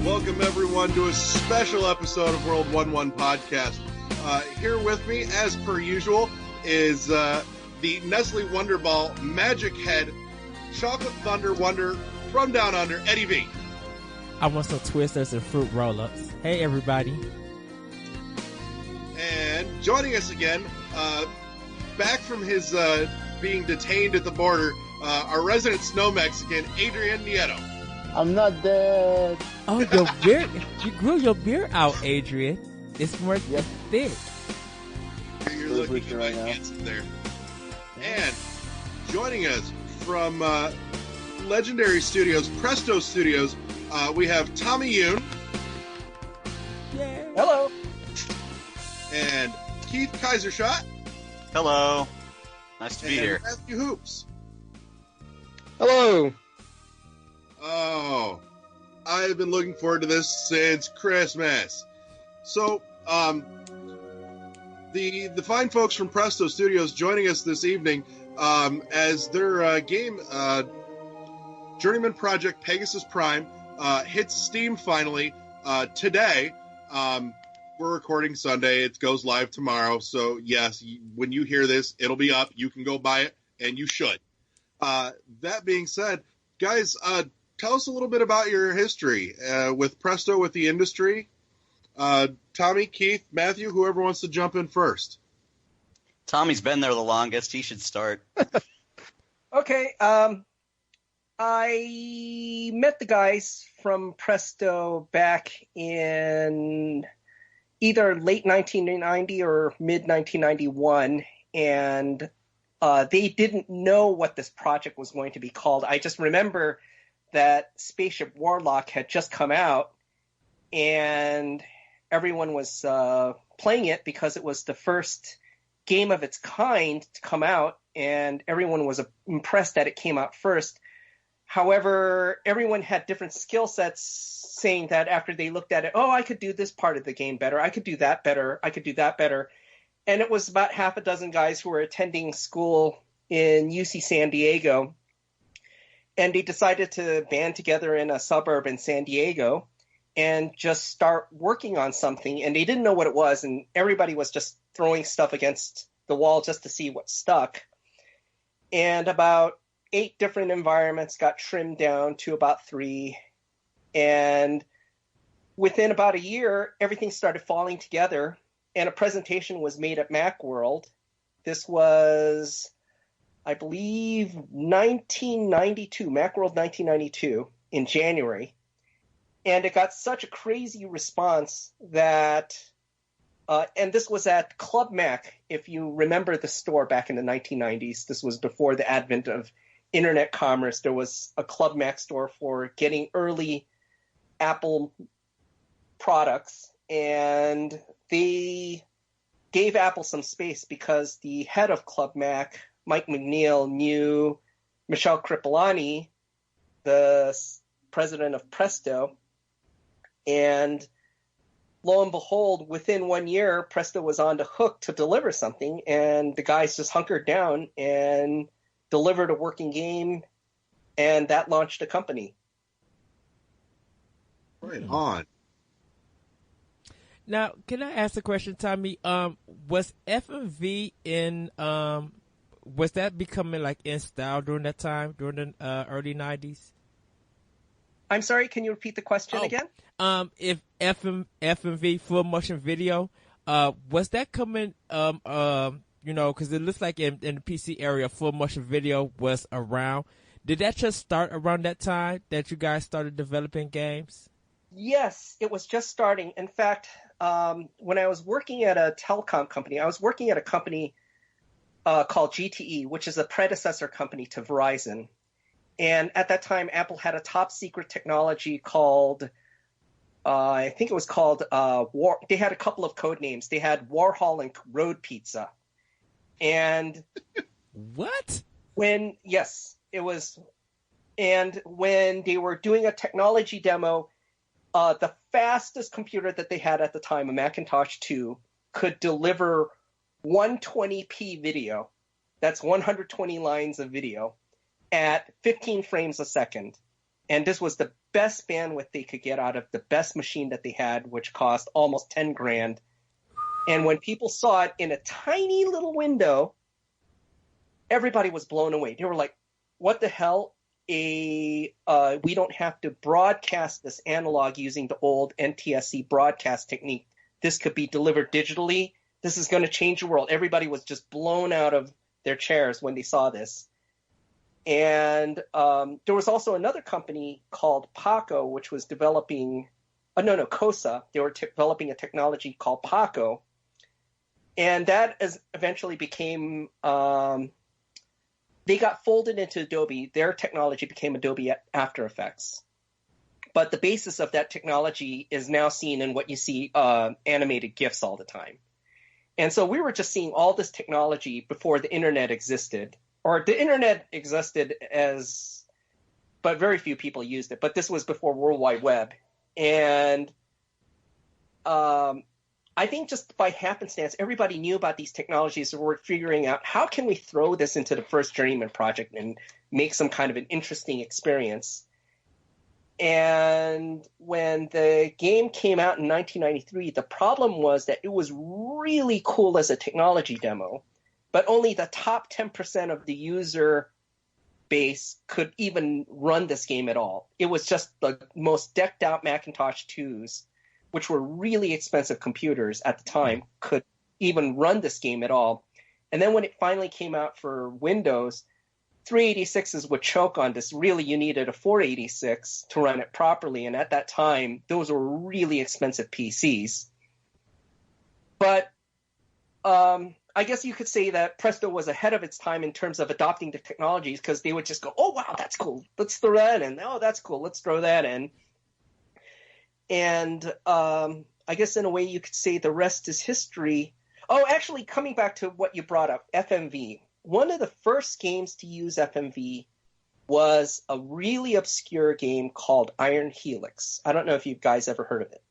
Welcome everyone to a special episode of World 1-1 Podcast. Here with me, as per usual, is the Nestle Wonderball Magic Head Chocolate Thunder Wonder from Down Under, Eddie V. I want some Twisters and Fruit Roll-Ups. Hey everybody. And joining us again, back from his being detained at the border, our resident snow Mexican, Adrian Nieto. I'm not dead. Oh, your beard. You grew your beard out, Adrian. It's more thick. You're looking quite handsome there. And joining us from legendary studios, Presto Studios, we have Tommy Yune. Yay. Hello. And Keith Kaisershot. Hello. Nice to be here. Matthew Hoops. Hello. Oh, I've been looking forward to this since Christmas. So, the fine folks from Presto Studios joining us this evening as their game, Journeyman Project Pegasus Prime, hits Steam finally today. We're recording Sunday. It goes live tomorrow. So, yes, when you hear this, it'll be up. You can go buy it, and you should. That being said, guys, tell us a little bit about your history with Presto, with the industry. Tommy, Keith, Matthew, whoever wants to jump in first. Tommy's been there the longest. He should start. Okay. I met the guys from Presto back in either late 1990 or mid 1991, and they didn't know what this project was going to be called. I just remember that Spaceship Warlock had just come out, and everyone was playing it because it was the first game of its kind to come out, and everyone was impressed that it came out first. However, everyone had different skill sets, saying that after they looked at it, oh, I could do this part of the game better, I could do that better, I could do that better. And it was about half a dozen guys who were attending school in UC San Diego, and they decided to band together in a suburb in San Diego and just start working on something. And they didn't know what it was, and everybody was just throwing stuff against the wall just to see what stuck. And about 8 different environments got trimmed down to about 3. And within about a year, everything started falling together, and a presentation was made at Macworld. This was, I believe, 1992, Macworld 1992, in January. And it got such a crazy response that, and this was at Club Mac, if you remember the store back in the 1990s. This was before the advent of internet commerce. There was a Club Mac store for getting early Apple products, and they gave Apple some space because the head of Club Mac, Mike McNeil, knew Michelle Krippolani, the president of Presto, and lo and behold, within 1 year, Presto was on the hook to deliver something, and the guys just hunkered down and delivered a working game, and that launched the company. Right on. Now, can I ask a question, Tommy? Was FMV in was that becoming like in style during that time, during the early 90s? I'm sorry, can you repeat the question again? If FMV full motion video, was that coming? Because it looks like in the PC area, full motion video was around. Did that just start around that time that you guys started developing games? Yes, it was just starting. In fact, when I was working at a telecom company, I was working at a company called GTE, which is a predecessor company to Verizon. And at that time, Apple had a top secret technology called, I think it was called they had a couple of code names. They had Warhol and Road Pizza. And what? Yes, it was. And when they were doing a technology demo, the fastest computer that they had at the time, a Macintosh 2, could deliver 120p video. That's 120 lines of video at 15 frames a second. And this was the best bandwidth they could get out of the best machine that they had, which cost almost 10 grand. And when people saw it in a tiny little window, everybody was blown away. They were like, what the hell? We don't have to broadcast this analog using the old NTSC broadcast technique. This could be delivered digitally. This is going to change the world. Everybody was just blown out of their chairs when they saw this. And there was also another company called Paco, which was developing COSA. They were developing a technology called Paco. And that eventually became they got folded into Adobe. Their technology became Adobe After Effects. But the basis of that technology is now seen in what you see animated GIFs all the time. And so we were just seeing all this technology before the internet existed. Or the internet existed but very few people used it. But this was before World Wide Web. And I think just by happenstance, everybody knew about these technologies, so we're figuring out how can we throw this into the first Journeyman project and make some kind of an interesting experience. And when the game came out in 1993, the problem was that it was really cool as a technology demo, but only the top 10% of the user base could even run this game at all. It was just the most decked out Macintosh 2s, which were really expensive computers at the time, could even run this game at all. And then when it finally came out for Windows, 386s would choke on this. Really, you needed a 486 to run it properly. And at that time, those were really expensive PCs. But I guess you could say that Presto was ahead of its time in terms of adopting the technologies, because they would just go, oh, wow, that's cool. Let's throw that in. Oh, that's cool. Let's throw that in. And I guess in a way you could say the rest is history. Oh, actually, coming back to what you brought up, FMV. One of the first games to use FMV was a really obscure game called Iron Helix. I don't know if you guys ever heard of it.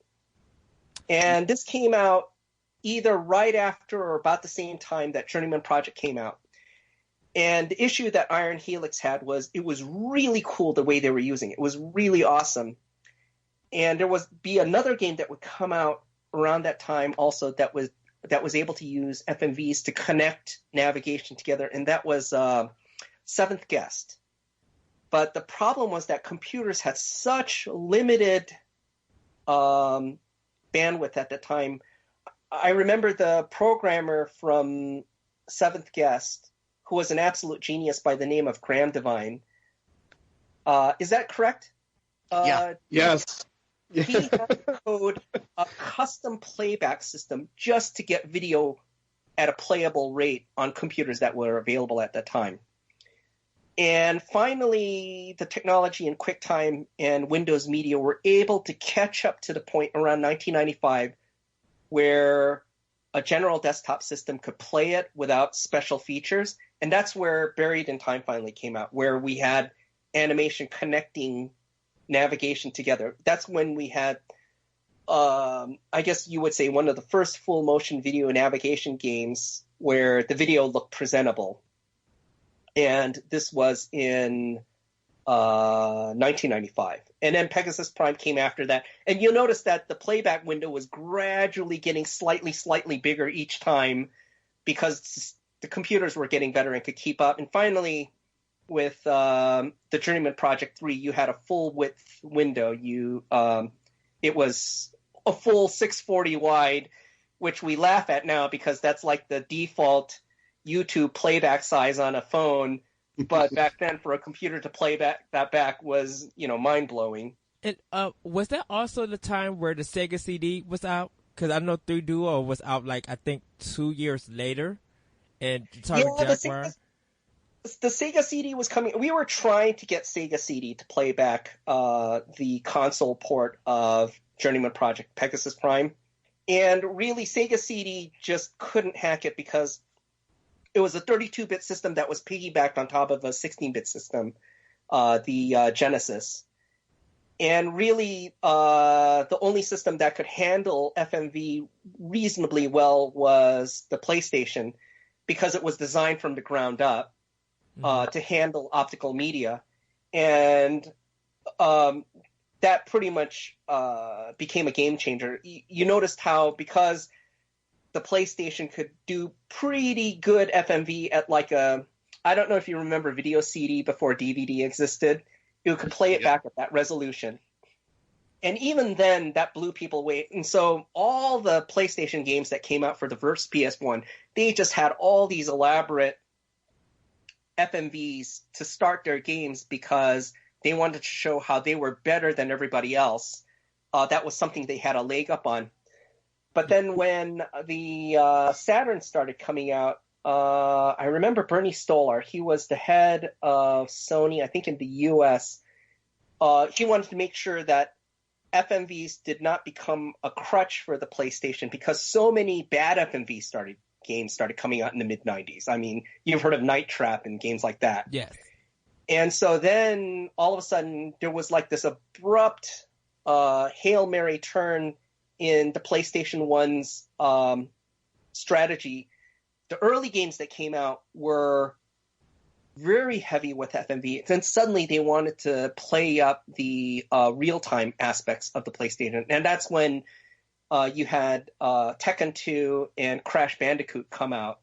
And this came out either right after or about the same time that Journeyman Project came out. And the issue that Iron Helix had was it was really cool the way they were using it. It was really awesome. And there was another game that would come out around that time also that was able to use FMVs to connect navigation together, and that was Seventh Guest. But the problem was that computers had such limited bandwidth at the time. I remember the programmer from Seventh Guest, who was an absolute genius by the name of Graham Devine. Is that correct? Yeah. Yes. He had to code a custom playback system just to get video at a playable rate on computers that were available at that time. And finally, the technology in QuickTime and Windows Media were able to catch up to the point around 1995 where a general desktop system could play it without special features. And that's where Buried in Time finally came out, where we had animation connecting navigation together. That's when we had, I guess you would say, one of the first full motion video navigation games where the video looked presentable. And this was in 1995. And then Pegasus Prime came after that. And you'll notice that the playback window was gradually getting slightly bigger each time because the computers were getting better and could keep up. And finally, with the Journeyman Project 3, you had a full width window. It was a full 640 wide, which we laugh at now because that's like the default YouTube playback size on a phone. But back then, for a computer to play that back was, mind blowing. And was that also the time where the Sega CD was out? Because I know 3 Duo was out I think 2 years later. And the Sega CD was coming. We were trying to get Sega CD to play back the console port of Journeyman Project Pegasus Prime. And really, Sega CD just couldn't hack it because it was a 32-bit system that was piggybacked on top of a 16-bit system, the Genesis. And really, the only system that could handle FMV reasonably well was the PlayStation, because it was designed from the ground up to handle optical media. And that pretty much became a game changer. You noticed how, because the PlayStation could do pretty good FMV at I don't know if you remember Video CD before DVD existed. You could play it back at that resolution. And even then, that blew people away. And so all the PlayStation games that came out for the first PS1, they just had all these elaborate FMVs to start their games because they wanted to show how they were better than everybody else. That was something they had a leg up on. But then when the Saturn started coming out, I remember Bernie Stolar. He was the head of Sony, I think in the U.S. He wanted to make sure that FMVs did not become a crutch for the PlayStation because so many bad FMV games started coming out in the mid-90s. I mean, you've heard of Night Trap and games like that. Yes. And so then all of a sudden there was this abrupt Hail Mary turn in the PlayStation 1's strategy. The early games that came out were very heavy with FMV. Then suddenly they wanted to play up the real-time aspects of the PlayStation. And that's when you had Tekken 2 and Crash Bandicoot come out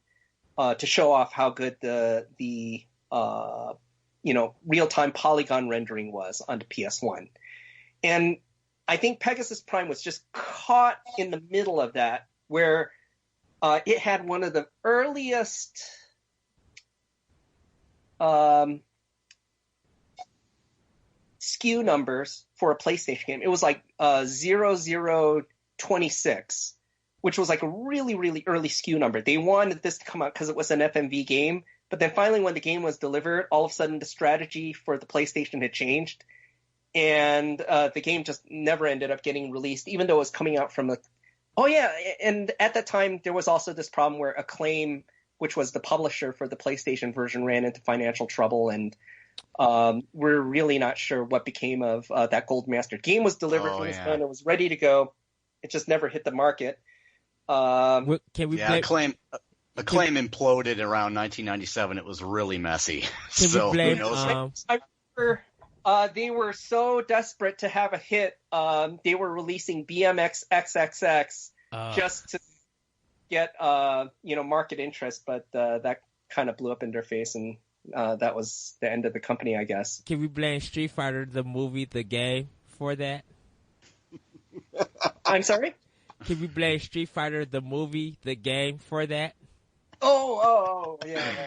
to show off how good the real-time polygon rendering was on the PS1. And I think Pegasus Prime was just caught in the middle of that, where it had one of the earliest SKU numbers for a PlayStation game. It was 0026, which was a really, really early SKU number. They wanted this to come out because it was an FMV game, but then finally when the game was delivered, all of a sudden the strategy for the PlayStation had changed, and the game just never ended up getting released, even though it was coming out from Oh yeah, and at that time there was also this problem where Acclaim, which was the publisher for the PlayStation version, ran into financial trouble, and we're really not sure what became of that Gold Master. Game was delivered from this phone, it was ready to go. It just never hit the market. Can we Acclaim imploded around 1997. It was really messy. Can we blame, I remember they were so desperate to have a hit, they were releasing BMX XXX just to get market interest, but that kind of blew up in their face, and that was the end of the company, I guess. Can we blame Street Fighter the movie, the game, for that? I'm sorry? Can we blame Street Fighter the movie, the game, for that? Oh, yeah.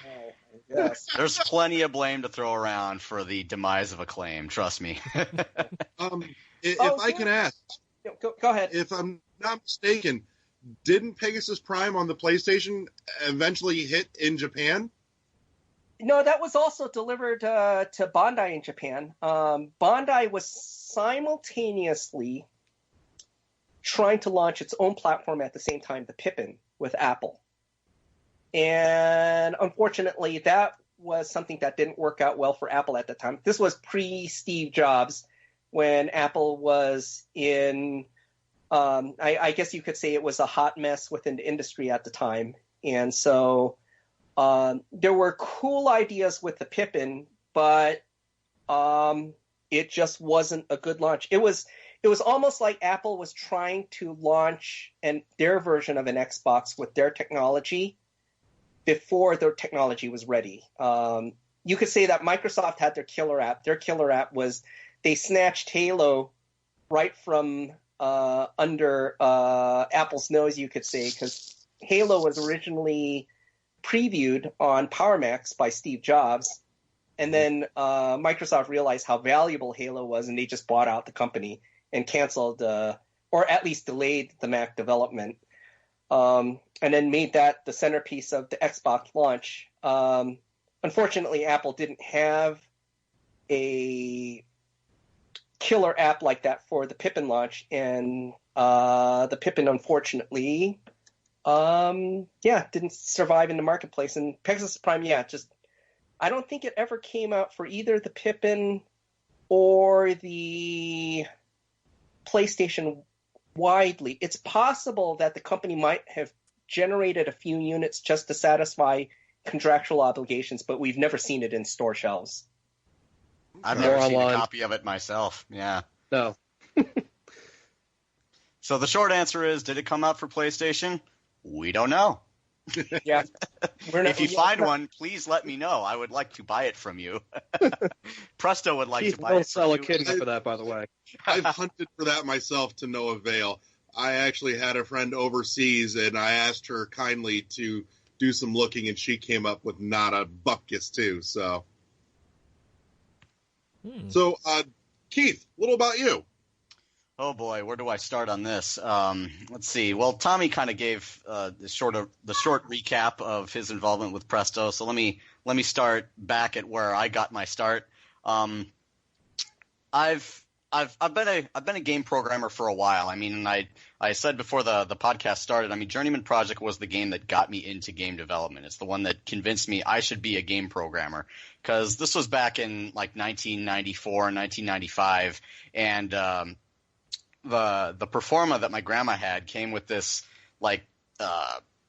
Yes. There's plenty of blame to throw around for the demise of Acclaim. Trust me. If I can ask, go ahead. If I'm not mistaken, didn't Pegasus Prime on the PlayStation eventually hit in Japan? No, that was also delivered to Bandai in Japan. Bandai was simultaneously trying to launch its own platform at the same time, the Pippin, with Apple. And unfortunately, that was something that didn't work out well for Apple at the time. This was pre-Steve Jobs, when Apple was in, I guess you could say it was a hot mess within the industry at the time. And so there were cool ideas with the Pippin, but it just wasn't a good launch. It was almost like Apple was trying to launch their version of an Xbox with their technology before their technology was ready. you could say that Microsoft had their killer app. Their killer app was they snatched Halo right from under Apple's nose, you could say, because Halo was originally previewed on Power Macs by Steve Jobs. And then Microsoft realized how valuable Halo was, and they just bought out the company and canceled, or at least delayed the Mac development, and then made that the centerpiece of the Xbox launch. Unfortunately, Apple didn't have a killer app like that for the Pippin launch, and the Pippin, unfortunately, didn't survive in the marketplace. And Pegasus Prime, I don't think it ever came out for either the Pippin or the PlayStation widely. It's possible that the company might have generated a few units just to satisfy contractual obligations, but we've never seen it in store shelves. I've never seen a copy of it myself. Yeah. No. So the short answer is, did it come out for PlayStation? We don't know. Yeah. If you find one, please let me know. I would like to buy it from you. Presto would like to buy it. Don't sell a kidney for that, by the way. I've hunted for that myself to no avail. I actually had a friend overseas, and I asked her kindly to do some looking, and she came up with not a bupkis too. So, Keith, a little about you. Oh boy, where do I start on this? Let's see. Well, Tommy kind of gave the short recap of his involvement with Presto. So let me start back at where I got my start. I've been a game programmer for a while. I mean, I said before the podcast started, I mean, Journeyman Project was the game that got me into game development. It's the one that convinced me I should be a game programmer, because this was back in like 1994, 1995, and the Performa that my grandma had came with this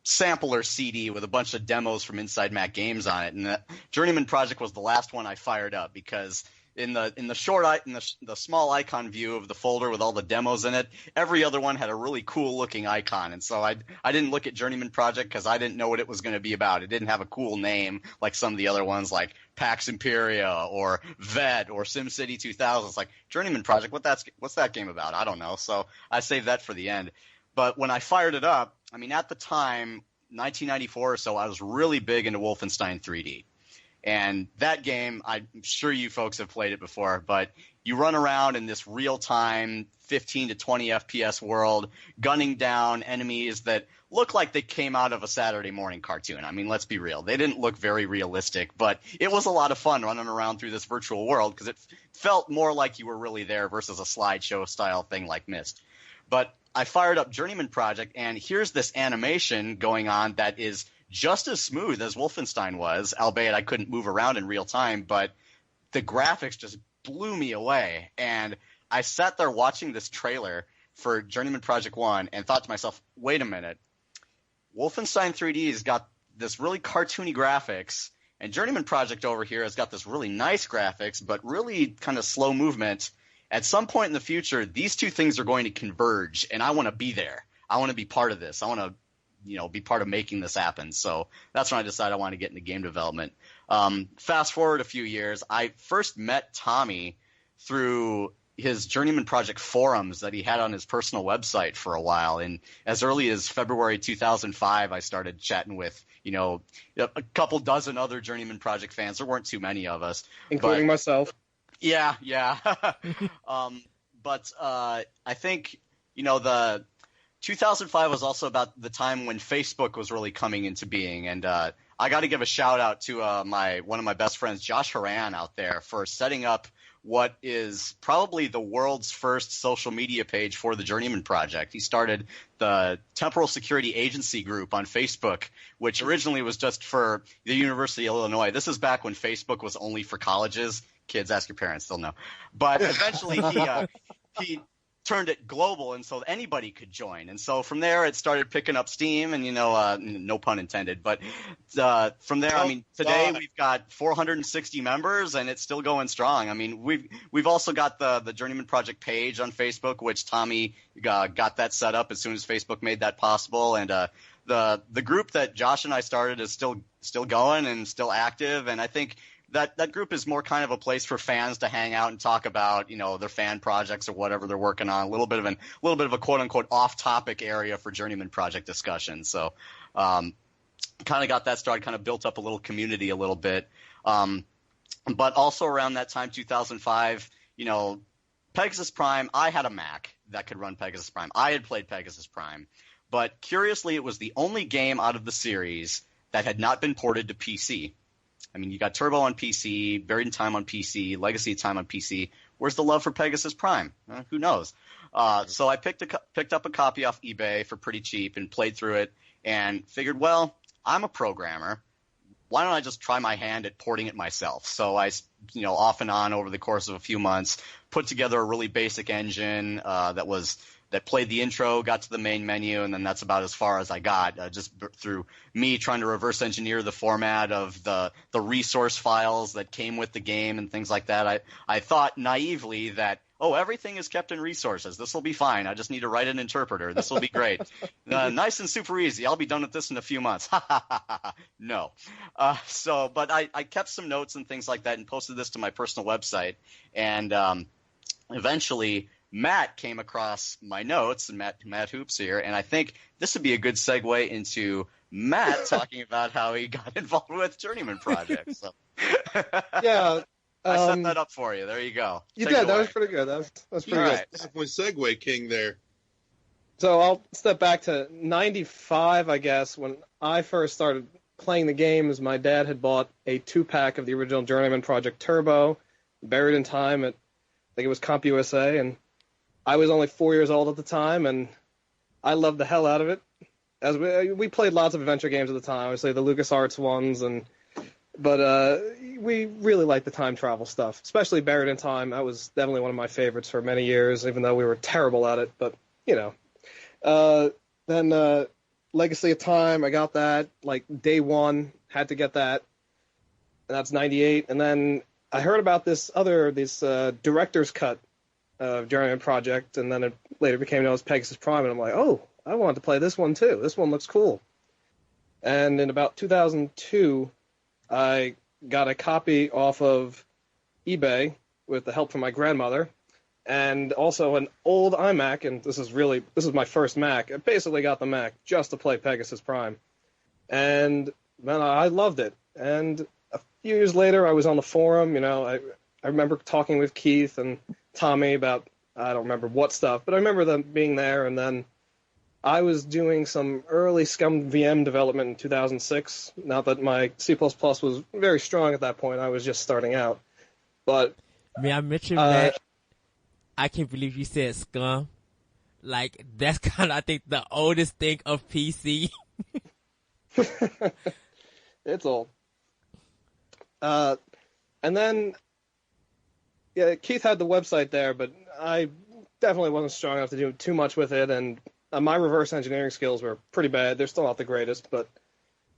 sampler CD with a bunch of demos from Inside Mac Games on it, and the Journeyman Project was the last one I fired up, because in the small icon view of the folder with all the demos in it, every other one had a really cool looking icon, and so I didn't look at Journeyman Project because I didn't know what it was going to be about. It didn't have a cool name like some of the other ones like Pax Imperia or Vet or SimCity 2000. It's like, Journeyman Project, what's that game about? I don't know. So I saved that for the end. But when I fired it up, I mean, at the time, 1994 or so, I was really big into Wolfenstein 3D. And that game, I'm sure you folks have played it before, but you run around in this real-time 15 to 20 FPS world, gunning down enemies that look like they came out of a Saturday morning cartoon. I mean, let's be real. They didn't look very realistic, but it was a lot of fun running around through this virtual world because it felt more like you were really there versus a slideshow-style thing like Myst. But I fired up Journeyman Project, and here's this animation going on that is just as smooth as Wolfenstein was, albeit I couldn't move around in real time, but the graphics just blew me away. And I sat there watching this trailer for Journeyman Project 1 and thought to myself, wait a minute, Wolfenstein 3D has got this really cartoony graphics, and Journeyman Project over here has got this really nice graphics, but really kind of slow movement. At some point in the future, these two things are going to converge, and I want to be there. I want to be part of this. I want to be part of making this happen. So that's when I decided I wanted to get into game development. Fast forward a few years, I first met Tommy through his Journeyman Project forums that he had on his personal website for a while. And as early as February 2005, I started chatting with, a couple dozen other Journeyman Project fans. There weren't too many of us. Including myself. Yeah. But I think, the 2005 was also about the time when Facebook was really coming into being, and I got to give a shout out to one of my best friends, Josh Horan, out there for setting up what is probably the world's first social media page for the Journeyman Project. He started the Temporal Security Agency group on Facebook, which originally was just for the University of Illinois. This is back when Facebook was only for colleges. Kids, ask your parents, they'll know. But eventually he turned it global, and so anybody could join. And so from there, it started picking up steam, and no pun intended. But from there, I mean, today we've got 460 members, and it's still going strong. I mean, we've also got the Journeyman Project page on Facebook, which Tommy got that set up as soon as Facebook made that possible. And the group that Josh and I started is still going and still active. And I think that group is more kind of a place for fans to hang out and talk about, their fan projects or whatever they're working on. A little bit of a quote unquote off topic area for Journeyman Project discussion. So, kind of got that started, kind of built up a little community a little bit. But also around that time, 2005, Pegasus Prime, I had a Mac that could run Pegasus Prime. I had played Pegasus Prime. But curiously, it was the only game out of the series that had not been ported to PC. I mean, you got Turbo on PC, Buried in Time on PC, Legacy of Time on PC. Where's the love for Pegasus Prime? Who knows? So I picked up a copy off eBay for pretty cheap and played through it and figured, well, I'm a programmer. Why don't I just try my hand at porting it myself? So I, off and on over the course of a few months, put together a really basic engine that played the intro, got to the main menu, and then that's about as far as I got, just through me trying to reverse engineer the format of the resource files that came with the game and things like that. I thought naively that, everything is kept in resources. This will be fine. I just need to write an interpreter. This will be great. Nice and super easy. I'll be done with this in a few months. No. But I kept some notes and things like that and posted this to my personal website. And eventually Matt came across my notes, and Matt Hoops here, and I think this would be a good segue into Matt talking about how he got involved with Journeyman Project. So. Yeah. I set that up for you. There you go. You did. That was pretty good. That was pretty good. Right. Definitely segue king there. So I'll step back to 95, I guess, when I first started playing the games. My dad had bought a 2-pack of the original Journeyman Project Turbo, Buried in Time at, I think it was CompUSA, and I was only 4 years old at the time, and I loved the hell out of it. As we played lots of adventure games at the time, obviously the LucasArts ones, but we really liked the time travel stuff, especially Buried in Time. That was definitely one of my favorites for many years, even though we were terrible at it. But, then Legacy of Time, I got that, like, day one, had to get that. And that's 98. And then I heard about this director's cut of Journeyman Project, and then it later became known as Pegasus Prime, and I'm like, I wanted to play this one too. This one looks cool. And in about 2002, I got a copy off of eBay with the help from my grandmother, and also an old iMac, and this is my first Mac. I basically got the Mac just to play Pegasus Prime. And, man, I loved it. And a few years later, I was on the forum, I remember talking with Keith and Tommy about, I don't remember what stuff, but I remember them being there, and then I was doing some early Scum VM development in 2006. Not that my C++ was very strong at that point. I was just starting out. But may I mention that I can't believe you said Scum. Like, that's kind of, I think, the oldest thing of PC. It's old. And then, yeah, Keith had the website there, but I definitely wasn't strong enough to do too much with it, and my reverse engineering skills were pretty bad. They're still not the greatest, but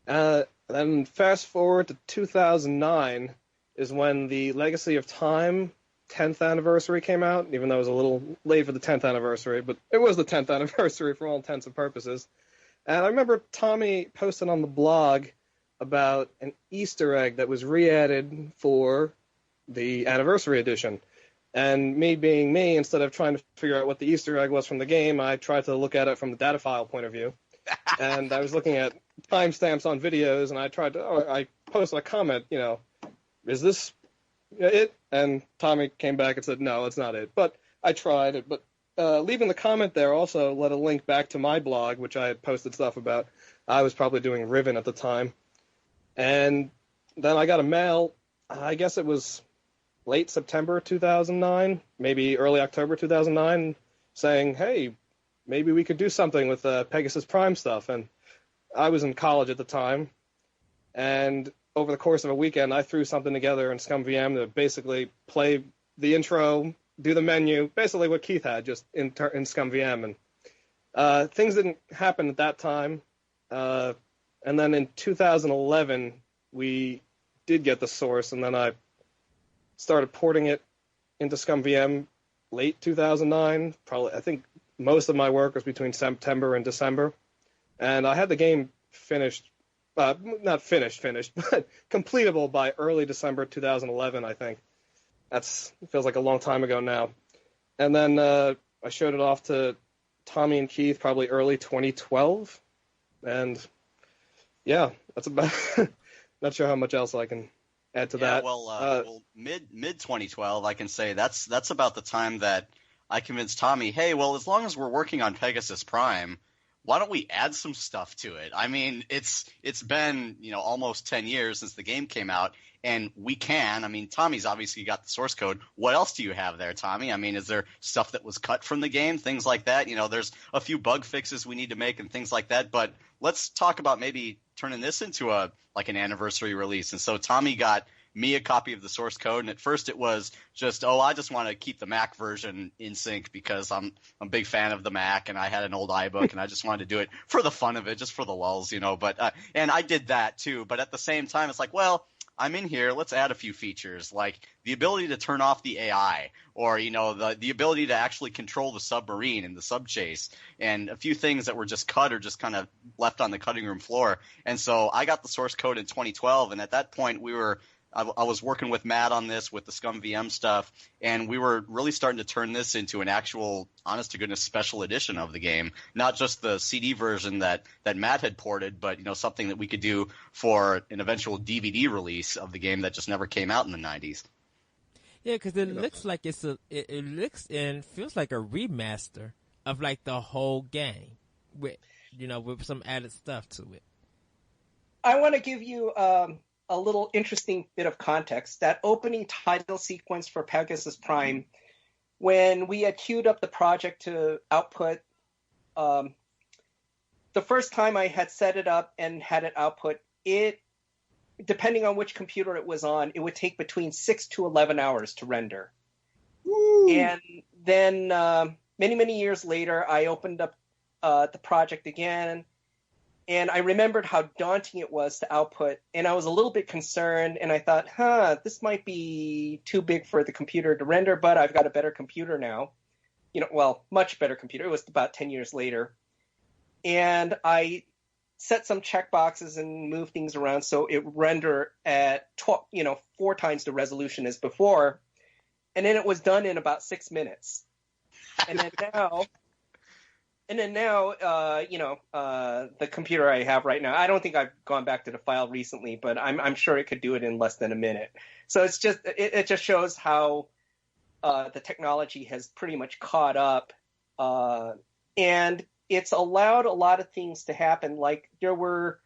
then fast forward to 2009 is when the Legacy of Time 10th anniversary came out, even though it was a little late for the 10th anniversary, but it was the 10th anniversary for all intents and purposes. And I remember Tommy posted on the blog about an Easter egg that was re-added for the anniversary edition. And me being me, instead of trying to figure out what the Easter egg was from the game, I tried to look at it from the data file point of view. And I was looking at timestamps on videos, and I posted a comment, is this it? And Tommy came back and said, no, it's not it. But I tried it. But leaving the comment there also led a link back to my blog, which I had posted stuff about. I was probably doing Riven at the time. And then I got a mail, I guess it was late September 2009, maybe early October 2009, saying, hey, maybe we could do something with Pegasus Prime stuff. And I was in college at the time, and over the course of a weekend, I threw something together in ScumVM to basically play the intro, do the menu, basically what Keith had, just in ScumVM. And things didn't happen at that time. And then in 2011, we did get the source, and then I started porting it into ScumVM late 2009. Probably, I think most of my work was between September and December. And I had the game finished not finished, but completable by early December 2011, I think. Feels like a long time ago now. And then I showed it off to Tommy and Keith probably early 2012. And yeah, that's about. Not sure how much else I can add to that. Well, mid 2012, I can say that's about the time that I convinced Tommy, hey, well, as long as we're working on Pegasus Prime, why don't we add some stuff to it? I mean, it's been, almost 10 years since the game came out, and we can. I mean, Tommy's obviously got the source code. What else do you have there, Tommy? I mean, is there stuff that was cut from the game, things like that? There's a few bug fixes we need to make and things like that, but let's talk about maybe turning this into an anniversary release. And so Tommy got me a copy of the source code, and at first it was just, I just want to keep the Mac version in sync because I'm a big fan of the Mac, and I had an old iBook, and I just wanted to do it for the fun of it, just for the lulz, But and I did that too. But at the same time, it's like, well, I'm in here. Let's add a few features like the ability to turn off the AI, or the ability to actually control the submarine and the sub chase, and a few things that were just cut or just kind of left on the cutting room floor. And so I got the source code in 2012, and at that point I was working with Matt on this with the Scum VM stuff, and we were really starting to turn this into an actual, honest to goodness, special edition of the game. Not just the CD version that Matt had ported, but something that we could do for an eventual DVD release of the game that just never came out in the 90s. Yeah, because it looks like it looks and feels like a remaster of like the whole game with some added stuff to it. I want to give you a little interesting bit of context. That opening title sequence for Pegasus Prime, when we had queued up the project to output, the first time I had set it up and had it output, depending on which computer it was on, it would take between 6 to 11 hours to render. Woo. And then many, many years later, I opened up the project again, and I remembered how daunting it was to output, and I was a little bit concerned, and I thought, this might be too big for the computer to render, but I've got a better computer now. Much better computer. It was about 10 years later. And I set some checkboxes and moved things around so it would render at 4 times the resolution as before, and then it was done in about 6 minutes. And then now... the computer I have right now, I don't think I've gone back to the file recently, but I'm sure it could do it in less than a minute. So it's just it just shows how the technology has pretty much caught up, and it's allowed a lot of things to happen. Like there was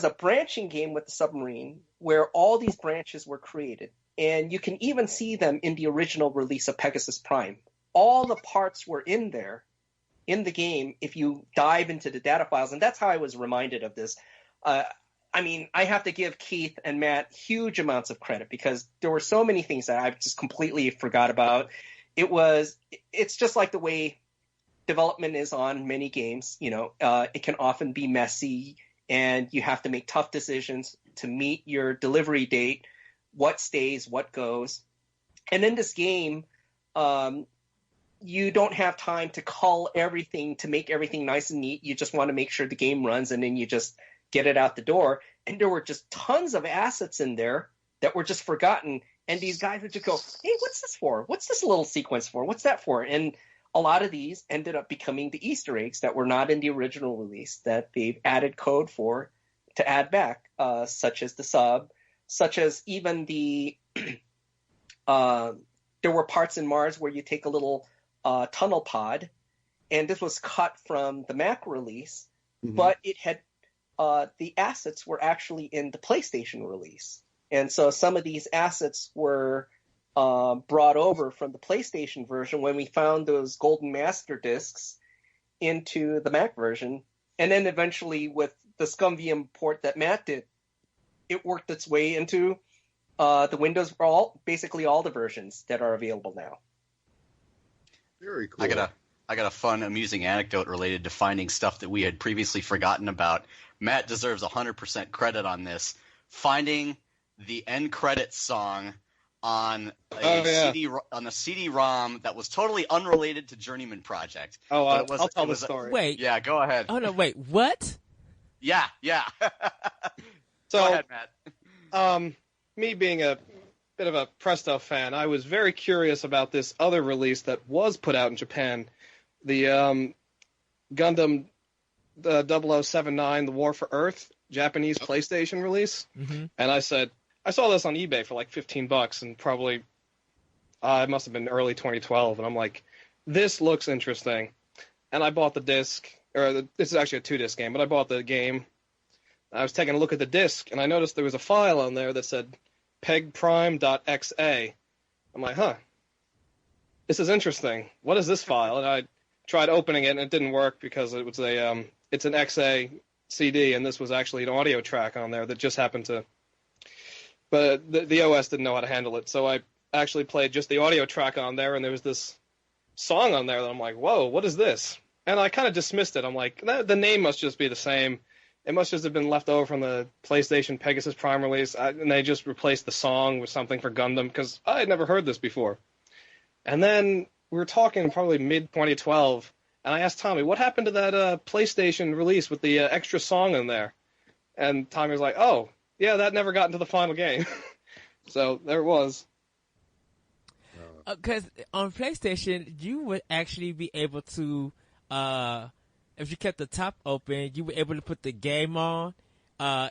a branching game with the submarine where all these branches were created, and you can even see them in the original release of Pegasus Prime. All the parts were in there in the game if you dive into the data files, and that's how I was reminded of this. I have to give Keith and Matt huge amounts of credit because there were so many things that I just completely forgot about. It's just like the way development is on many games. It can often be messy, and you have to make tough decisions to meet your delivery date, what stays, what goes. And in this game, you don't have time to cull everything to make everything nice and neat. You just want to make sure the game runs, and then you just get it out the door. And there were just tons of assets in there that were just forgotten. And these guys would just go, hey, what's this for? What's this little sequence for? What's that for? And a lot of these ended up becoming the Easter eggs that were not in the original release that they've added code for to add back, such as the sub, such as even the there were parts in Mars where you take a little tunnel pod, and this was cut from the Mac release, but it had the assets were actually in the PlayStation release, and so some of these assets were brought over from the PlayStation version when we found those golden master discs into the Mac version, and then eventually with the Scum VM port that Matt did, it worked its way into the Windows, basically all the versions that are available now. Very cool. I got a fun, amusing anecdote related to finding stuff that we had previously forgotten about. Matt deserves 100% credit on this. Finding the end credits song on a CD-ROM that was totally unrelated to Journeyman Project. I'll tell the story. Wait. Yeah, go ahead. Oh no, wait, what? Yeah. So, Go ahead, Matt. Me being a bit of a Presto fan, I was very curious about this other release that was put out in Japan, the Gundam 0079, The War for Earth, Japanese PlayStation release. Mm-hmm. And I said, I saw this on eBay for like $15 and probably, it must have been early 2012. And I'm like, this looks interesting. And I bought the disc, this is actually a 2-disc game, but I bought the game. I was taking a look at the disc, and I noticed there was a file on there that said pegprime.exe. I'm like, this is interesting. What is this file? And I tried opening it, and it didn't work because it was it's an exe CD, and this was actually an audio track on there that just happened to, but the OS didn't know how to handle it. So I actually played just the audio track on there, and there was this song on there that I'm like, whoa, what is this? And I kind of dismissed it. I'm like, the name must just be the same. It must just have been left over from the PlayStation Pegasus Prime release, and they just replaced the song with something for Gundam, because I had never heard this before. And then we were talking probably mid-2012, and I asked Tommy, what happened to that PlayStation release with the extra song in there? And Tommy was like, oh, yeah, that never got into the final game. So there it was. Because on PlayStation, you would actually be able to, if you kept the top open, you were able to put the game on.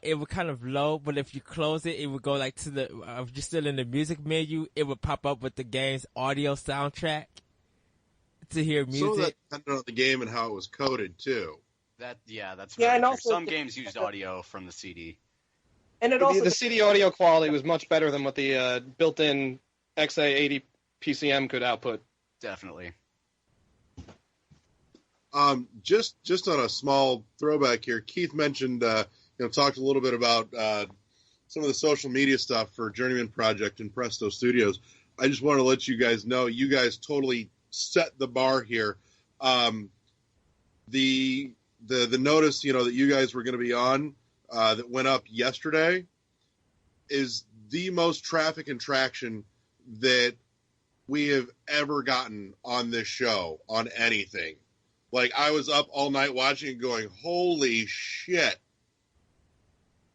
It would kind of load, but if you close it, it would go like to the, if you're still in the music menu, it would pop up with the game's audio soundtrack to hear music. So that depended on the game and how it was coded, too. That's Yeah, very and true. also Some games used audio from the CD. And it also The CD audio quality was much better than what the built-in XA80 PCM could output. Definitely. Just on a small throwback here, Keith mentioned, talked a little bit about some of the social media stuff for Journeyman Project and Presto Studios. I just want to let you guys know, you guys totally set the bar here. The notice, that you guys were going to be on, that went up yesterday, is the most traffic and traction that we have ever gotten on this show on anything. Like, I was up all night watching and going, holy shit.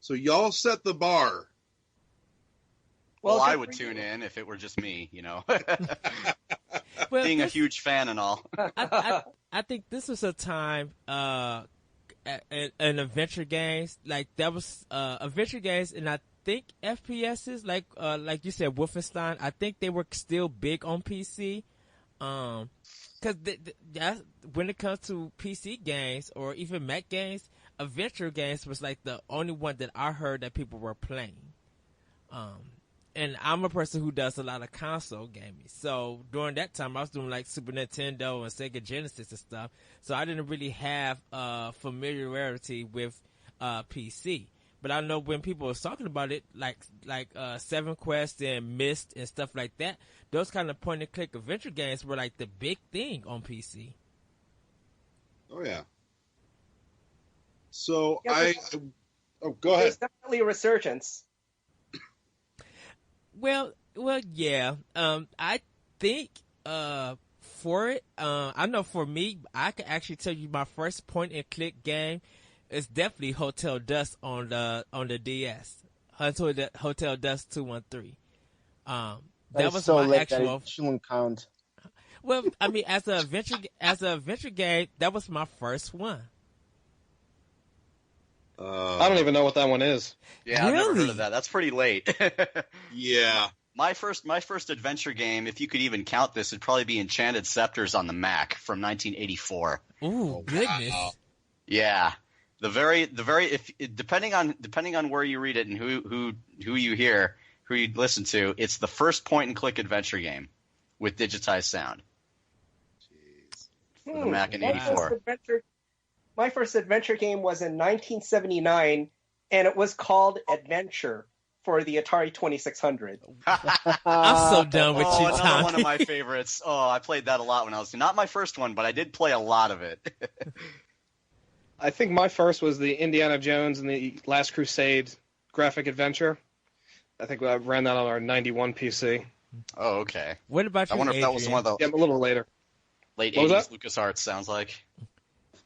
So y'all set the bar. Well, I would tune in if it were just me, Well, being a huge fan and all. I think this was a time in adventure games, like that was adventure games, and I think FPSs, like you said, Wolfenstein, I think they were still big on PC. Because when it comes to PC games or even Mac games, adventure games was like the only one that I heard that people were playing. And I'm a person who does a lot of console gaming. So during that time, I was doing like Super Nintendo and Sega Genesis and stuff. So I didn't really have familiarity with PC. But I know when people were talking about it, like Seven Quest and Myst and stuff like that, those kind of point-and-click adventure games were like the big thing on PC. Oh, yeah. So Yeah, go ahead. There's definitely a resurgence. Well, yeah. I think for it, I know for me, I can actually tell you my first point-and-click game is definitely Hotel Dusk on the DS. Hotel Dusk 213. That was so my late actual. that it shouldn't count. Well, I mean, as an adventure game, that was my first one. I don't even know what that one is. Yeah, I've never Really? heard of that. That's pretty late. Yeah. My first adventure game, if you could even count this, would probably be Enchanted Scepters on the Mac from 1984. Ooh, goodness. Wow. Yeah. Depending on where you read it and who you hear, who you listen to, it's the first point and click adventure game with digitized sound. Jeez. For the Mac in '84. My first adventure game was in 1979, and it was called Adventure for the Atari 2600. I'm so done with you, Another Tommy. one of my favorites. Oh, I played that a lot when I was not my first one, but I did play a lot of it. I think my first was the Indiana Jones and the Last Crusade graphic adventure. I think I ran that on our 91 PC. Oh, okay. What about you, I wonder if that was Adrian? one of the Yeah, a little later. late What was 80s that? LucasArts, sounds like.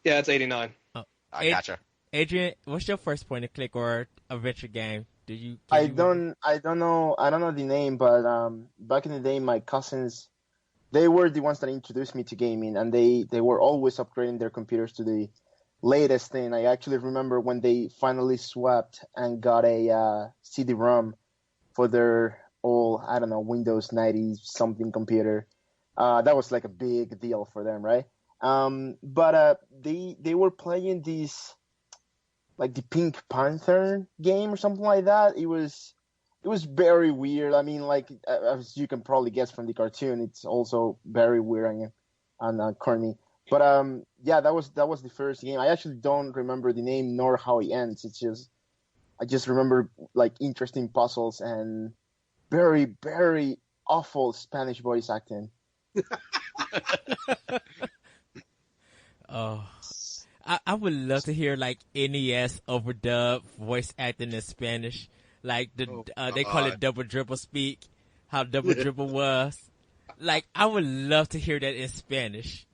Yeah, it's 89. I gotcha. Adrian, what's your first point and click or adventure game? I don't know the name, but back in the day, my cousins, they were the ones that introduced me to gaming, and they were always upgrading their computers to the latest thing. I actually remember when they finally swapped and got a CD-ROM for their old, I don't know, Windows 90 something computer. That was like a big deal for them, right? But they were playing these, like the Pink Panther game or something like that. It was very weird. I mean, like as you can probably guess from the cartoon, it's also very weird and corny. But yeah, that was the first game. I actually don't remember the name nor how it ends. I just remember like interesting puzzles and very, very awful Spanish voice acting. Oh, I would love to hear like NES overdub voice acting in Spanish, like they call it double dribble speak, how double dribble was. Like I would love to hear that in Spanish.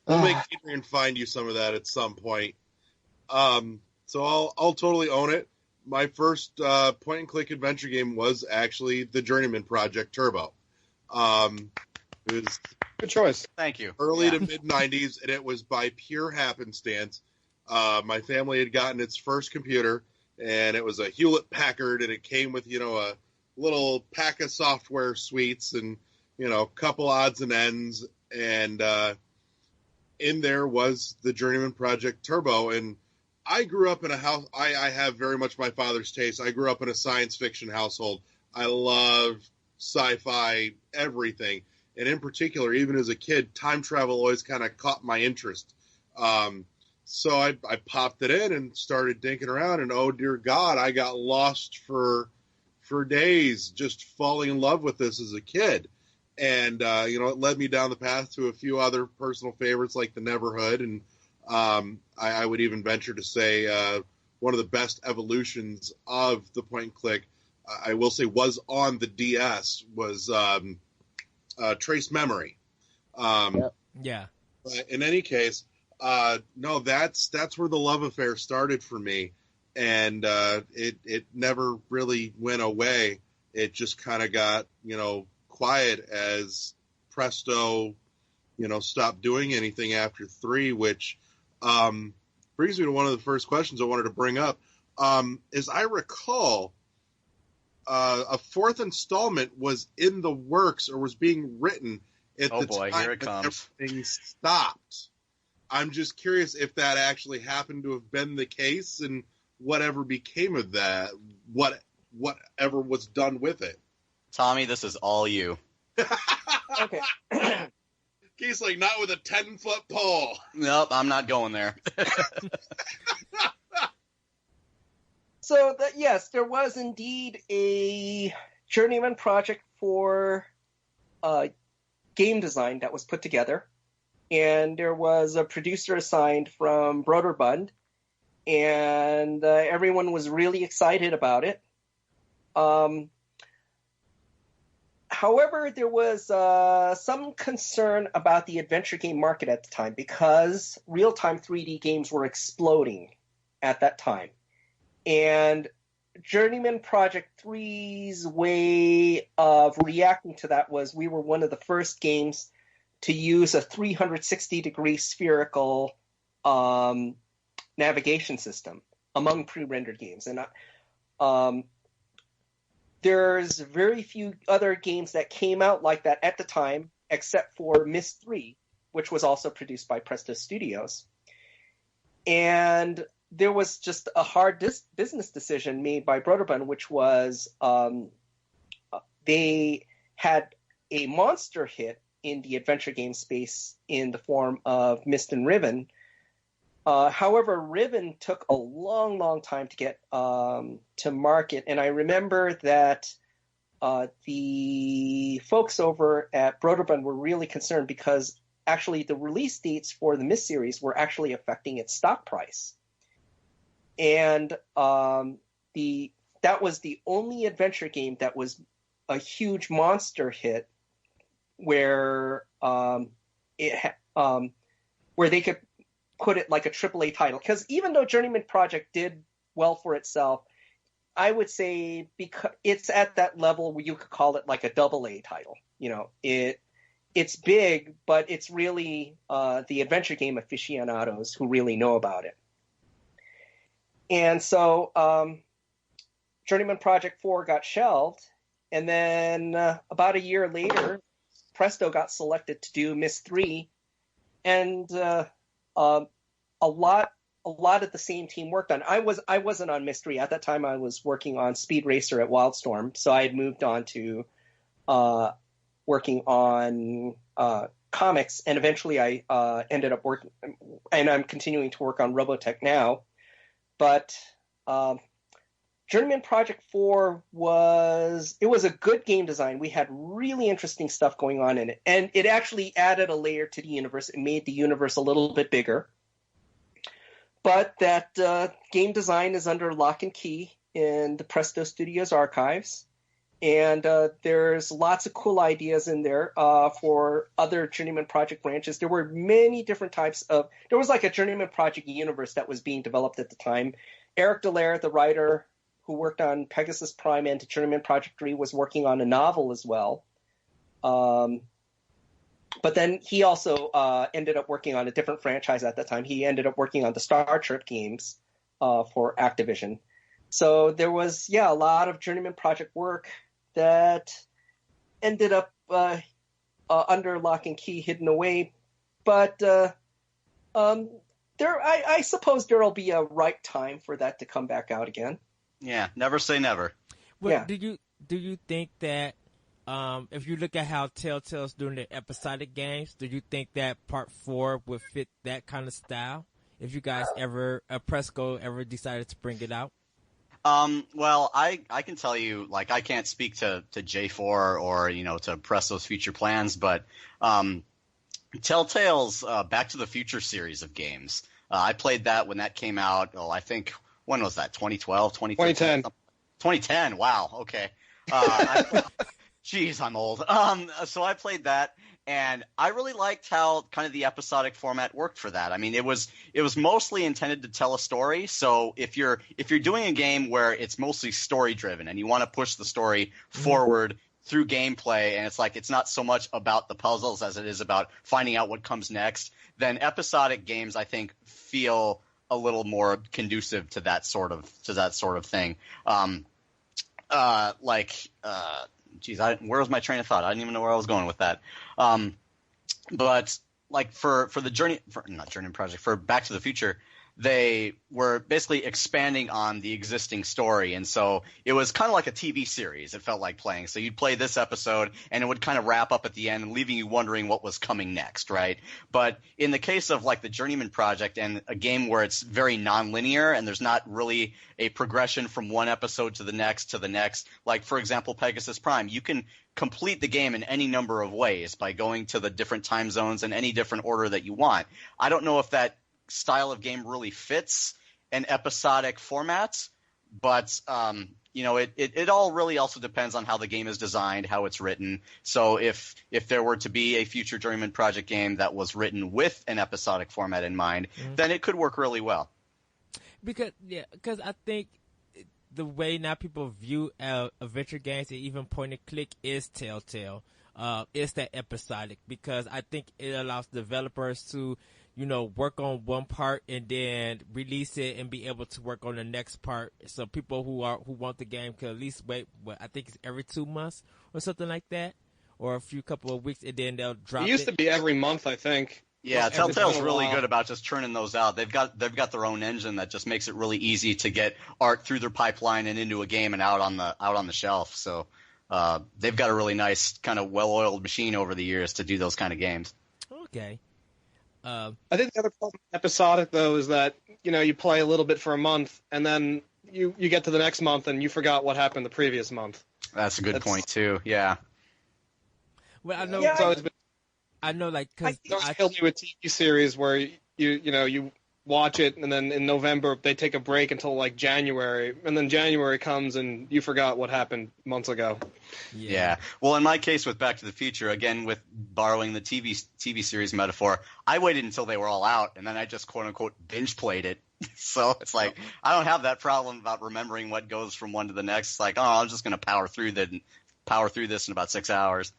We'll make Adrian find you some of that at some point. So I'll totally own it. My first point and click adventure game was actually the Journeyman Project Turbo. It was Good choice. Thank you. early to mid 90s, and it was by pure happenstance. My family had gotten its first computer, and it was a Hewlett Packard, and it came with a little pack of software suites and a couple odds and ends, and in there was the Journeyman Project Turbo. And I grew up in a house. I have very much my father's taste. I grew up in a science fiction household. I love sci-fi, everything. And in particular, even as a kid, time travel always kind of caught my interest. So I popped it in and started dinking around, and oh dear God, I got lost for days just falling in love with this as a kid. And, it led me down the path to a few other personal favorites like the Neverhood. And I would even venture to say one of the best evolutions of the point and click, I will say, was on the DS, was Trace Memory. Yeah. But in any case, no, that's where the love affair started for me. And it never really went away. It just kind of got, quiet as Presto, stopped doing anything after 3, which brings me to one of the first questions I wanted to bring up. As I recall, a 4th installment was in the works or was being written at the time here it comes. Everything stopped. I'm just curious if that actually happened to have been the case and whatever became of that, whatever was done with it. Tommy, this is all you. Okay. He's like, not with a 10-foot pole. Nope, I'm not going there. So, yes, there was indeed a Journeyman project for game design that was put together. And there was a producer assigned from Broderbund. And everyone was really excited about it. However, there was some concern about the adventure game market at the time because real-time 3D games were exploding at that time. And Journeyman Project 3's way of reacting to that was we were one of the first games to use a 360-degree spherical navigation system among pre-rendered games. And there's very few other games that came out like that at the time, except for Myst 3, which was also produced by Presto Studios. And there was just a hard business decision made by Broderbund, which was they had a monster hit in the adventure game space in the form of Myst and Riven. However, Riven took a long, long time to get to market, and I remember that the folks over at Broderbund were really concerned because actually the release dates for the Myst series were actually affecting its stock price. And that was the only adventure game that was a huge monster hit where where they could put it like a AAA title, because even though Journeyman Project did well for itself, I would say because it's at that level where you could call it like a AA title. It's big, but it's really the adventure game aficionados who really know about it. And so Journeyman Project 4 got shelved, and then about a year later, Presto got selected to do Myst 3, and a lot of the same team worked on. I wasn't on Myst 3 at that time. I was working on Speed Racer at Wildstorm, so I had moved on to working on comics, and eventually I ended up working, and I'm continuing to work on Robotech now. But Journeyman Project 4 was a good game design. We had really interesting stuff going on in it, and it actually added a layer to the universe. It made the universe a little bit bigger. But that game design is under lock and key in the Presto Studios archives. And there's lots of cool ideas in there for other Journeyman Project branches. There were many different types of... There was like a Journeyman Project universe that was being developed at the time. Eric Dallaire, the writer who worked on Pegasus Prime and Journeyman Project 3, was working on a novel as well. But then he also ended up working on a different franchise at that time. He ended up working on the Star Trek games for Activision. So there was, a lot of Journeyman Project work that ended up under lock and key, hidden away. But I suppose there will be a right time for that to come back out again. Yeah, never say never. Well, Yeah. Do you think that if you look at how Telltale's doing their episodic games, do you think that Part 4 would fit that kind of style? If you guys Presco ever decided to bring it out? Well, I can tell you, like, I can't speak to J4 or, to Presto's future plans, but Telltale's Back to the Future series of games, I played that when that came out. I think, when was that? 2012, 2013? 2010. Wow. Okay. Jeez, I'm old. So I played that, and I really liked how kind of the episodic format worked for that. I mean, it was mostly intended to tell a story. So if you're doing a game where it's mostly story driven and you want to push the story forward through gameplay, and it's not so much about the puzzles as it is about finding out what comes next, then episodic games, I think, feel a little more conducive to that sort of thing. Where was my train of thought? I didn't even know where I was going with that. But like for Journeyman Project, for Back to the Future, they were basically expanding on the existing story, and so it was kind of like a TV series. It felt like playing. So you'd play this episode, and it would kind of wrap up at the end, leaving you wondering what was coming next, right? But in the case of like the Journeyman Project and a game where it's very non-linear and there's not really a progression from one episode to the next, like for example Pegasus Prime, you can complete the game in any number of ways by going to the different time zones in any different order that you want. I don't know if that style of game really fits an episodic format, but it all really also depends on how the game is designed, how it's written. So if there were to be a future Journeyman Project game that was written with an episodic format in mind, then it could work really well. Because I think the way now people view adventure games and even point and click is Telltale. It's that episodic, because I think it allows developers to work on one part and then release it and be able to work on the next part. So people who want the game can at least wait. I think it's every 2 months or something like that, or a couple of weeks, and then they'll drop it. It used to be every month, I think. Yeah, Telltale's really good about just churning those out. They've got their own engine that just makes it really easy to get art through their pipeline and into a game and out on the shelf. So they've got a really nice kind of well-oiled machine over the years to do those kind of games. Okay. I think the other problem with episodic, though, is that you play a little bit for a month, and then you get to the next month and you forgot what happened the previous month. That's a good point too. Yeah. Well, I know. It's always been, I know, like, because it's killed me with TV series where you watch it, and then in November they take a break until like January, and then January comes and you forgot what happened months ago. Yeah. Well, in my case with Back to the Future, again with borrowing the TV series metaphor, I waited until they were all out, and then I just quote unquote binge played it. So it's like I don't have that problem about remembering what goes from one to the next. It's like, oh, I'm just gonna power through this in about 6 hours.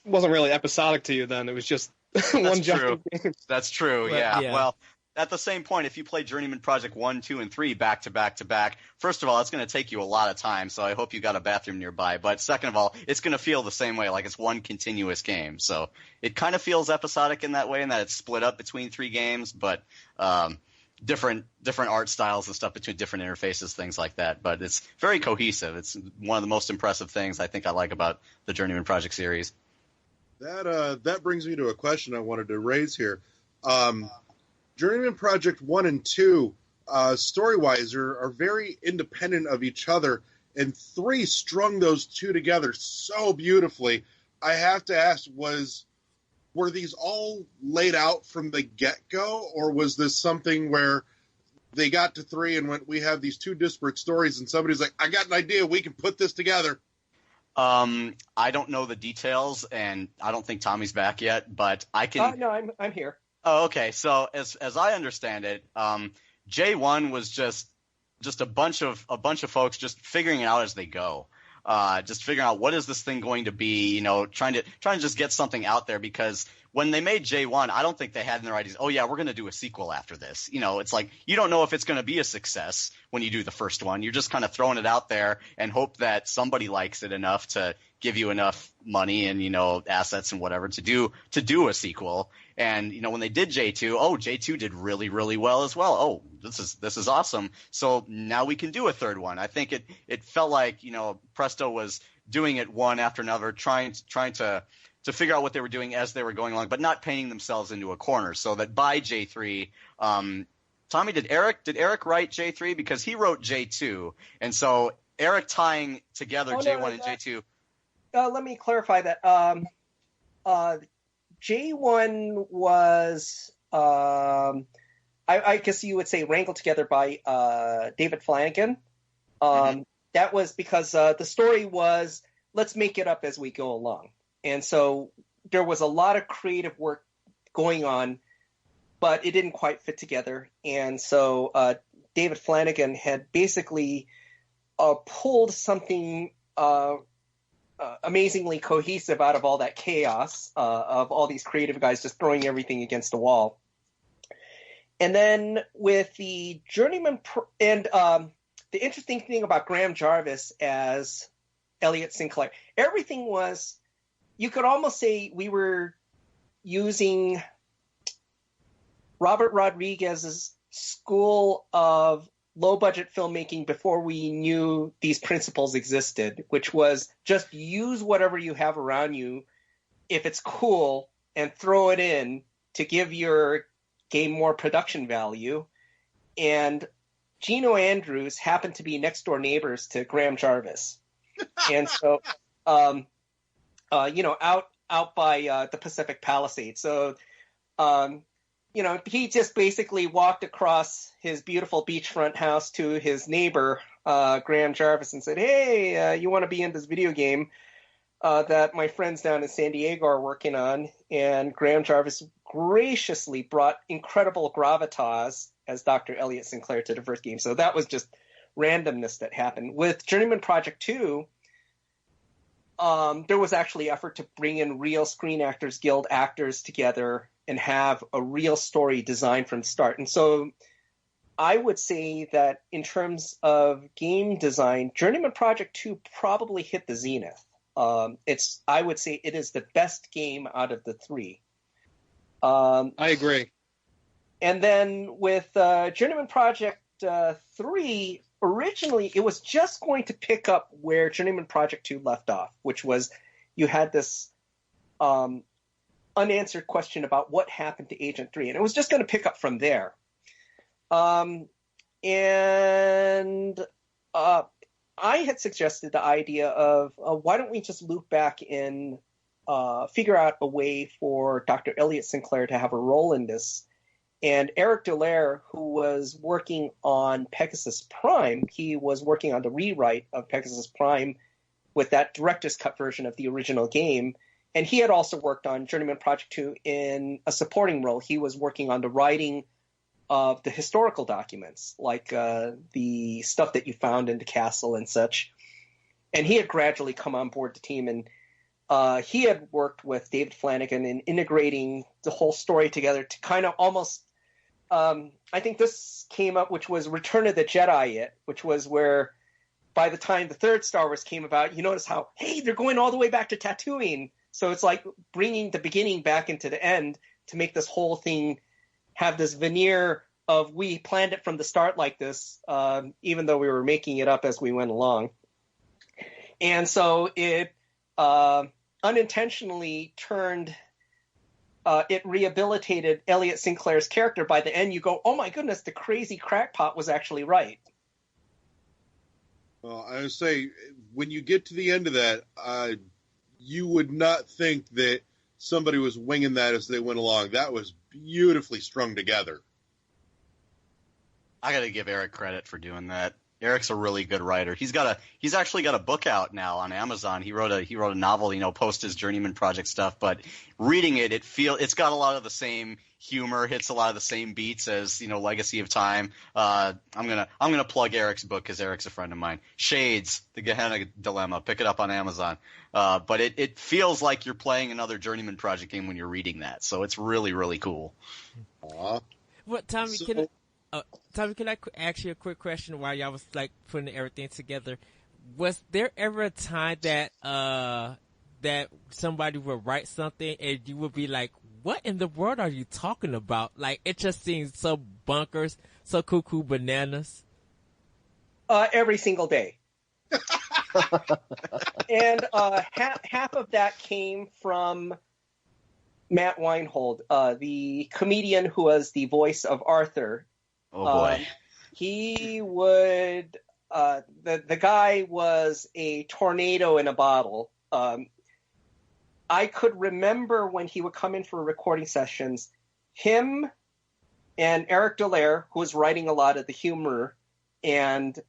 It wasn't really episodic to you then. It was just one giant game. That's true. Well, Yeah. yeah. Well, at the same point, if you play Journeyman Project 1, 2, and 3 back to back to back, first of all, it's going to take you a lot of time, so I hope you got a bathroom nearby. But second of all, it's going to feel the same way, like it's one continuous game. So it kind of feels episodic in that way, in that it's split up between 3 games, but different art styles and stuff between different interfaces, things like that. But it's very cohesive. It's one of the most impressive things I think I like about the Journeyman Project series. That brings me to a question I wanted to raise here. Journeyman Project 1 and 2, story-wise, are very independent of each other, and 3 strung those two together so beautifully. I have to ask, were these all laid out from the get-go, or was this something where they got to 3 and went, we have these 2 disparate stories, and somebody's like, I got an idea, we can put this together? I don't know the details, and I don't think Tommy's back yet, but I can... No, I'm here. Oh, okay. So as I understand it, J1 was just a bunch of folks just figuring it out as they go. Just figuring out what is this thing going to be, trying to just get something out there, because when they made J1, I don't think they had in their ideas, oh yeah, we're going to do a sequel after this. It's like you don't know if it's going to be a success when you do the first one. You're just kind of throwing it out there and hope that somebody likes it enough to give you enough money and, assets and whatever to do a sequel. And, when they did J2, J2 did really, really well as well. Oh, this is awesome. So now we can do a third one. I think it felt like, Presto was doing it one after another, trying to figure out what they were doing as they were going along, but not painting themselves into a corner, so that by J3, Tommy, did Eric write J3? Because he wrote J2, and so Eric tying together J1 and J2. Let me clarify that. J1 was, I guess you would say, wrangled together by David Flanagan. That was because the story was, let's make it up as we go along. And so there was a lot of creative work going on, but it didn't quite fit together. And so David Flanagan had basically pulled something amazingly cohesive out of all that chaos of all these creative guys just throwing everything against the wall. And then with the Journeyman the interesting thing about Graham Jarvis as Elliot Sinclair, everything was, you could almost say we were using Robert Rodriguez's school of low-budget filmmaking before we knew these principles existed, which was just use whatever you have around you, if it's cool, and throw it in to give your game more production value. And Gino Andrews happened to be next-door neighbors to Graham Jarvis. And so, out by the Pacific Palisades. So, he just basically walked across his beautiful beachfront house to his neighbor, Graham Jarvis, and said, hey, you want to be in this video game that my friends down in San Diego are working on? And Graham Jarvis graciously brought incredible gravitas as Dr. Elliot Sinclair to the first game. So that was just randomness that happened. With Journeyman Project 2, there was actually effort to bring in real Screen Actors Guild actors together and have a real story designed from the start. And so I would say that in terms of game design, Journeyman Project 2 probably hit the zenith. I would say it is the best game out of the 3. I agree. And then with Journeyman Project 3, originally it was just going to pick up where Journeyman Project 2 left off, which was you had this unanswered question about what happened to Agent 3, and it was just going to pick up from there. I had suggested the idea of why don't we just loop back and figure out a way for Dr. Elliot Sinclair to have a role in this, And Eric Dallaire, who was working on Pegasus Prime, he was working on the rewrite of Pegasus Prime with that director's cut version of the original game. And he had also worked on Journeyman Project 2 in a supporting role. He was working on the writing of the historical documents, like the stuff that you found in the castle and such. And he had gradually come on board the team, and he had worked with David Flanagan in integrating the whole story together to kind of almost I think this came up, which was Return of the Jedi, which was where by the time the third Star Wars came about, you notice how, hey, they're going all the way back to Tatooine. So it's like bringing the beginning back into the end to make this whole thing have this veneer of we planned it from the start like this, even though we were making it up as we went along. And so it unintentionally turned it rehabilitated Elliot Sinclair's character. By the end, you go, oh my goodness, the crazy crackpot was actually right. Well, I would say, when you get to the end of that, you would not think that somebody was winging that as they went along. That was beautifully strung together. I got to give Eric credit for doing that. Eric's a really good writer. He's actually got a book out now on Amazon. He wrote a novel, post his Journeyman Project stuff, but reading it, it's got a lot of the same humor, hits a lot of the same beats as, Legacy of Time. I'm gonna plug Eric's book because Eric's a friend of mine. Shades, The Gehenna Dilemma. Pick it up on Amazon. But it feels like you're playing another Journeyman Project game when you're reading that. So it's really, really cool. What, Tommy, Tommy, can I ask you a quick question while y'all was putting everything together? Was there ever a time that that somebody would write something and you would be like, what in the world are you talking about? It just seems so bonkers, so cuckoo bananas. Every single day. And half of that came from Matt Weinhold, the comedian who was the voice of Arthur. Oh boy. He would the guy was a tornado in a bottle. I could remember when he would come in for recording sessions, him and Eric Dallaire, who was writing a lot of the humor, and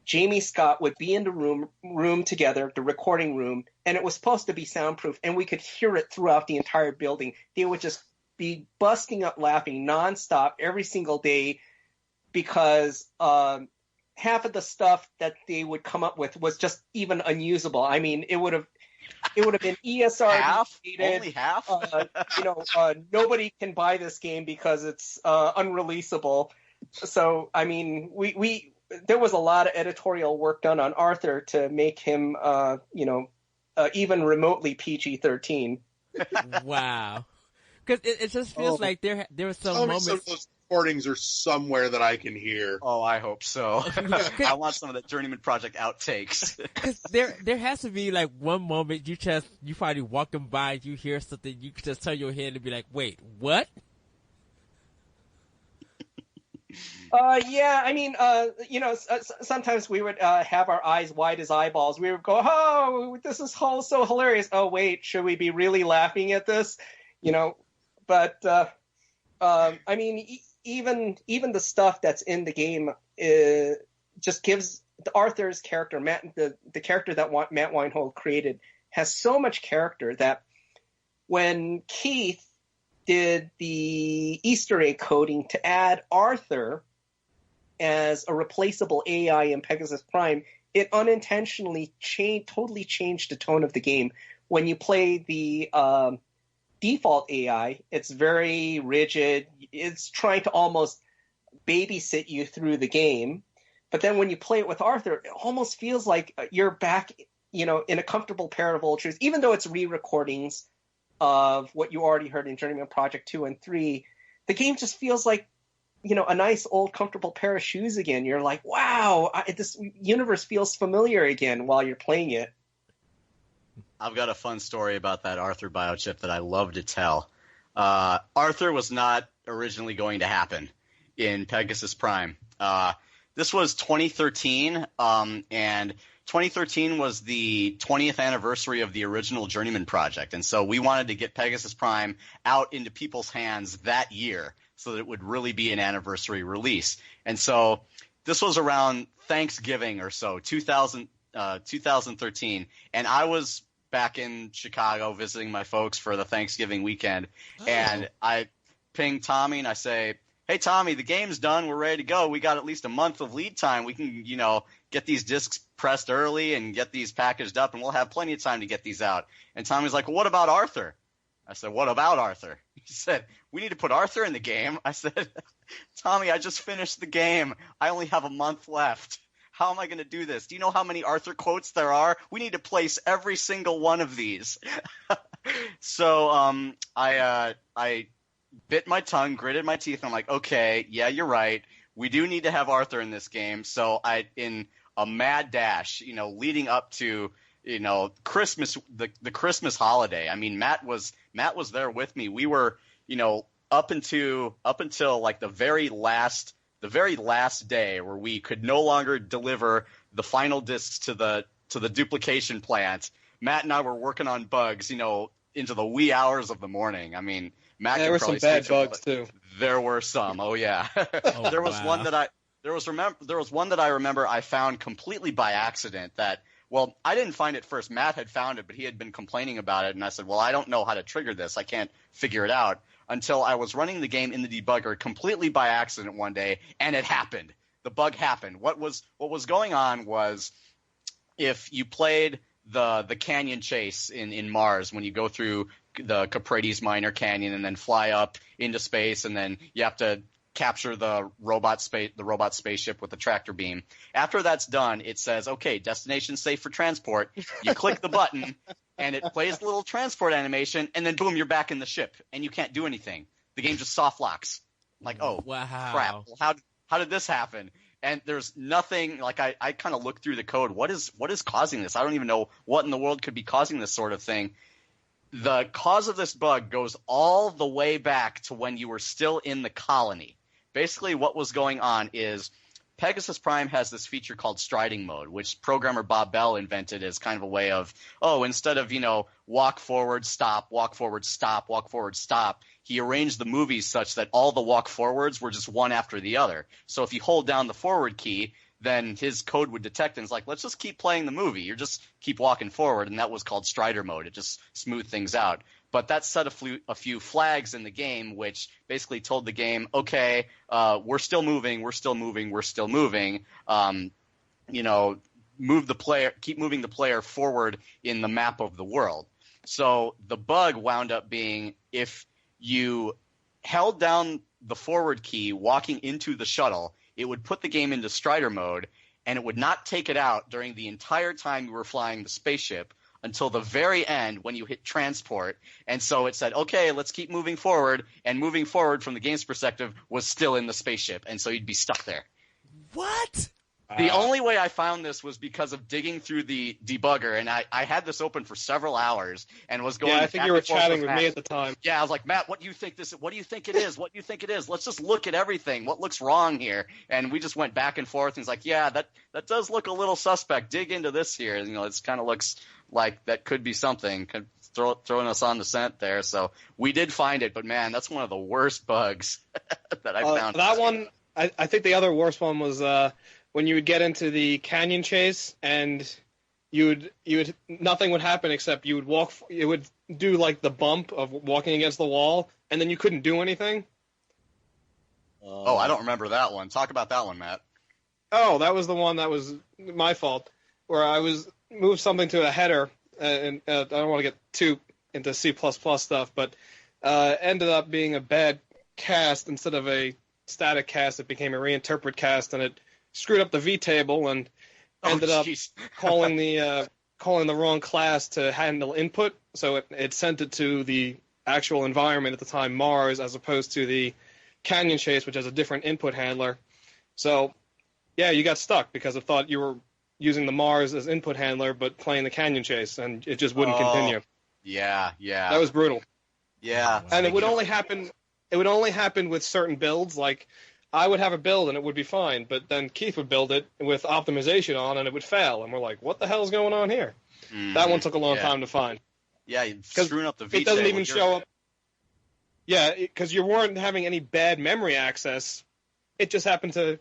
Jamie Scott would be in the room together, the recording room, and it was supposed to be soundproof, and we could hear it throughout the entire building. They would just be busting up laughing nonstop every single day, because half of the stuff that they would come up with was just even unusable. I mean, it would have been ESR. Half? Only half? Nobody can buy this game because it's unreleasable. So, I mean, we there was a lot of editorial work done on Arthur to make him, even remotely PG-13. Wow. Because it just feels like there were some moments. Some of those recordings are somewhere that I can hear. Oh, I hope so. I want some of the Journeyman Project outtakes. Because there has to be one moment you probably walking by, you hear something, you could just turn your head and be like, wait, what? Yeah, I mean, sometimes we would have our eyes wide as eyeballs. We would go, oh, this is so hilarious. Oh, wait, should we be really laughing at this? But I mean, even the stuff that's in the game just gives Arthur's character, the character that Matt Weinhold created, has so much character that when Keith did the Easter egg coding to add Arthur as a replaceable AI in Pegasus Prime, it unintentionally totally changed the tone of the game. When you play the default AI, it's very rigid. It's trying to almost babysit you through the game. But then when you play it with Arthur, it almost feels like you're back, in a comfortable pair of old shoes, even though it's re-recordings of what you already heard in Journeyman Project 2 and 3. The game just feels like, a nice old comfortable pair of shoes again. You're like, wow, this universe feels familiar again while you're playing it. I've got a fun story about that Arthur biochip that I love to tell. Arthur was not originally going to happen in Pegasus Prime. This was 2013, and 2013 was the 20th anniversary of the original Journeyman Project, and so we wanted to get Pegasus Prime out into people's hands that year. so that it would really be an anniversary release. And so this was around Thanksgiving or so, 2013, and I was back in Chicago visiting my folks for the Thanksgiving weekend, and I ping Tommy and I say, "Hey Tommy, the game's done. We're ready to go. We got at least a month of lead time. We can, get these discs pressed early and get these packaged up, and we'll have plenty of time to get these out." And Tommy's like, "Well, what about Arthur?" I said, "What about Arthur?" He said, "We need to put Arthur in the game." I said, "Tommy, I just finished the game. I only have a month left. How am I going to do this? Do you know how many Arthur quotes there are? We need to place every single one of these." So I bit my tongue, gritted my teeth, and I'm like, okay, yeah, you're right. We do need to have Arthur in this game. So in a mad dash, leading up to Christmas, the Christmas holiday. I mean, Matt was there with me. We were, up until like the very last day where we could no longer deliver the final discs to the duplication plant. Matt and I were working on bugs, into the wee hours of the morning. I mean, Matt, there were some bad bugs too. There were some. Oh yeah. There was one that I remember I found completely by accident that, well, I didn't find it first. Matt had found it, but he had been complaining about it, and I said, "Well, I don't know how to trigger this. I can't figure it out." Until I was running the game in the debugger completely by accident one day, and it happened. The bug happened. What was going on was, if you played the canyon chase in Mars, when you go through the Caprides Minor Canyon and then fly up into space, and then you have to capture the robot spaceship with the tractor beam. After that's done, it says, "Okay, destination safe for transport." You click the button, and it plays the little transport animation, and then boom, you're back in the ship, and you can't do anything. The game just soft locks. I'm like, oh, wow. Crap. Well, how did this happen? And there's nothing, like I kind of looked through the code. What is causing this? I don't even know what in the world could be causing this sort of thing. The cause of this bug goes all the way back to when you were still in the colony. Basically, what was going on is Pegasus Prime has this feature called striding mode, which programmer Bob Bell invented as kind of a way of, instead of, walk forward, stop, walk forward, stop, walk forward, stop, he arranged the movies such that all the walk forwards were just one after the other. So if you hold down the forward key, then his code would detect and it's like, let's just keep playing the movie. You just keep walking forward, and that was called strider mode. It just smoothed things out. But that set a few flags in the game, which basically told the game, okay, we're still moving, we're still moving, we're still moving. Keep moving the player forward in the map of the world. So the bug wound up being, if you held down the forward key walking into the shuttle, it would put the game into strider mode, and it would not take it out during the entire time you were flying the spaceship until the very end when you hit transport. And so it said, okay, let's keep moving forward, and moving forward from the game's perspective was still in the spaceship, and so you'd be stuck there. What? The only way I found this was because of digging through the debugger, and I had this open for several hours and was going. Yeah, I think you were chatting with me at the time. Yeah, I was like, "Matt, what do you think this? What do you think it is? What do you think it is? Let's just look at everything. What looks wrong here?" And we just went back and forth. And he's like, "Yeah, that does look a little suspect. Dig into this here. It kind of looks like that could be something." Throwing us on the scent there. So we did find it, but man, that's one of the worst bugs that I found. That one, I think the other worst one was when you would get into the canyon chase, and you would nothing would happen except you would walk. It would do like the bump of walking against the wall, and then you couldn't do anything. Oh, I don't remember that one. Talk about that one, Matt. Oh, that was the one that was my fault, where I moved something to a header, and I don't want to get too into C++ stuff, but ended up being a bad cast instead of a static cast. It became a reinterpret cast, and it screwed up the V-table and ended up calling the wrong class to handle input. So it sent it to the actual environment at the time, Mars, as opposed to the Canyon Chase, which has a different input handler. So, yeah, you got stuck because it thought you were using the Mars as input handler, but playing the Canyon Chase, and it just wouldn't continue. Yeah. That was brutal. Yeah. And it would only happen with certain builds. Like, I would have a build and it would be fine, but then Keith would build it with optimization on and it would fail. And we're like, what the hell is going on here? That one took a long time to find. Yeah, screwing up the V-table. It doesn't even show up. Yeah, because you weren't having any bad memory access. It just happened to,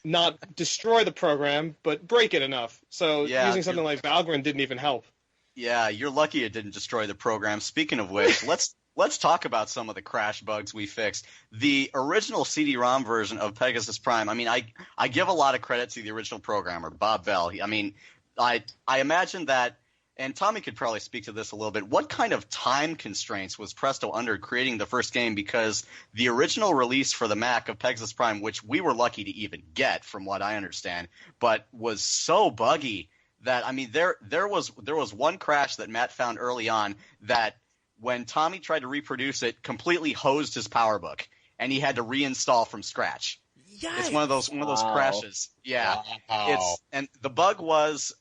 not destroy the program, but break it enough. So using something like Valgrind didn't even help. Yeah, you're lucky it didn't destroy the program. Speaking of which, let's talk about some of the crash bugs we fixed. The original CD-ROM version of Pegasus Prime, I mean, I give a lot of credit to the original programmer, Bob Bell. I mean, I imagine that, and Tommy could probably speak to this a little bit, what kind of time constraints was Presto under creating the first game? Because the original release for the Mac of Pegasus Prime, which we were lucky to even get from what I understand, but was so buggy that, I mean, there was one crash that Matt found early on that when Tommy tried to reproduce it, completely hosed his PowerBook, and he had to reinstall from scratch. Yikes. It's one of those crashes. Yeah. Wow. And the bug was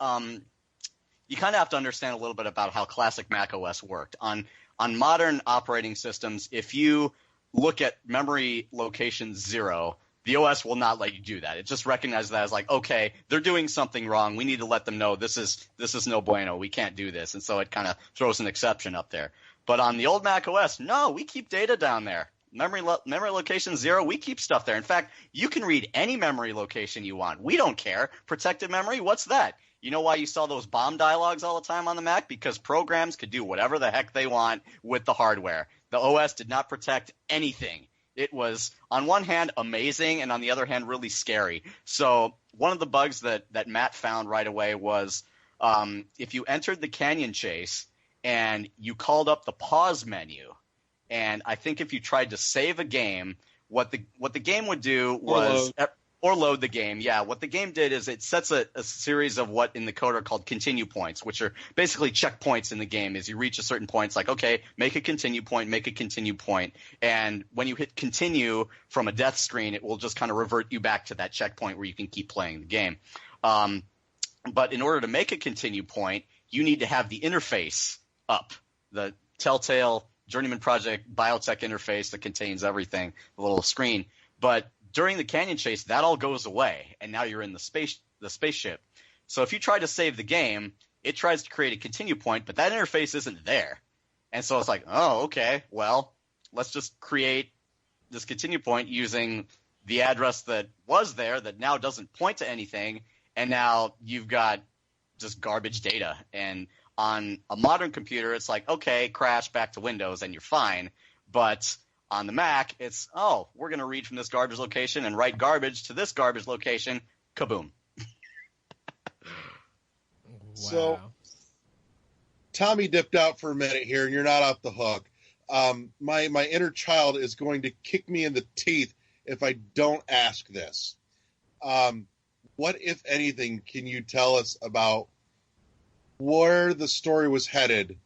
you kind of have to understand a little bit about how classic Mac OS worked. On modern operating systems, if you look at memory location 0, the OS will not let you do that. It just recognizes that as like, okay, they're doing something wrong. We need to let them know this is no bueno. We can't do this. And so it kind of throws an exception up there. But on the old Mac OS, no, we keep data down there. Memory location 0, we keep stuff there. In fact, you can read any memory location you want. We don't care. Protected memory, what's that? You know why you saw those bomb dialogues all the time on the Mac? Because programs could do whatever the heck they want with the hardware. The OS did not protect anything. It was, on one hand, amazing, and on the other hand, really scary. So one of the bugs that Matt found right away was if you entered the canyon chase and you called up the pause menu, and I think if you tried to save a game, what the game would do was or load the game. Yeah, what the game did is it sets a series of what in the code are called continue points, which are basically checkpoints in the game. As you reach a certain point, it's like, okay, make a continue point, and when you hit continue from a death screen, it will just kind of revert you back to that checkpoint where you can keep playing the game. But in order to make a continue point, you need to have the interface up, the Telltale Journeyman Project biotech interface that contains everything, the little screen. But during the canyon chase, that all goes away, and now you're in the spaceship. So if you try to save the game, it tries to create a continue point, but that interface isn't there. And so it's like, oh, okay, well, let's just create this continue point using the address that was there that now doesn't point to anything, and now you've got just garbage data. And on a modern computer, it's like, okay, crash back to Windows, and you're fine. But on the Mac, it's, oh, we're going to read from this garbage location and write garbage to this garbage location. Kaboom. Wow. So, Tommy dipped out for a minute here, and you're not off the hook. My inner child is going to kick me in the teeth if I don't ask this. What, if anything, can you tell us about where the story was headed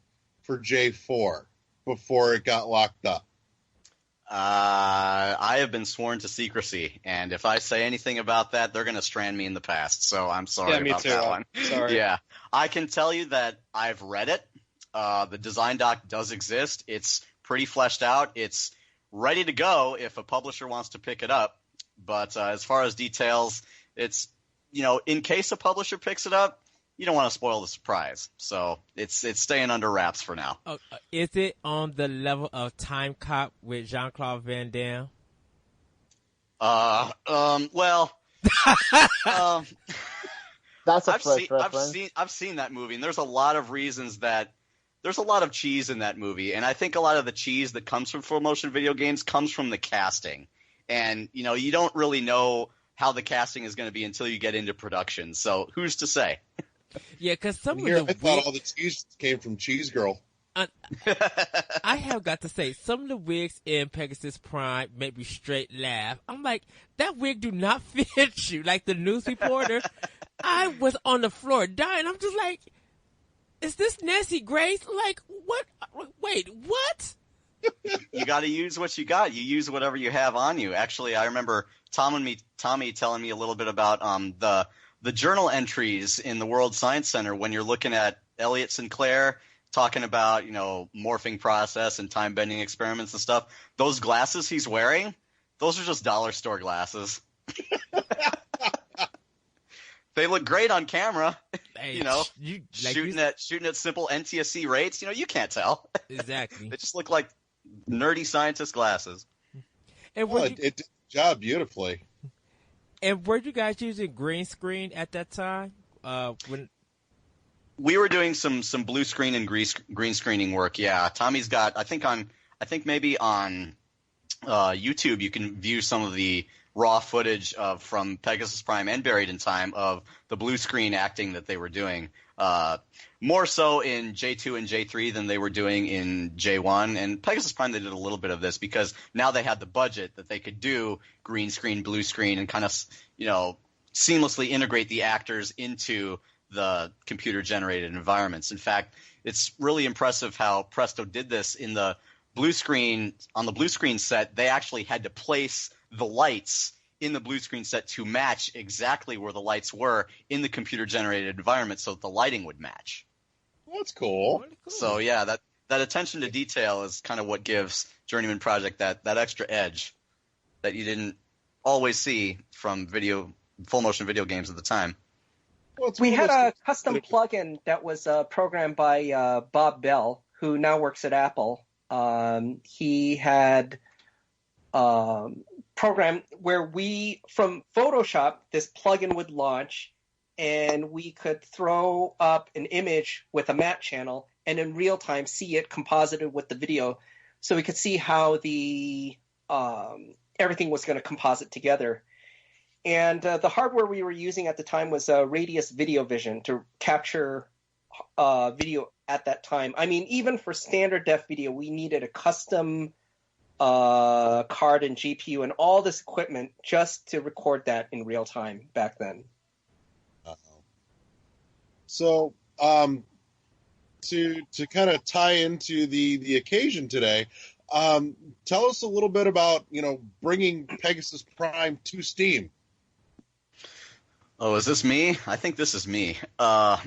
for J4 before it got locked up? I have been sworn to secrecy, and if I say anything about that, they're going to strand me in the past. So I'm sorry about that one. Sorry. Yeah, I can tell you that I've read it. The design doc does exist. It's pretty fleshed out. It's ready to go if a publisher wants to pick it up. But as far as details, it's, in case a publisher picks it up, you don't want to spoil the surprise. So it's staying under wraps for now. Is it on the level of Time Cop with Jean-Claude Van Damme? Well, That's a fresh reference. I've seen that movie, and there's a lot of reasons that there's a lot of cheese in that movie, and I think a lot of the cheese that comes from full motion video games comes from the casting. And you don't really know how the casting is going to be until you get into production. So who's to say? Yeah, because some Here, of the I thought all the cheese came from Cheese Girl. I have got to say, some of the wigs in Pegasus Prime make me straight laugh. I'm like, that wig do not fit you. Like the news reporter, I was on the floor dying. I'm just like, is this Nancy Grace? Like, what? Wait, what? You got to use what you got. You use whatever you have on you. Actually, I remember Tommy telling me a little bit about the journal entries in the World Science Center when you're looking at Elliot Sinclair talking about, morphing process and time-bending experiments and stuff. Those glasses he's wearing, those are just dollar store glasses. They look great on camera, Hey, shooting at simple NTSC rates. You can't tell. Exactly. They just look like nerdy scientist glasses. And It did the job beautifully. and were you guys using green screen at that time? When We were doing some blue screen and green screening work. Yeah, Tommy's got. I think maybe on YouTube you can view some of the raw footage from Pegasus Prime and Buried in Time of the blue screen acting that they were doing. More so in J2 and J3 than they were doing in J1. And Pegasus Prime, they did a little bit of this because now they had the budget that they could do green screen, blue screen, and kind of, seamlessly integrate the actors into the computer-generated environments. In fact, it's really impressive how Presto did this in the blue screen. On the blue screen set, they actually had to place the lights in the blue screen set to match exactly where the lights were in the computer-generated environment so that the lighting would match. That's cool. Really cool. So, yeah, that attention to detail is kind of what gives Journeyman Project that extra edge that you didn't always see from full-motion video games at the time. Well, it's We one of had those a custom plugin that was programmed by Bob Bell, who now works at Apple. He had program where from Photoshop, this plugin would launch, and we could throw up an image with a matte channel and in real time see it composited with the video, so we could see how the everything was going to composite together. And the hardware we were using at the time was Radius Video Vision to capture video at that time. I mean, even for standard def video, we needed a custom card and GPU and all this equipment just to record that in real time back then. So, to kind of tie into the occasion today, tell us a little bit about bringing Pegasus Prime to Steam. Oh, is this me? I think this is me. Yeah,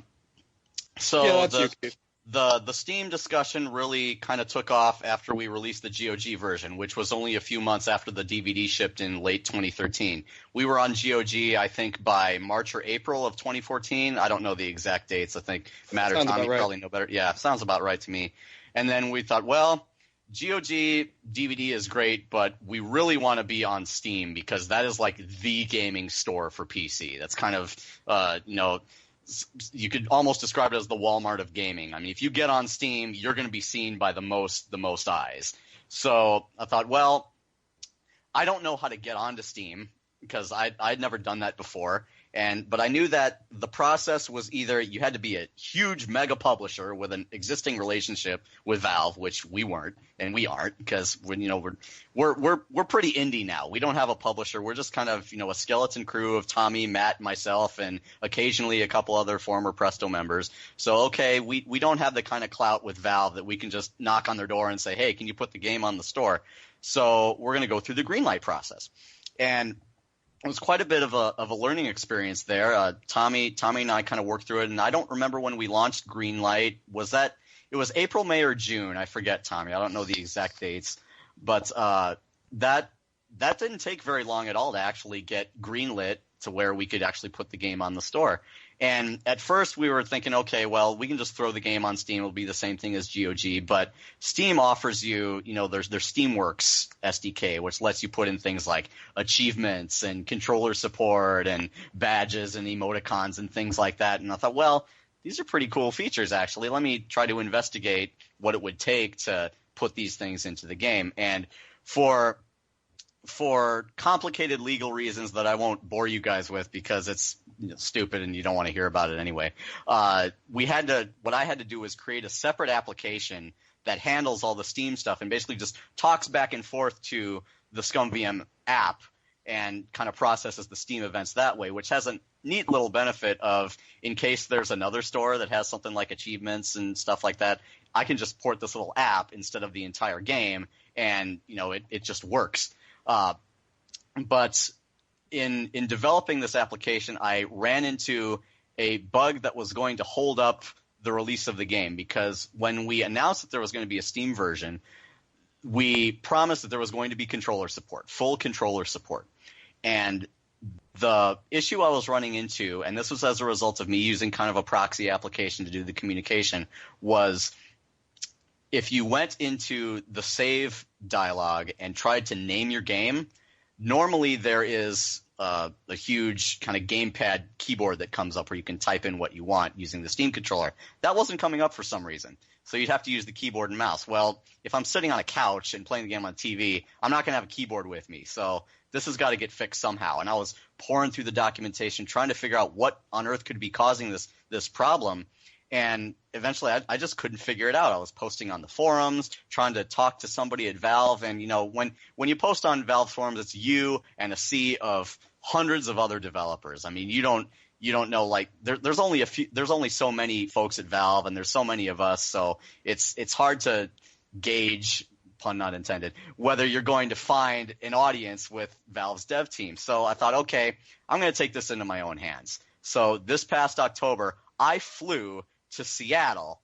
that's you. The Steam discussion really kind of took off after we released the GOG version, which was only a few months after the DVD shipped in late 2013. We were on GOG, I think, by March or April of 2014. I don't know the exact dates. I think Matt or Tommy probably know better. Yeah, sounds about right to me. And then we thought, well, GOG DVD is great, but we really want to be on Steam because that is like the gaming store for PC. That's kind of, you could almost describe it as the Walmart of gaming. I mean, if you get on Steam, you're going to be seen by the most eyes. So I thought, well, I don't know how to get onto Steam because I'd never done that before. But I knew that the process was either you had to be a huge mega publisher with an existing relationship with Valve, which we weren't, and we aren't because we're pretty indie now. We don't have a publisher. We're just kind of a skeleton crew of Tommy, Matt, myself, and occasionally a couple other former Presto members. So okay, we don't have the kind of clout with Valve that we can just knock on their door and say, hey, can you put the game on the store? So we're going to go through the greenlight process, and it was quite a bit of a learning experience there. Tommy and I kind of worked through it, and I don't remember when we launched Greenlight. It was April, May, or June? I forget, Tommy. I don't know the exact dates, but that didn't take very long at all to actually get greenlit to where we could actually put the game on the store. And at first we were thinking, okay, well, we can just throw the game on Steam. It'll be the same thing as GOG. But Steam offers you, there's Steamworks SDK, which lets you put in things like achievements and controller support and badges and emoticons and things like that. And I thought, well, these are pretty cool features, actually. Let me try to investigate what it would take to put these things into the game. And for complicated legal reasons that I won't bore you guys with because it's stupid and you don't want to hear about it anyway, what I had to do was create a separate application that handles all the Steam stuff and basically just talks back and forth to the ScumVM app and kind of processes the Steam events that way, which has a neat little benefit of, in case there's another store that has something like achievements and stuff like that, I can just port this little app instead of the entire game, and it just works. But in developing this application, I ran into a bug that was going to hold up the release of the game, because when we announced that there was going to be a Steam version, we promised that there was going to be controller support, full controller support. And the issue I was running into, and this was as a result of me using kind of a proxy application to do the communication, was if you went into the save dialog and tried to name your game, normally there is a huge kind of gamepad keyboard that comes up where you can type in what you want using the Steam controller. That wasn't coming up for some reason. So you'd have to use the keyboard and mouse. Well, if I'm sitting on a couch and playing the game on TV, I'm not going to have a keyboard with me. So this has got to get fixed somehow. And I was pouring through the documentation trying to figure out what on earth could be causing this problem. And eventually I just couldn't figure it out. I was posting on the forums, trying to talk to somebody at Valve. And, you know, when you post on Valve forums, it's you and a sea of hundreds of other developers. I mean, you don't know, like there's only so many folks at Valve, and there's so many of us. So it's hard to gauge, pun not intended, whether you're going to find an audience with Valve's dev team. So I thought, okay, I'm going to take this into my own hands. So this past October, I flew to Seattle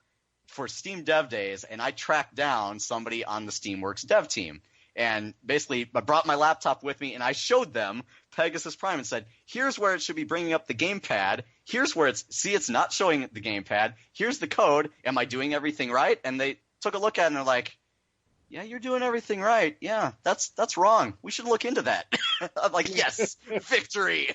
for Steam Dev Days, and I tracked down somebody on the Steamworks dev team. And basically, I brought my laptop with me, and I showed them Pegasus Prime and said, here's where it should be bringing up the gamepad. Here's where it's not showing the gamepad. Here's the code. Am I doing everything right? And they took a look at it, and they're like, yeah, you're doing everything right. Yeah, that's wrong. We should look into that. I'm like, yes, victory.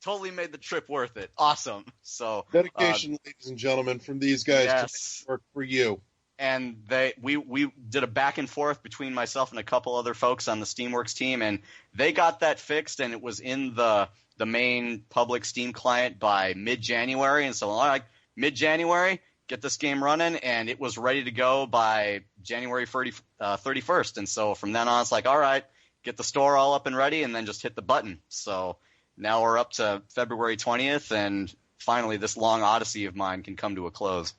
Totally made the trip worth it. Awesome. So dedication, ladies and gentlemen, from these guys yes. to work for you. And we did a back and forth between myself and a couple other folks on the Steamworks team, and they got that fixed, and it was in the main public Steam client by mid-January. And so, all right, mid-January, get this game running, and it was ready to go by January 31st. And so from then on, it's like, all right, get the store all up and ready, and then just hit the button. So now we're up to February 20th, and finally this long odyssey of mine can come to a close.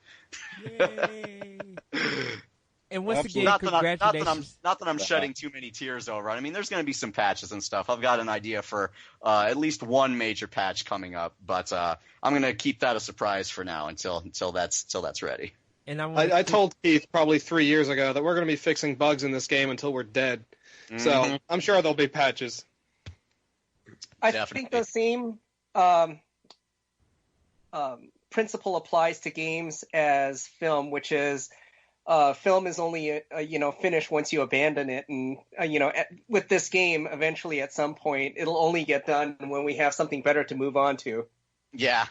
Yay! And once again, not congratulations. Not that I'm shedding too many tears over it. I mean, there's going to be some patches and stuff. I've got an idea for at least one major patch coming up, but I'm going to keep that a surprise for now until that's ready. And I told Keith probably 3 years ago that we're going to be fixing bugs in this game until we're dead. Mm-hmm. So I'm sure there'll be patches. I think the same principle applies to games as film, which is film is only finished once you abandon it, and with this game, eventually at some point it'll only get done when we have something better to move on to. Yeah.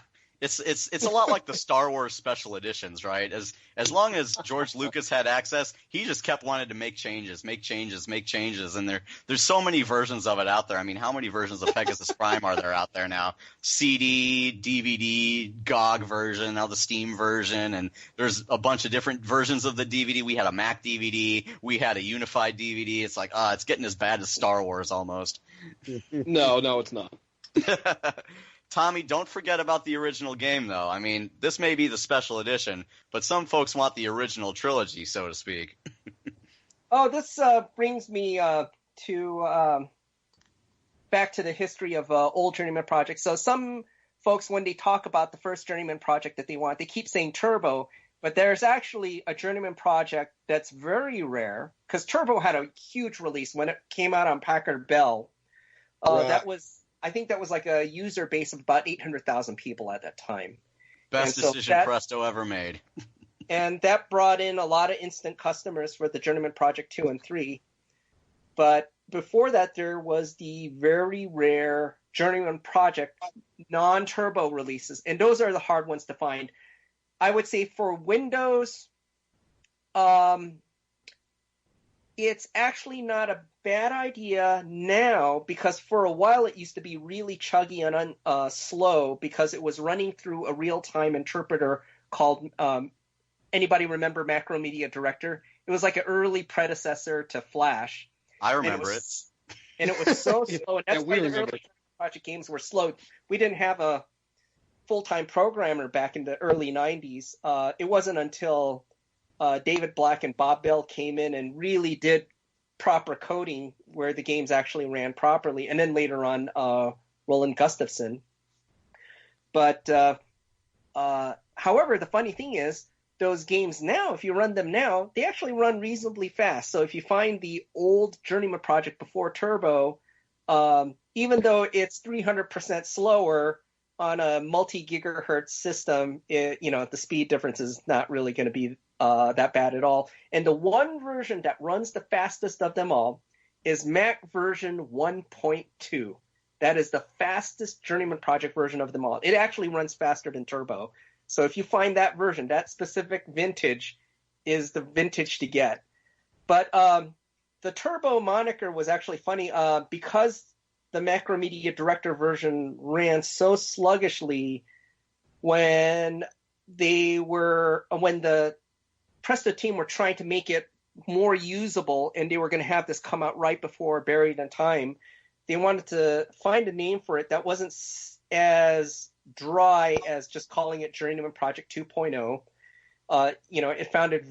It's a lot like the Star Wars special editions, right? As long as George Lucas had access, he just kept wanting to make changes, and there's so many versions of it out there. I mean, how many versions of Pegasus Prime are there out there now? CD, DVD, GOG version, now the Steam version, and there's a bunch of different versions of the DVD. We had a Mac DVD, we had a unified DVD. It's like, it's getting as bad as Star Wars almost. No, it's not. Tommy, don't forget about the original game, though. I mean, this may be the special edition, but some folks want the original trilogy, so to speak. Oh, this brings me to back to the history of old Journeyman Project. So some folks, when they talk about the first Journeyman Project that they want, they keep saying Turbo, but there's actually a Journeyman Project that's very rare, because Turbo had a huge release when it came out on Packard Bell. I think that was like a user base of about 800,000 people at that time. Best decision Presto ever made. And that brought in a lot of instant customers for the Journeyman Project 2 and 3. But before that, there was the very rare Journeyman Project non-turbo releases. And those are the hard ones to find. I would say for Windows, it's actually not a bad idea now, because for a while it used to be really chuggy and slow because it was running through a real-time interpreter called, anybody remember Macromedia Director? It was like an early predecessor to Flash. I remember it. And it was so slow, and that's why the early Project games were slow. We didn't have a full-time programmer back in the early 90s. It wasn't until David Black and Bob Bell came in and really did proper coding where the games actually ran properly, and then later on Roland Gustafson. But however, the funny thing is, those games now, if you run them now, they actually run reasonably fast. So if you find the old Journeyman Project before Turbo, even though it's 300% slower, on a multi-gigahertz system, the speed difference is not really going to be that bad at all. And the one version that runs the fastest of them all is Mac version 1.2. That is the fastest Journeyman Project version of them all. It actually runs faster than Turbo. So if you find that version, that specific vintage is the vintage to get. But the Turbo moniker was actually funny because the Macromedia Director version ran so sluggishly when the Presto team were trying to make it more usable, and they were going to have this come out right before Buried in Time. They wanted to find a name for it that wasn't as dry as just calling it Journeyman Project 2.0. It sounded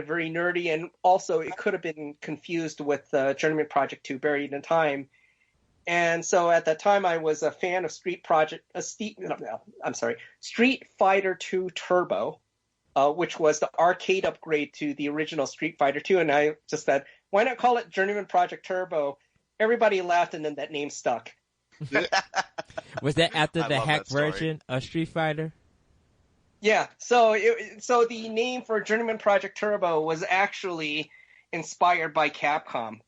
very nerdy, and also it could have been confused with Journeyman Project 2 Buried in Time. And so at that time, I was a fan of Street Fighter 2 Turbo, which was the arcade upgrade to the original Street Fighter 2. And I just said, why not call it Journeyman Project Turbo? Everybody laughed, and then that name stuck. Was that after the hack version of Street Fighter? Yeah. So the name for Journeyman Project Turbo was actually inspired by Capcom.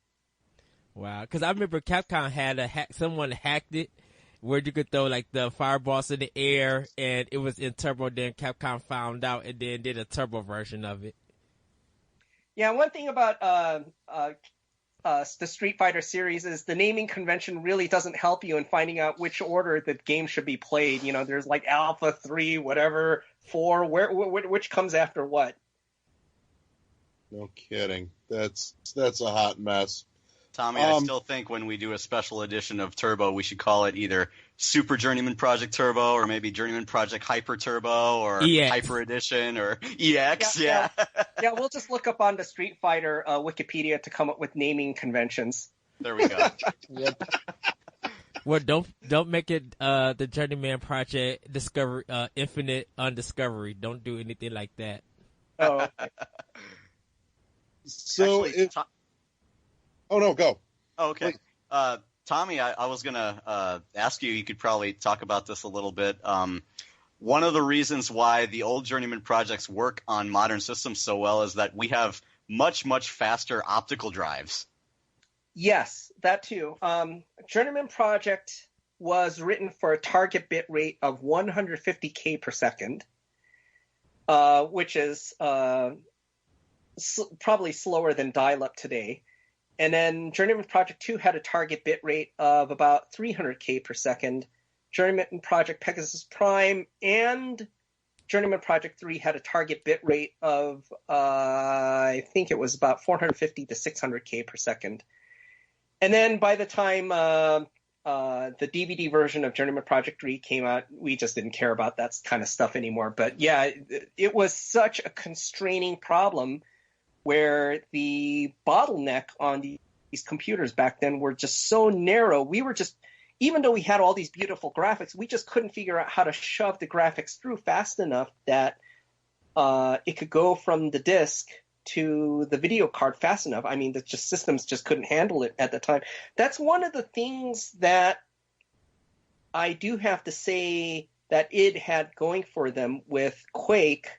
Wow, because I remember Capcom had someone hacked it where you could throw like the fireballs in the air, and it was in Turbo. Then Capcom found out and then did a Turbo version of it. Yeah, one thing about the Street Fighter series is the naming convention really doesn't help you in finding out which order the game should be played. There's like Alpha 3, whatever, 4, which comes after what. No kidding. That's a hot mess. Tommy, I still think when we do a special edition of Turbo, we should call it either Super Journeyman Project Turbo or maybe Journeyman Project Hyper Turbo or EX. Hyper Edition or EX. Yeah. Yeah, we'll just look up on the Street Fighter Wikipedia to come up with naming conventions. There we go. Yep. Well, don't make it the Journeyman Project Discovery Infinite Undiscovery. Don't do anything like that. Oh. So Actually, oh no, go. Oh, okay. Tommy, I was going to ask you could probably talk about this a little bit. One of the reasons why the old Journeyman projects work on modern systems so well is that we have much, much faster optical drives. Yes, that too. Journeyman Project was written for a target bit rate of 150K per second, which is probably slower than dial-up today. And then Journeyman Project 2 had a target bit rate of about 300K per second. Journeyman Project Pegasus Prime and Journeyman Project 3 had a target bit rate of, I think it was about 450 to 600K per second. And then by the time the DVD version of Journeyman Project 3 came out, we just didn't care about that kind of stuff anymore. But yeah, it was such a constraining problem where the bottleneck on these computers back then were just so narrow. We were just, even though we had all these beautiful graphics, we just couldn't figure out how to shove the graphics through fast enough that it could go from the disk to the video card fast enough. I mean, the systems just couldn't handle it at the time. That's one of the things that I do have to say that id had going for them with Quake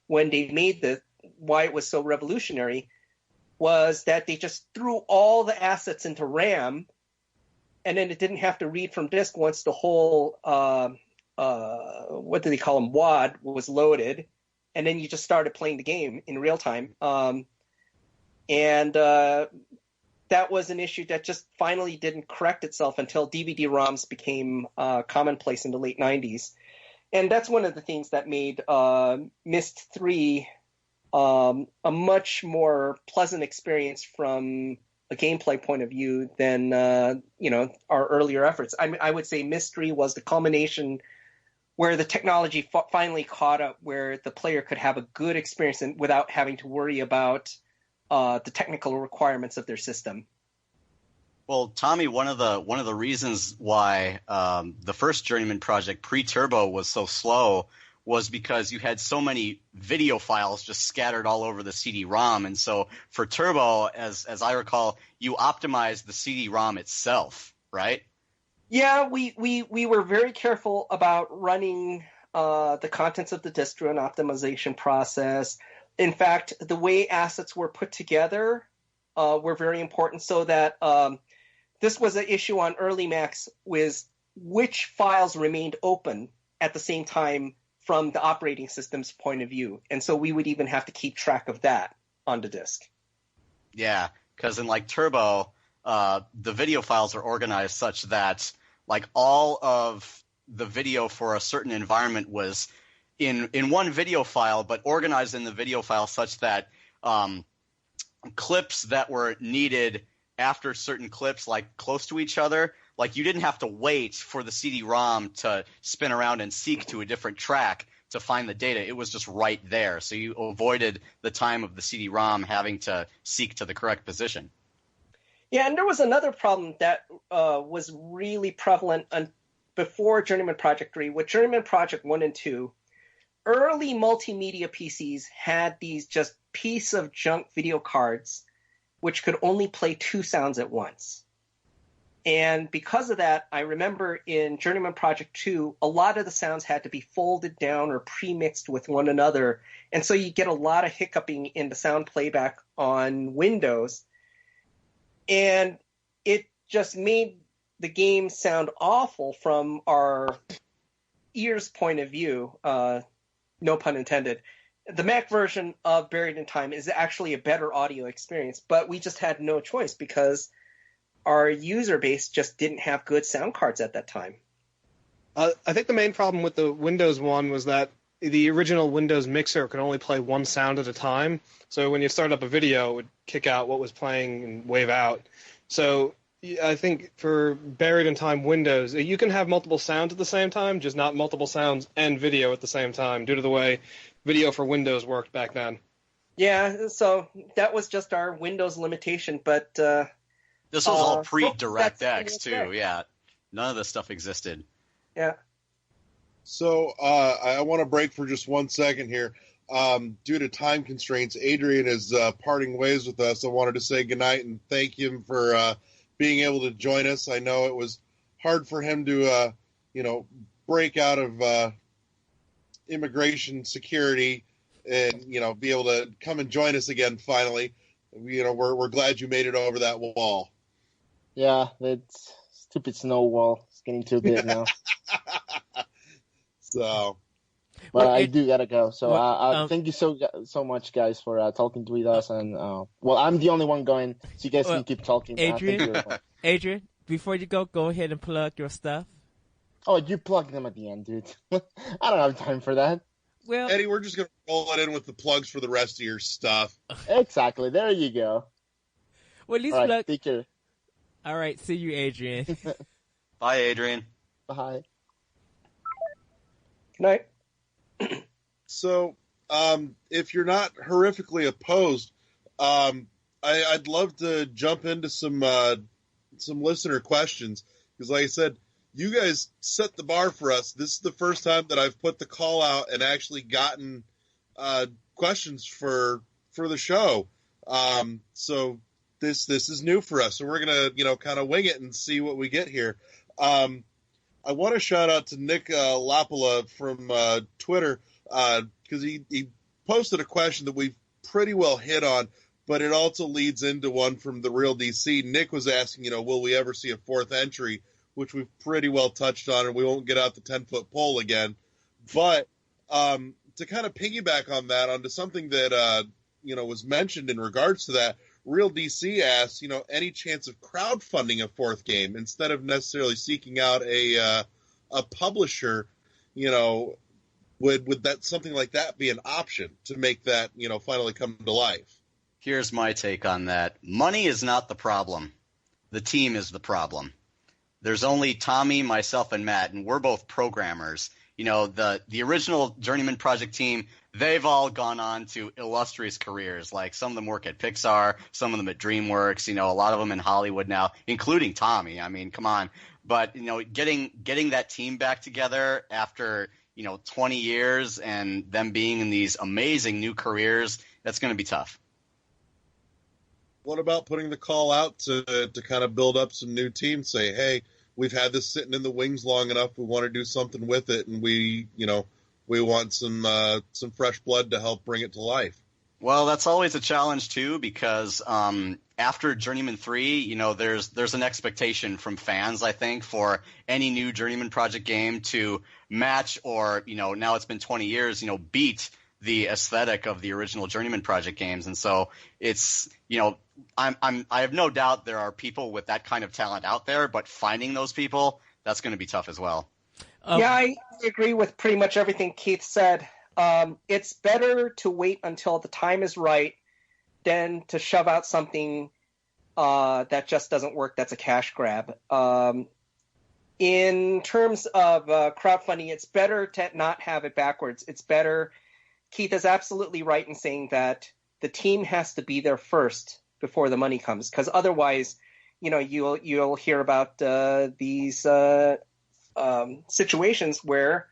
when they made why it was so revolutionary was that they just threw all the assets into RAM, and then it didn't have to read from disk once the whole what do they call them, WAD was loaded, and then you just started playing the game in real time. And that was an issue that just finally didn't correct itself until DVD-ROMs became commonplace in the late 90s. And that's one of the things that made Myst 3 a much more pleasant experience from a gameplay point of view than our earlier efforts. I would say Myst 3 was the culmination where the technology finally caught up, where the player could have a good experience without having to worry about the technical requirements of their system. Well, Tommy, one of the reasons why the first Journeyman project pre-Turbo was so slow was because you had so many video files just scattered all over the CD-ROM. And so for Turbo, as I recall, you optimized the CD-ROM itself, right? Yeah, we were very careful about running the contents of the disk through an optimization process. In fact, the way assets were put together were very important, so that this was an issue on early Macs, was which files remained open at the same time from the operating system's point of view. And so we would even have to keep track of that on the disk. Yeah, because in like Turbo, the video files are organized such that like all of the video for a certain environment was in one video file, but organized in the video file such that clips that were needed after certain clips, like close to each other, like you didn't have to wait for the CD-ROM to spin around and seek to a different track to find the data. It was just right there. So you avoided the time of the CD-ROM having to seek to the correct position. Yeah, and there was another problem that was really prevalent before Journeyman Project 3. With Journeyman Project 1 and 2, early multimedia PCs had these just piece of junk video cards which could only play 2 sounds at once. And because of that, I remember in Journeyman Project 2, a lot of the sounds had to be folded down or pre-mixed with one another. And so you get a lot of hiccuping in the sound playback on Windows. And it just made the game sound awful from our ears' point of view, no pun intended. The Mac version of Buried in Time is actually a better audio experience, but we just had no choice because our user base just didn't have good sound cards at that time. I think the main problem with the Windows one was that the original Windows mixer could only play one sound at a time. So when you start up a video, it would kick out what was playing and wave out. So I think for Buried in Time Windows, you can have multiple sounds at the same time, just not multiple sounds and video at the same time, due to the way video for Windows worked back then. Yeah, so that was just our Windows limitation, but this was all pre-DirectX too. Yeah, none of this stuff existed. Yeah. So I want to break for just 1 second here. Due to time constraints, Adrian is parting ways with us. I wanted to say goodnight and thank him for being able to join us. I know it was hard for him to, break out of immigration security and, be able to come and join us again finally. We're glad you made it over that wall. Yeah, that stupid snow wall is getting too big now. So, but I do gotta go. So thank you so much, guys, for talking with us. And I'm the only one going, so you guys can keep talking. Adrian, before you go ahead and plug your stuff. Oh, you plug them at the end, dude. I don't have time for that. Well, Eddie, we're just gonna roll it in with the plugs for the rest of your stuff. Exactly. There you go. Well, at least all right, take care. All right, see you, Adrian. Bye, Adrian. Bye. Good night. So, if you're not horrifically opposed, I'd love to jump into some listener questions because, like I said, you guys set the bar for us. This is the first time that I've put the call out and actually gotten questions for the show. So this is new for us. So we're gonna kind of wing it and see what we get here. I want to shout out to Nick Lapola from Twitter because he posted a question that we've pretty well hit on, but it also leads into one from the Real DC. Nick was asking, will we ever see a fourth entry, which we've pretty well touched on, and we won't get out the 10-foot pole again. But to kind of piggyback on that, onto something that was mentioned in regards to that, Real DC asks, any chance of crowdfunding a fourth game instead of necessarily seeking out a publisher? Would that something like that be an option to make that finally come to life? Here's my take on that. Money is not the problem. The team is the problem. There's only Tommy, myself, and Matt, and we're both programmers. The original Journeyman Project team, they've all gone on to illustrious careers. Like some of them work at Pixar, some of them at DreamWorks, a lot of them in Hollywood now, including Tommy. I mean, come on. But, getting that team back together after, 20 years and them being in these amazing new careers, that's going to be tough. What about putting the call out to kind of build up some new teams? Say, hey, we've had this sitting in the wings long enough. We want to do something with it, and we want some fresh blood to help bring it to life. Well, that's always a challenge too, because after Journeyman 3, there's an expectation from fans, I think, for any new Journeyman Project game to match or, now it's been 20 years, beat the aesthetic of the original Journeyman Project games. And so it's, I have no doubt there are people with that kind of talent out there, but finding those people, that's going to be tough as well. Yeah, I agree with pretty much everything Keith said. It's better to wait until the time is right than to shove out something that just doesn't work. That's a cash grab. In terms of crowdfunding, it's better to not have it backwards. It's better. Keith is absolutely right in saying that the team has to be there first before the money comes, because otherwise, you'll hear about these situations where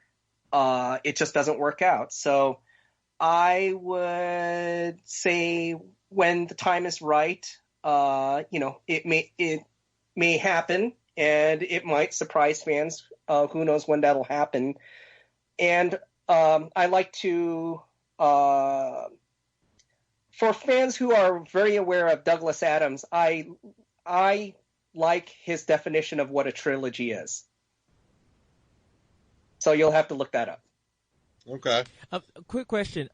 it just doesn't work out. So I would say when the time is right, it may happen, and it might surprise fans. Who knows when that'll happen? And I like to, for fans who are very aware of Douglas Adams, I like his definition of what a trilogy is. So you'll have to look that up. Okay. Quick question.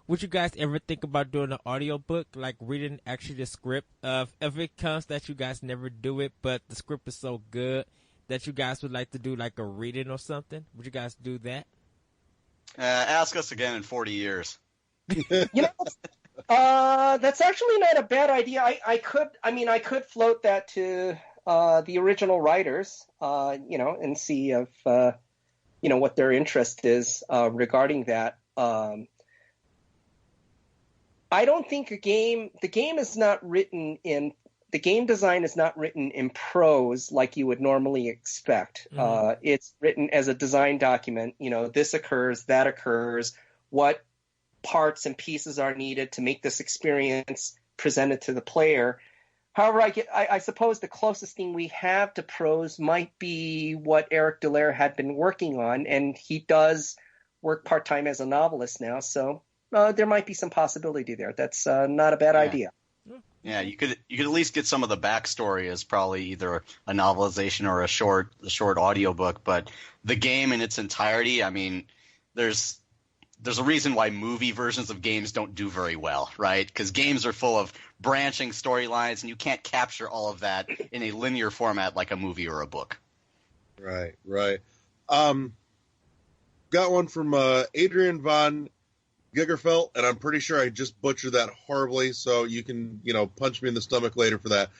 Would you guys ever think about doing an audiobook, like reading actually the script? If it comes that you guys never do it, but the script is so good that you guys would like to do like a reading or something, would you guys do that? Ask us again in 40 years. That's actually not a bad idea. I could float that to the original writers, and see if what their interest is regarding that. I don't think the game design is not written in prose like you would normally expect. Mm-hmm. It's written as a design document. This occurs, that occurs, what parts and pieces are needed to make this experience presented to the player. However, I suppose the closest thing we have to prose might be what Eric Dallaire had been working on, and he does work part-time as a novelist now, so there might be some possibility there. That's not a bad idea. Yeah, you could at least get some of the backstory as probably either a novelization or a short audiobook, but the game in its entirety, I mean, there's a reason why movie versions of games don't do very well, right? Because games are full of branching storylines, and you can't capture all of that in a linear format like a movie or a book. Right. Got one from Adrian von Gigerfeld, and I'm pretty sure I just butchered that horribly, so you can, punch me in the stomach later for that.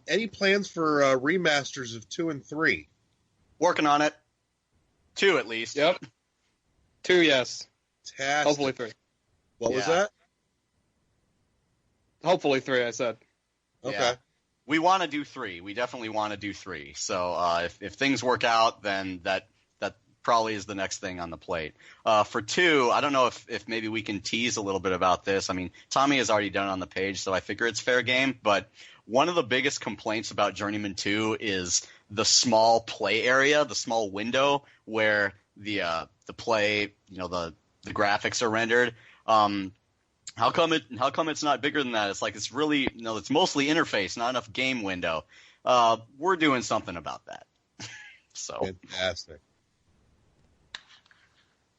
Any plans for remasters of 2 and 3? Working on it. 2 at least. Yep. 2, yes. Fantastic. Hopefully 3. What was that? Hopefully 3, I said. Okay. Yeah. We want to do 3. We definitely want to do 3. So if things work out, then that probably is the next thing on the plate. For 2, I don't know if maybe we can tease a little bit about this. I mean, Tommy has already done it on the page, so I figure it's fair game. But one of the biggest complaints about Journeyman 2 is the small play area, the small window where the play, the graphics are rendered. How come it's not bigger than that? It's like it's really it's mostly interface, not enough game window. We're doing something about that. So fantastic.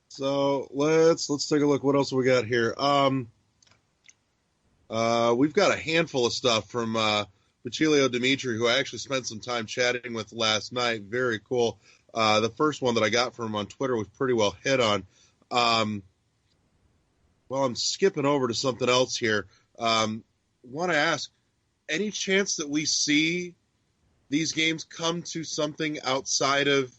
So let's take a look. What else we got here? We've got a handful of stuff from Vachilio Dimitri, who I actually spent some time chatting with last night. Very cool. The first one that I got from him on Twitter was pretty well hit on. Well, I'm skipping over to something else here. Want to ask, any chance that we see these games come to something outside of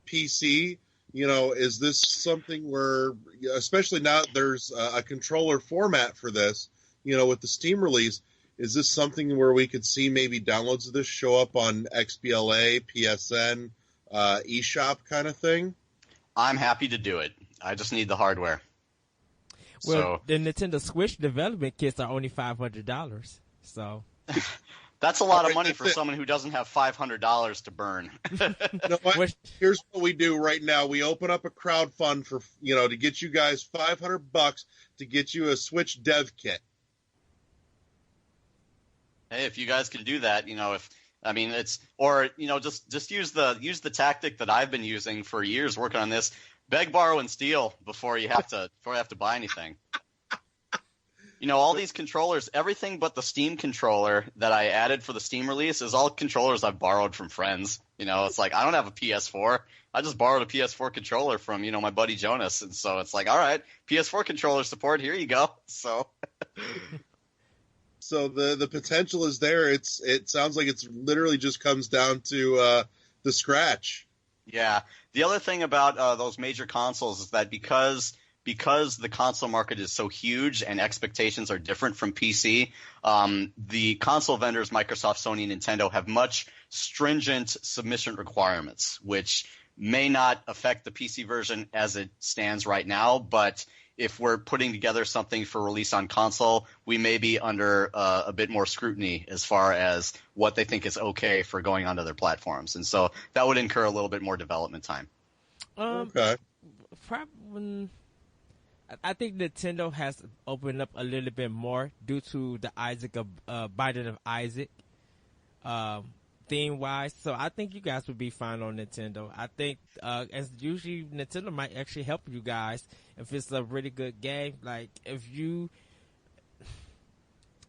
PC? Is this something where, especially now there's a controller format for this, with the Steam release, is this something where we could see maybe downloads of this show up on XBLA, PSN, eShop kind of thing? I'm happy to do it. I just need the hardware. Well, the Nintendo Switch development kits are only $500, so. That's a lot of Alright, money that's for it. someone who doesn't have $500 to burn. You know what? Which- Here's what we do right now. We open up a crowd fund for, to get you guys $500 to get you a Switch dev kit. Hey, if you guys can do that, just use the tactic that I've been using for years working on this. Beg, borrow, and steal before you have to buy anything. All these controllers, everything but the Steam controller that I added for the Steam release is all controllers I've borrowed from friends. It's like I don't have a PS4. I just borrowed a PS4 controller from, my buddy Jonas. And so it's like, all right, PS4 controller support, here you go. So So the potential is there. It sounds like it's literally just comes down to the scratch. yeah. The other thing about those major consoles is that because the console market is so huge and expectations are different from PC, the console vendors, Microsoft, Sony, and Nintendo, have much stringent submission requirements, which may not affect the PC version as it stands right now, but if we're putting together something for release on console, we may be under a bit more scrutiny as far as what they think is okay for going onto their platforms. And so that would incur a little bit more development time. Okay. I think Nintendo has opened up a little bit more due to the Binding of Isaac theme wise. So I think you guys would be fine on Nintendo. I think as usually Nintendo might actually help you guys if it's a really good game. Like if you,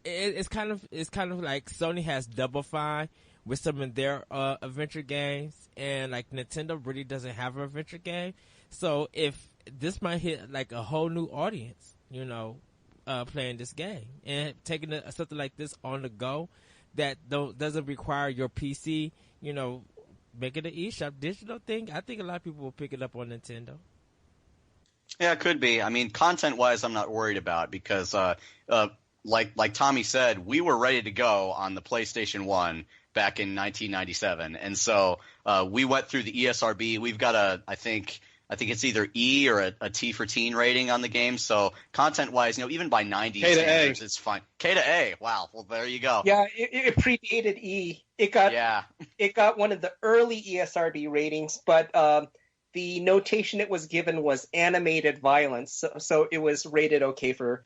it's kind of like Sony has Double Fine with some of their adventure games, and like Nintendo really doesn't have an adventure game. So if this might hit like a whole new audience, playing this game and taking something like this on the go that doesn't require your PC, make it an eShop digital thing. I think a lot of people will pick it up on Nintendo. Yeah, it could be. I mean, content-wise, I'm not worried about because, like Tommy said, we were ready to go on the PlayStation 1 back in 1997, and so we went through the ESRB. We've got I think it's either E or a T for teen rating on the game. So content-wise, even by 90 standards, it's fine. K to A. Wow. Well, there you go. Yeah, it predated E. It got one of the early ESRB ratings, but the notation it was given was animated violence. So it was rated okay for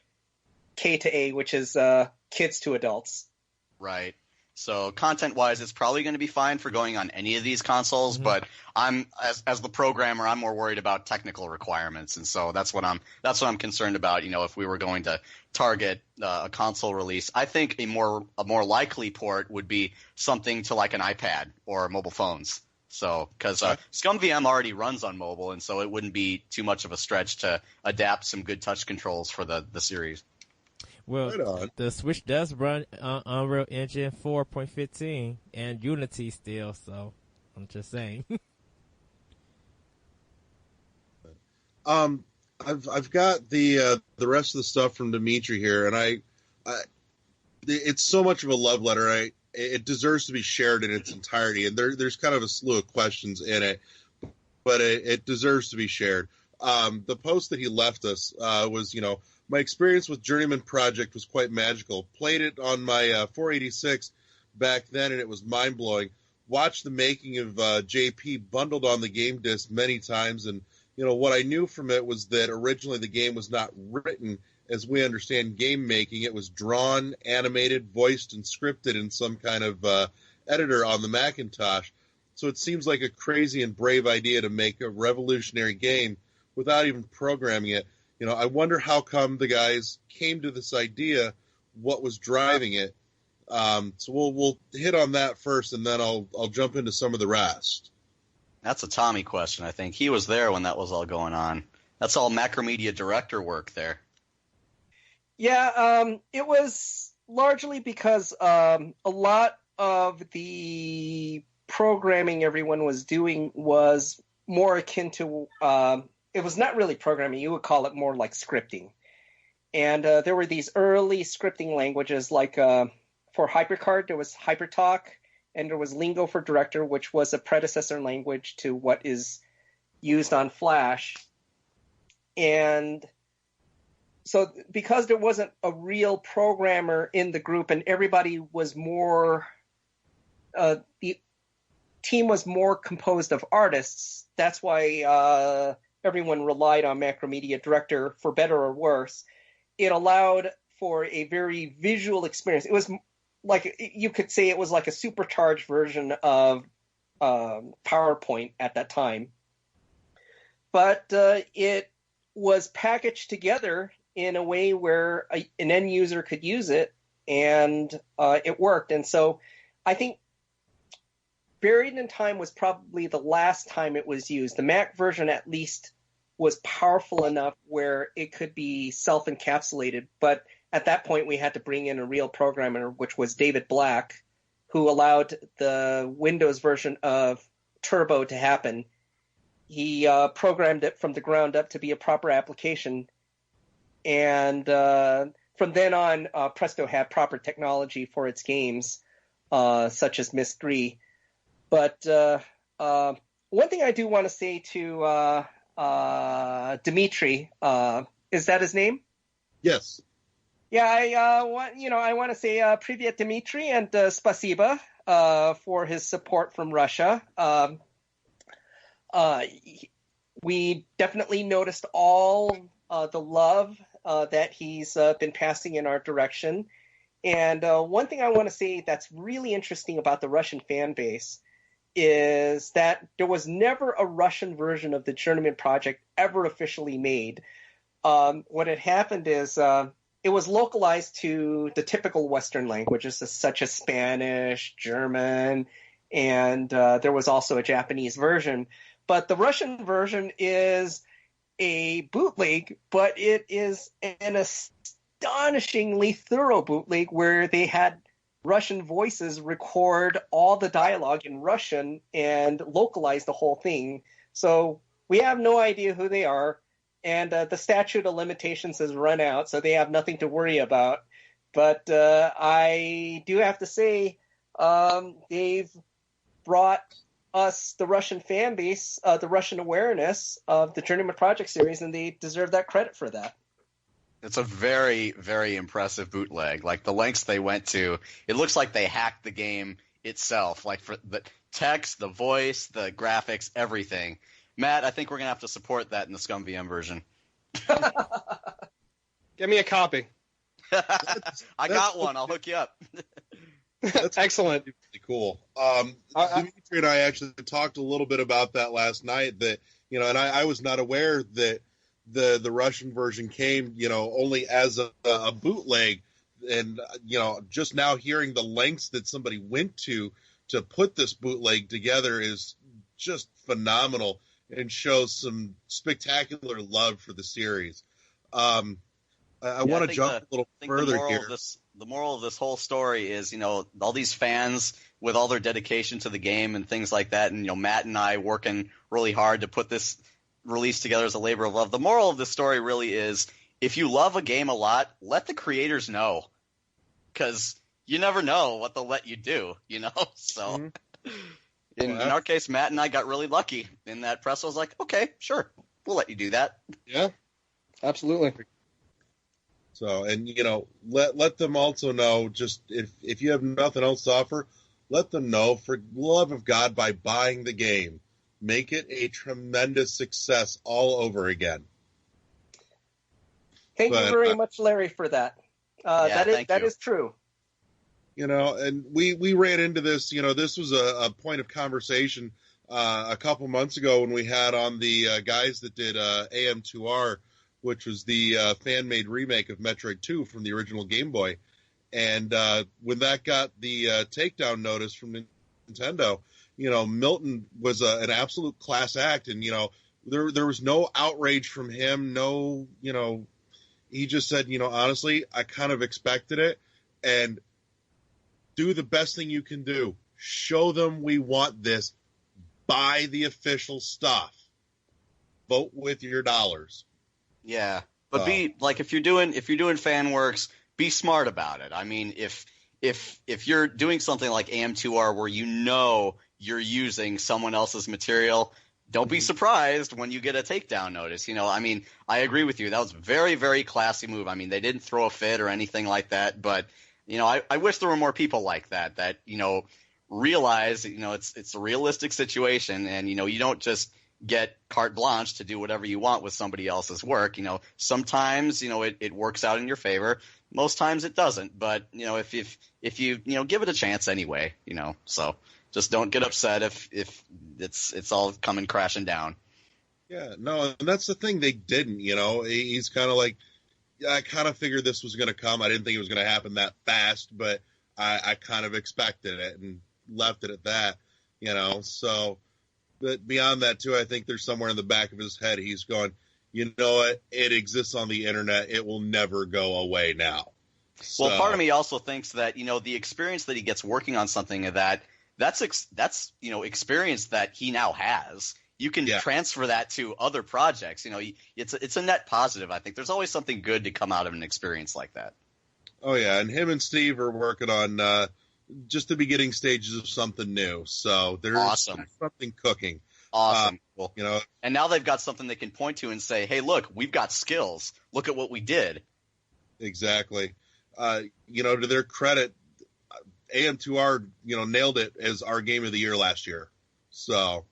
K to A, which is kids to adults. Right. So content-wise, it's probably going to be fine for going on any of these consoles, Mm-hmm. but I'm as the programmer, I'm more worried about technical requirements, and so that's what I'm concerned about. If we were going to target a console release, I think a more likely port would be something to like an iPad or mobile phones. So because ScumVM already runs on mobile, and so it wouldn't be too much of a stretch to adapt some good touch controls for the series. Well, Right the Switch does run Unreal Engine 4.15 and Unity still, so I'm just saying. I've got the rest of the stuff from Dimitri here, and I it's so much of a love letter. It deserves to be shared in its entirety, and there's kind of a slew of questions in it, but it deserves to be shared. The post that he left us was, my experience with Journeyman Project was quite magical. Played it on my 486 back then, and it was mind-blowing. Watched the making of JP bundled on the game disc many times, and what I knew from it was that originally the game was not written as we understand game making. It was drawn, animated, voiced, and scripted in some kind of editor on the Macintosh. So it seems like a crazy and brave idea to make a revolutionary game without even programming it. I wonder how come the guys came to this idea, what was driving it. So we'll hit on that first, and then I'll jump into some of the rest. That's a Tommy question, I think. He was there when that was all going on. That's all Macromedia director work there. Yeah, it was largely because a lot of the programming everyone was doing was more akin to it was not really programming. You would call it more like scripting. And there were these early scripting languages like for HyperCard, there was HyperTalk, and there was Lingo for Director, which was a predecessor language to what is used on Flash. And so because there wasn't a real programmer in the group and everybody was more the team was more composed of artists. That's why everyone relied on Macromedia Director for better or worse. It allowed for a very visual experience. It was like, you could say it was like a supercharged version of PowerPoint at that time. But it was packaged together in a way where an end user could use it, and it worked. And so I think Buried in Time was probably the last time it was used. The Mac version at least was powerful enough where it could be self-encapsulated. But at that point, we had to bring in a real programmer, which was David Black, who allowed the Windows version of Turbo to happen. He programmed it from the ground up to be a proper application. And from then on, Presto had proper technology for its games, such as Myst 3. But one thing I do want to say to Dmitry, is that his name? Yes. Yeah, I want to say Privyet Dmitry and Spasiba for his support from Russia. We definitely noticed all the love that he's been passing in our direction. And one thing I want to say that's really interesting about the Russian fan base is that there was never a Russian version of the Journeyman Project ever officially made. What had happened is it was localized to the typical Western languages, such as Spanish, German, and there was also a Japanese version. But the Russian version is a bootleg, but it is an astonishingly thorough bootleg where they had Russian voices record all the dialogue in Russian and localize the whole thing. So we have no idea who they are, and the statute of limitations has run out, so they have nothing to worry about. But I do have to say they've brought us, the Russian fan base, the Russian awareness of the Journeyman Project series, and they deserve that credit for that. It's a very, very impressive bootleg. Like, the lengths they went to, it looks like they hacked the game itself. Like, for the text, the voice, the graphics, everything. Matt, I think we're going to have to support that in the ScumVM version. Give me a copy. I got one. I'll hook you up. That's excellent. Really cool. Dimitri and I actually talked a little bit about that last night. That, you know, and I was not aware that the Russian version came, you know, only as a bootleg, and you know, just now hearing the lengths that somebody went to put this bootleg together is just phenomenal and shows some spectacular love for the series. I want to jump a little further here. The moral of this whole story is, you know, all these fans with all their dedication to the game and things like that, and, you know, Matt and I working really hard to put this release together as a labor of love. The moral of this story really is, if you love a game a lot, let the creators know, because you never know what they'll let you do, you know? So in our case, Matt and I got really lucky in that Presto was like, okay, sure, we'll let you do that. Yeah, absolutely. So, and, you know, let them also know, just if you have nothing else to offer, let them know, for love of God, by buying the game. Make it a tremendous success all over again. Thank you very much, Larry, for that. That is true. You know, and we ran into this, you know, this was a point of conversation a couple months ago when we had on the guys that did AM2R, which was the fan-made remake of Metroid 2 from the original Game Boy. And when that got the takedown notice from Nintendo, you know, Milton was an absolute class act, and, you know, there was no outrage from him, no, you know, he just said, you know, honestly, I kind of expected it, and do the best thing you can do. Show them we want this. Buy the official stuff. Vote with your dollars. Yeah, but be like, if you're doing fan works, be smart about it. I mean, if you're doing something like AM2R where you know you're using someone else's material, don't be surprised when you get a takedown notice. You know, I mean, I agree with you. That was a very, very classy move. I mean, they didn't throw a fit or anything like that, but, you know, I wish there were more people like that, you know, realize, it's a realistic situation, and, you don't just get carte blanche to do whatever you want with somebody else's work. Sometimes, it works out in your favor. Most times it doesn't. But, if you give it a chance anyway, so just don't get upset if it's all coming crashing down. Yeah, no, and that's the thing. They didn't, he's kind of like, I kind of figured this was going to come. I didn't think it was going to happen that fast, but I kind of expected it and left it at that, so. But beyond that, too, I think there's somewhere in the back of his head he's going, you know what? It exists on the internet. It will never go away now. So, well, part of me also thinks that, the experience that he gets working on something that's experience that he now has. You can transfer that to other projects. It's a net positive, I think. There's always something good to come out of an experience like that. Oh, yeah, and him and Steve are working on just the beginning stages of something new. So there's something cooking. Awesome. Well, and now they've got something they can point to and say, hey, look, we've got skills. Look at what we did. Exactly. To their credit, AM2R, nailed it as our game of the year last year. So,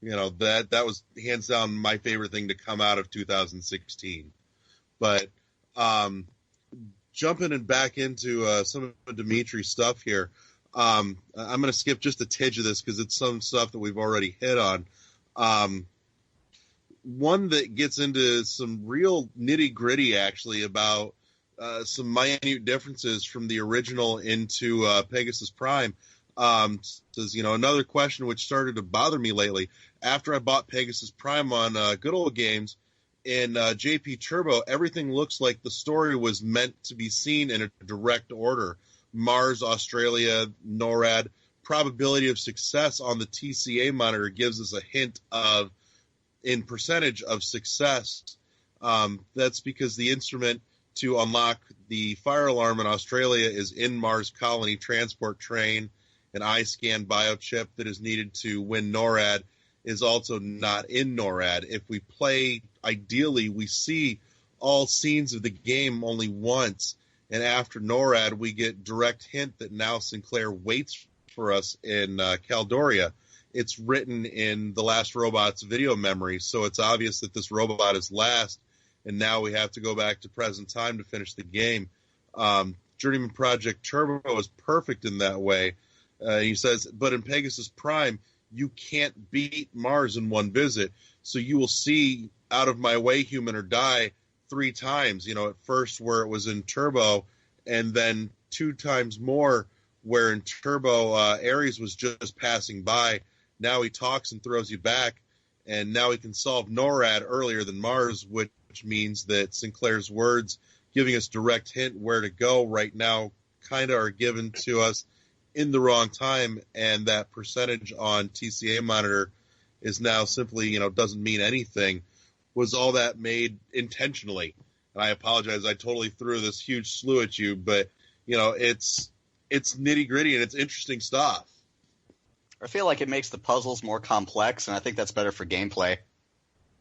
that was hands down my favorite thing to come out of 2016. But, jumping and back into some of Dimitri's stuff here, I'm going to skip just a tidge of this because it's some stuff that we've already hit on. One that gets into some real nitty-gritty, actually, about some minute differences from the original into Pegasus Prime. Says, another question which started to bother me lately. After I bought Pegasus Prime on Good Old Games, in JP Turbo, everything looks like the story was meant to be seen in a direct order. Mars, Australia, NORAD. Probability of success on the TCA monitor gives us a hint of, in percentage of success. That's because the instrument to unlock the fire alarm in Australia is in Mars Colony Transport Train. An iScan biochip that is needed to win NORAD is also not in NORAD. If we play, ideally, we see all scenes of the game only once, and after NORAD, we get direct hint that now Sinclair waits for us in Caldoria. It's written in The Last Robot's video memory, so it's obvious that this robot is last, and now we have to go back to present time to finish the game. Journeyman Project Turbo is perfect in that way. He says, but in Pegasus Prime, you can't beat Mars in one visit, so you will see Out of My Way, Human or Die 3 times, at first where it was in Turbo, and then 2 times more where in Turbo Ares was just passing by. Now he talks and throws you back, and now he can solve NORAD earlier than Mars, which means that Sinclair's words giving us direct hint where to go right now kind of are given to us in the wrong time, and that percentage on TCA monitor is now simply, doesn't mean anything. Was all that made intentionally? And I apologize, I totally threw this huge slew at you, but, it's nitty-gritty and it's interesting stuff. I feel like it makes the puzzles more complex, and I think that's better for gameplay.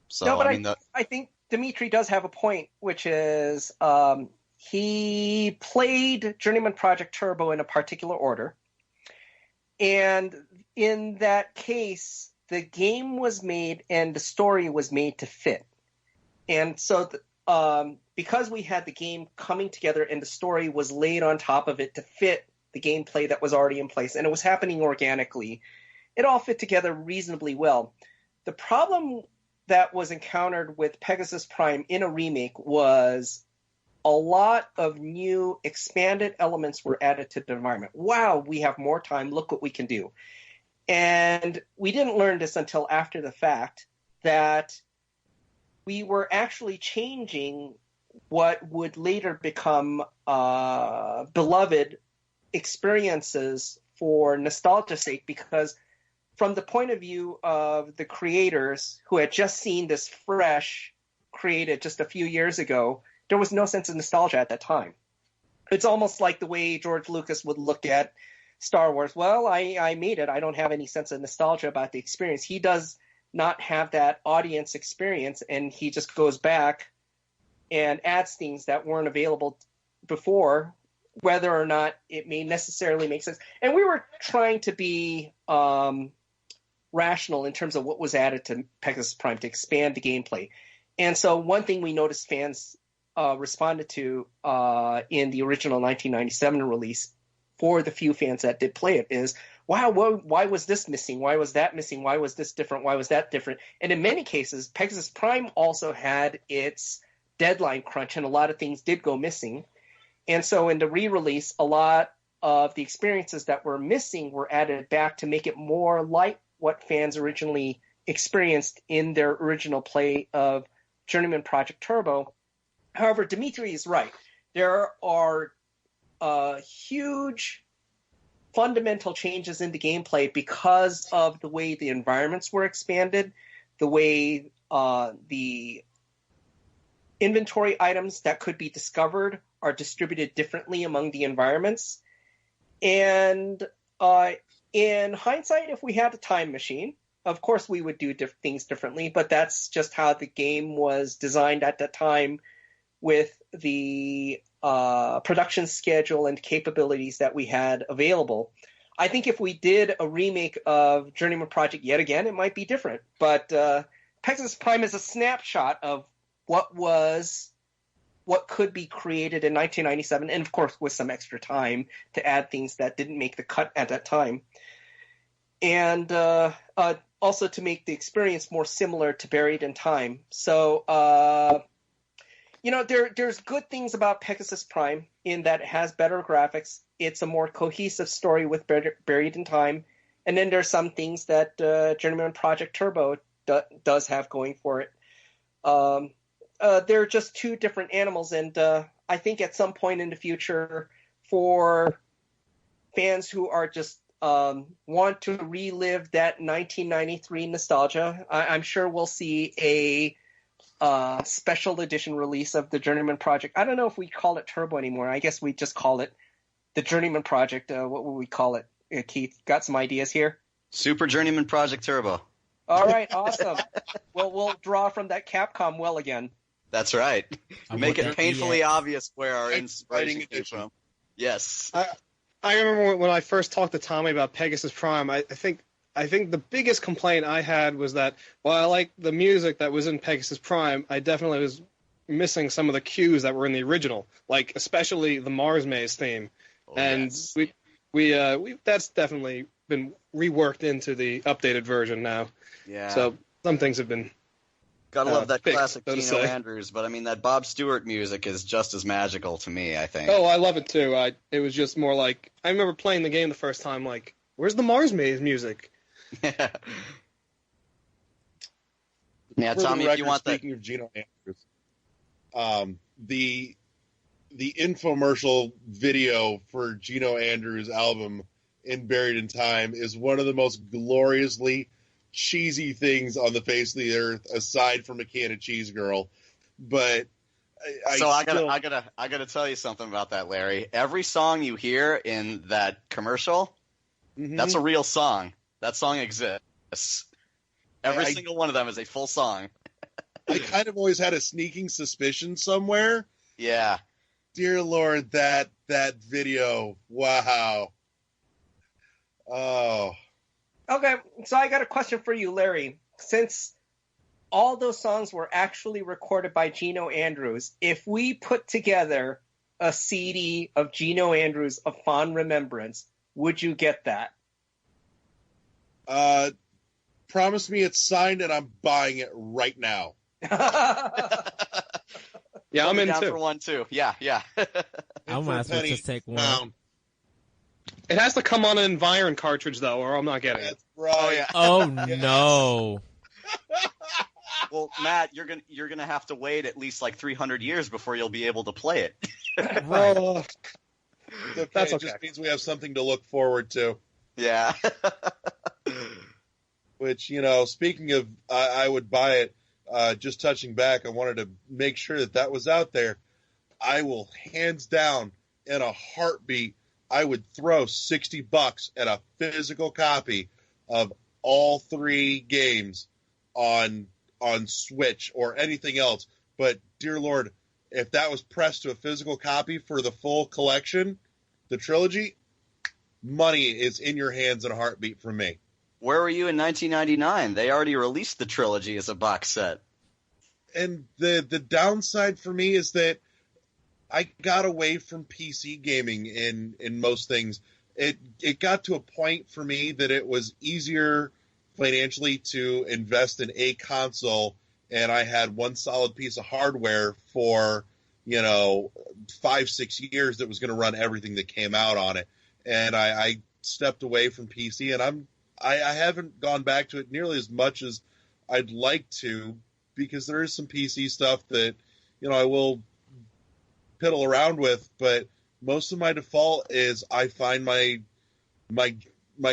So, no, but I think Dimitri does have a point, which is he played Journeyman Project Turbo in a particular order. And in that case, the game was made and the story was made to fit. And so because we had the game coming together and the story was laid on top of it to fit the gameplay that was already in place, and it was happening organically, it all fit together reasonably well. The problem that was encountered with Pegasus Prime in a remake was a lot of new expanded elements were added to the environment. Wow, we have more time. Look what we can do. And we didn't learn this until after the fact, that we were actually changing what would later become beloved experiences for nostalgia's sake, because from the point of view of the creators who had just seen this fresh created just a few years ago, there was no sense of nostalgia at that time. It's almost like the way George Lucas would look at Star Wars. Well, I made it. I don't have any sense of nostalgia about the experience. He does not have that audience experience, and he just goes back and adds things that weren't available before whether or not it may necessarily make sense. And we were trying to be rational in terms of what was added to Pegasus Prime to expand the gameplay. And so one thing we noticed fans responded to in the original 1997 release, for the few fans that did play it, is, wow, why was this missing? Why was that missing? Why was this different? Why was that different? And in many cases, Pegasus Prime also had its deadline crunch, and a lot of things did go missing. And so in the re-release, a lot of the experiences that were missing were added back to make it more like what fans originally experienced in their original play of Journeyman Project Turbo. However, Dimitri is right. There are huge fundamental changes in the gameplay because of the way the environments were expanded, the way the inventory items that could be discovered are distributed differently among the environments. And in hindsight, if we had a time machine, of course we would do things differently, but that's just how the game was designed at that time with the production schedule and capabilities that we had available. I think if we did a remake of Journeyman Project yet again, it might be different. But Pegasus Prime is a snapshot of what could be created in 1997, and of course with some extra time to add things that didn't make the cut at that time. And also to make the experience more similar to Buried in Time. So, there's good things about Pegasus Prime in that it has better graphics. It's a more cohesive story with Buried in Time. And then there's some things that Journeyman Project Turbo does have going for it. They're just two different animals, and I think at some point in the future, for fans who are just want to relive that 1993 nostalgia, I'm sure we'll see a special edition release of the Journeyman Project. I don't know if we call it Turbo anymore. I guess we just call it the Journeyman Project. What would we call it? Keith, got some ideas here? Super Journeyman Project Turbo. All right, awesome. Well, we'll draw from that Capcom well again. That's right. Make it painfully obvious where our inspiration came from. Yes. I remember when I first talked to Tommy about Pegasus Prime, I think the biggest complaint I had was that while I liked the music that was in Pegasus Prime, I definitely was missing some of the cues that were in the original, like especially the Mars Maze theme. Yes. We that's definitely been reworked into the updated version now. Yeah. So some things have been gotta love that fixed, classic Gino Andrews, but I mean that Bob Stewart music is just as magical to me, I think. Oh, I love it too. It was just more like I remember playing the game the first time, like, where's the Mars Maze music? Yeah, For Tommy, the record, if you want that. speaking of Gino Andrews, the infomercial video for Gino Andrews' album in Buried in Time is one of the most gloriously cheesy things on the face of the earth, aside from a can of cheese girl. But I gotta tell you something about that, Larry. Every song you hear in that commercial, that's a real song. That song exists. Every single one of them is a full song. I kind of always had a sneaking suspicion somewhere. Yeah. Dear Lord, that video. Wow. Oh. Okay, so I got a question for you, Larry. Since all those songs were actually recorded by Gino Andrews, if we put together a CD of Gino Andrews of Fond Remembrance, would you get that? Promise me it's signed and I'm buying it right now. Yeah, I'm in down too. for one too. Yeah. I might as well just take one. It has to come on an Environ cartridge though, or I'm not getting it. That's right. Oh no. Well, Matt, you're gonna have to wait at least like 300 years before you'll be able to play it. Right. Okay, That's it okay. just means we have something to look forward to. Yeah. Which, speaking of, I would buy it. Just touching back, I wanted to make sure that was out there. I will, hands down, in a heartbeat, I would throw $60 at a physical copy of all three games on Switch or anything else. But, dear Lord, if that was pressed to a physical copy for the full collection, the trilogy, money is in your hands in a heartbeat from me. Where were you in 1999? They already released the trilogy as a box set. And the downside for me is that I got away from PC gaming in most things. It got to a point for me that it was easier financially to invest in a console, and I had one solid piece of hardware for 5-6 years that was going to run everything that came out on it. And I stepped away from PC, and I haven't gone back to it nearly as much as I'd like to, because there is some PC stuff that I will piddle around with, but most of my default is I find my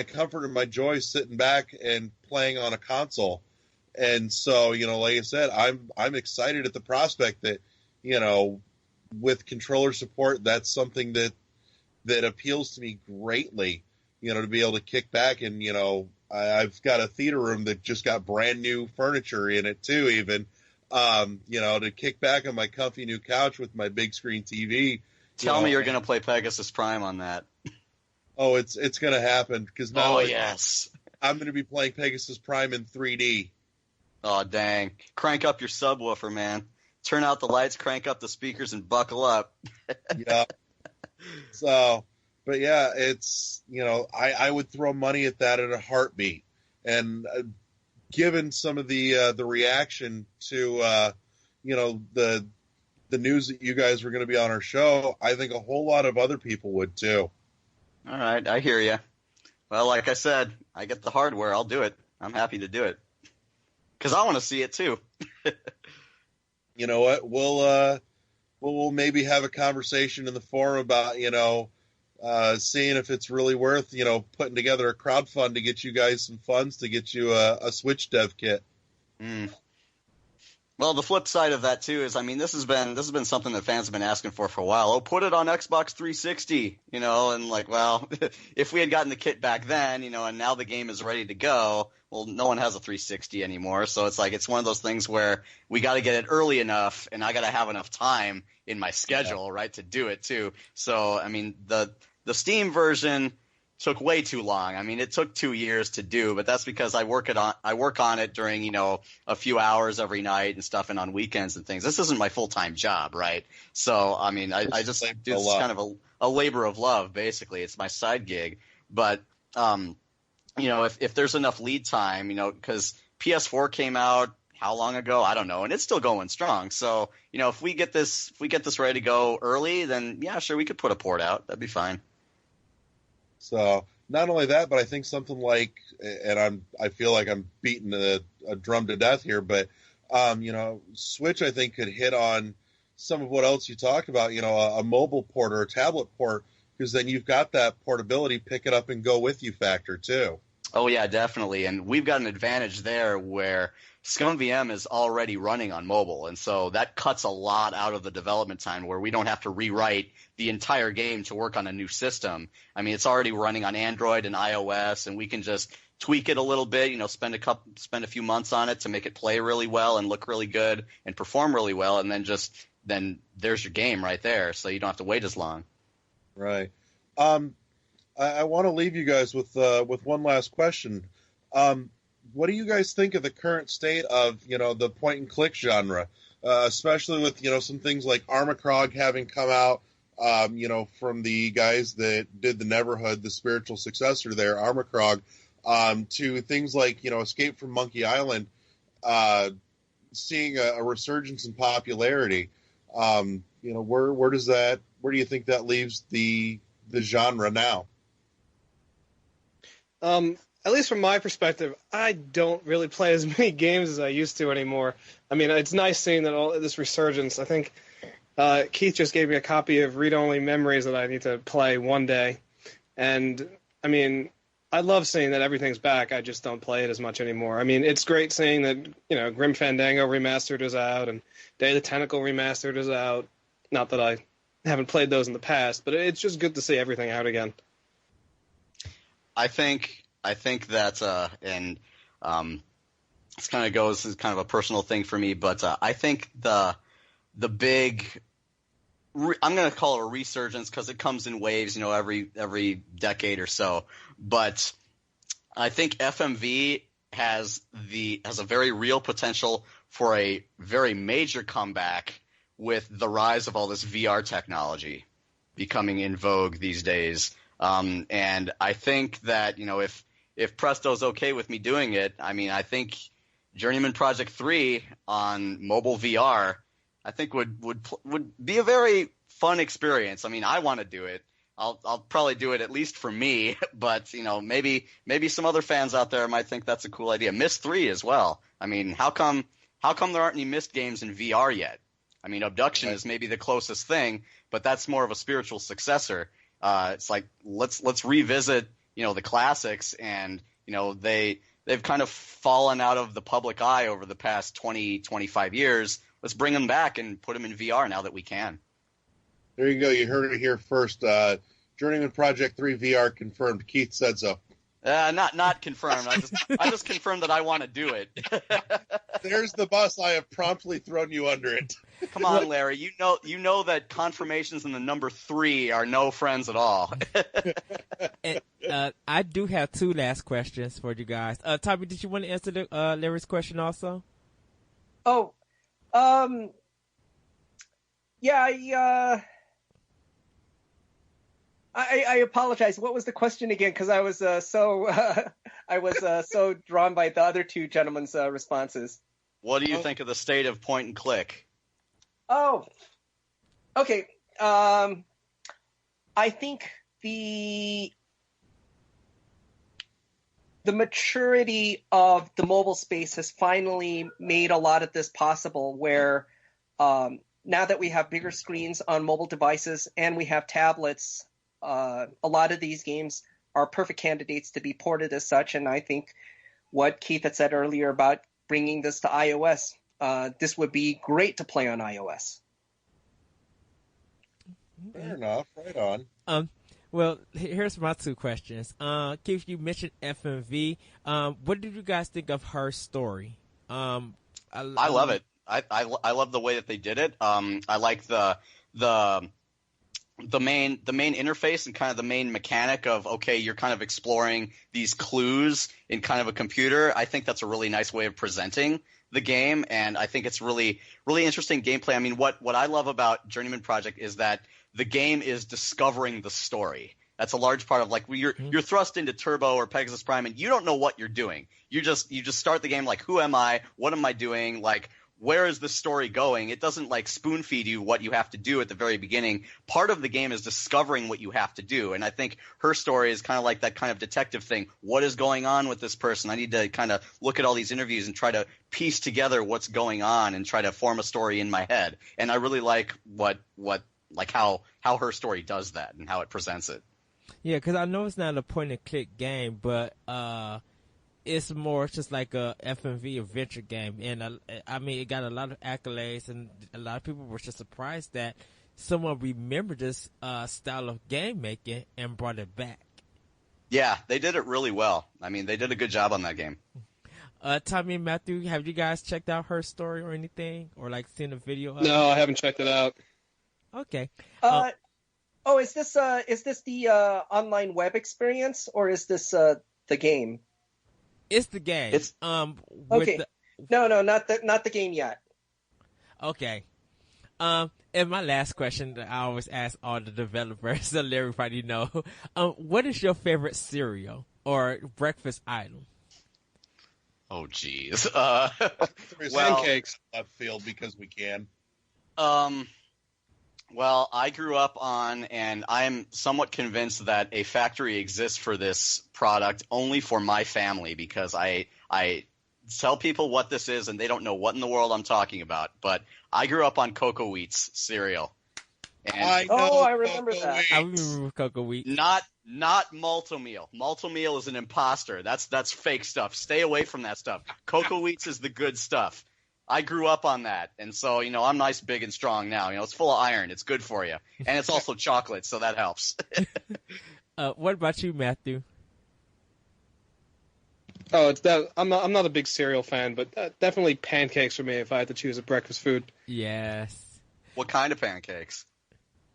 comfort and my joy sitting back and playing on a console. And so, like I said, I'm excited at the prospect that, with controller support, that's something that appeals to me greatly, to be able to kick back. And, I've got a theater room that just got brand new furniture in it too, even, to kick back on my comfy new couch with my big screen TV. Tell me you're going to play Pegasus Prime on that. Oh, it's going to happen, because now yes, I'm going to be playing Pegasus Prime in 3D. Oh, dang. Crank up your subwoofer, man. Turn out the lights, crank up the speakers, and buckle up. Yeah. So, but yeah, it's, I would throw money at that in a heartbeat. And given some of the reaction to, the news that you guys were going to be on our show, I think a whole lot of other people would too. All right, I hear you. Well, like I said, I get the hardware. I'll do it. I'm happy to do it. Because I want to see it too. You know what? We'll maybe have a conversation in the forum about, seeing if it's really worth, putting together a crowdfund to get you guys some funds to get you a Switch dev kit. Mm. Well, the flip side of that too is, this has been something that fans have been asking for a while. Oh, put it on Xbox 360, and well, if we had gotten the kit back then, and now the game is ready to go, well, no one has a 360 anymore. So it's one of those things where we got to get it early enough, and I got to have enough time in my schedule, right, to do it too. So, the Steam version took way too long. It took 2 years to do, but that's because I work on it during, a few hours every night and stuff, and on weekends and things. This isn't my full-time job, right? So, I just do this kind of a labor of love, basically. It's my side gig. But, if there's enough lead time, because PS4 came out how long ago? I don't know, and it's still going strong. So, if we get this ready to go early, then yeah, sure, we could put a port out. That'd be fine. So not only that, but I think something like, and I feel like I'm beating a drum to death here, but Switch, I think, could hit on some of what else you talked about, a mobile port or a tablet port, because then you've got that portability, pick it up and go with you factor too. Oh yeah, definitely. And we've got an advantage there where ScumVM is already running on mobile, and so that cuts a lot out of the development time, where we don't have to rewrite the entire game to work on a new system. It's already running on Android and iOS, and we can just tweak it a little bit, spend a few months on it to make it play really well and look really good and perform really well, and then there's your game right there, so you don't have to wait as long. Right. I want to leave you guys with one last question. What do you guys think of the current state of, the point-and-click genre, especially with, some things like Armacrog having come out, from the guys that did the Neverhood, the spiritual successor there, Armacrog, to things like, Escape from Monkey Island, seeing a resurgence in popularity. Where do you think that leaves the genre now? At least from my perspective, I don't really play as many games as I used to anymore. It's nice seeing that all this resurgence. I think Keith just gave me a copy of Read Only Memories that I need to play one day. And, I love seeing that everything's back. I just don't play it as much anymore. It's great seeing that, Grim Fandango Remastered is out and Day of the Tentacle Remastered is out. Not that I haven't played those in the past, but it's just good to see everything out again. I think that, and this kind of goes as kind of a personal thing for me, but I think the big I'm going to call it a resurgence because it comes in waves, every decade or so. But I think FMV has a very real potential for a very major comeback with the rise of all this VR technology becoming in vogue these days. And I think that, if Presto's okay with me doing it, I think Journeyman Project 3 on mobile VR, I think would be a very fun experience. I want to do it. I'll probably do it at least for me, but maybe some other fans out there might think that's a cool idea. Myst 3 as well. How come there aren't any Myst games in VR yet? Abduction is maybe the closest thing, but that's more of a spiritual successor. It's like let's revisit the classics, and they've kind of fallen out of the public eye over the past 20-25 years. Let's bring them back and put them in VR now that we can. There you go. You heard it here first. Journeyman Project 3 VR confirmed. Keith said so. Not confirmed. I just confirmed that I want to do it. There's the bus. I have promptly thrown you under it. Come on, Larry. You know that confirmations in the number 3 are no friends at all. And, I do have 2 last questions for you guys. Tommy, did you want to answer Larry's question also? Oh, yeah. I apologize. What was the question again? Because I was so drawn by the other 2 gentlemen's responses. What do you think of the state of point and click? Oh, okay. I think the maturity of the mobile space has finally made a lot of this possible, where now that we have bigger screens on mobile devices and we have tablets, a lot of these games are perfect candidates to be ported as such. And I think what Keith had said earlier about bringing this to iOS, this would be great to play on iOS. Fair enough. Right on. Well, here's my 2 questions. Keith, you mentioned FMV. What did you guys think of her story? I love it. I love the way that they did it. I like the main interface and kind of the main mechanic of, okay, you're kind of exploring these clues in kind of a computer. I think that's a really nice way of presenting the game, and I think it's really, really interesting gameplay. What I love about Journeyman Project is that the game is discovering the story. That's a large part of, like, you're thrust into Turbo or Pegasus Prime and you don't know what you're doing. You just start the game like, who am I? What am I doing? Like, where is the story going? It doesn't like spoon feed you what you have to do at the very beginning. Part of the game is discovering what you have to do. And I think her story is kind of like that kind of detective thing. What is going on with this person? I need to kind of look at all these interviews and try to piece together what's going on and try to form a story in my head. And I really like how her story does that and how it presents it. Yeah, because I know it's not a point-and-click game, but it's more just like a FMV adventure game. And, it got a lot of accolades, and a lot of people were just surprised that someone remembered this style of game making and brought it back. Yeah, they did it really well. They did a good job on that game. Tommy and Matthew, have you guys checked out her story or anything? Or, seen a video of it? No, I haven't checked it out. Okay. Is this the online web experience, or is this the game? It's the game. It's okay. No, not the game yet. Okay. And my last question that I always ask all the developers, so let everybody know, what is your favorite cereal or breakfast item? Oh, geez. Pancakes left field because we can. Well, I grew up on, and I'm somewhat convinced that a factory exists for this product only for my family, because I tell people what this is and they don't know what in the world I'm talking about. But I grew up on Cocoa Wheats cereal. And I remember that. I remember Cocoa Wheat. Not Malto-Meal. Malto-Meal is an imposter. That's fake stuff. Stay away from that stuff. Cocoa Wheats is the good stuff. I grew up on that, and so, I'm nice, big, and strong now. It's full of iron. It's good for you. And it's also chocolate, so that helps. What about you, Matthew? Oh, I'm not a big cereal fan, but definitely pancakes for me if I had to choose a breakfast food. Yes. What kind of pancakes?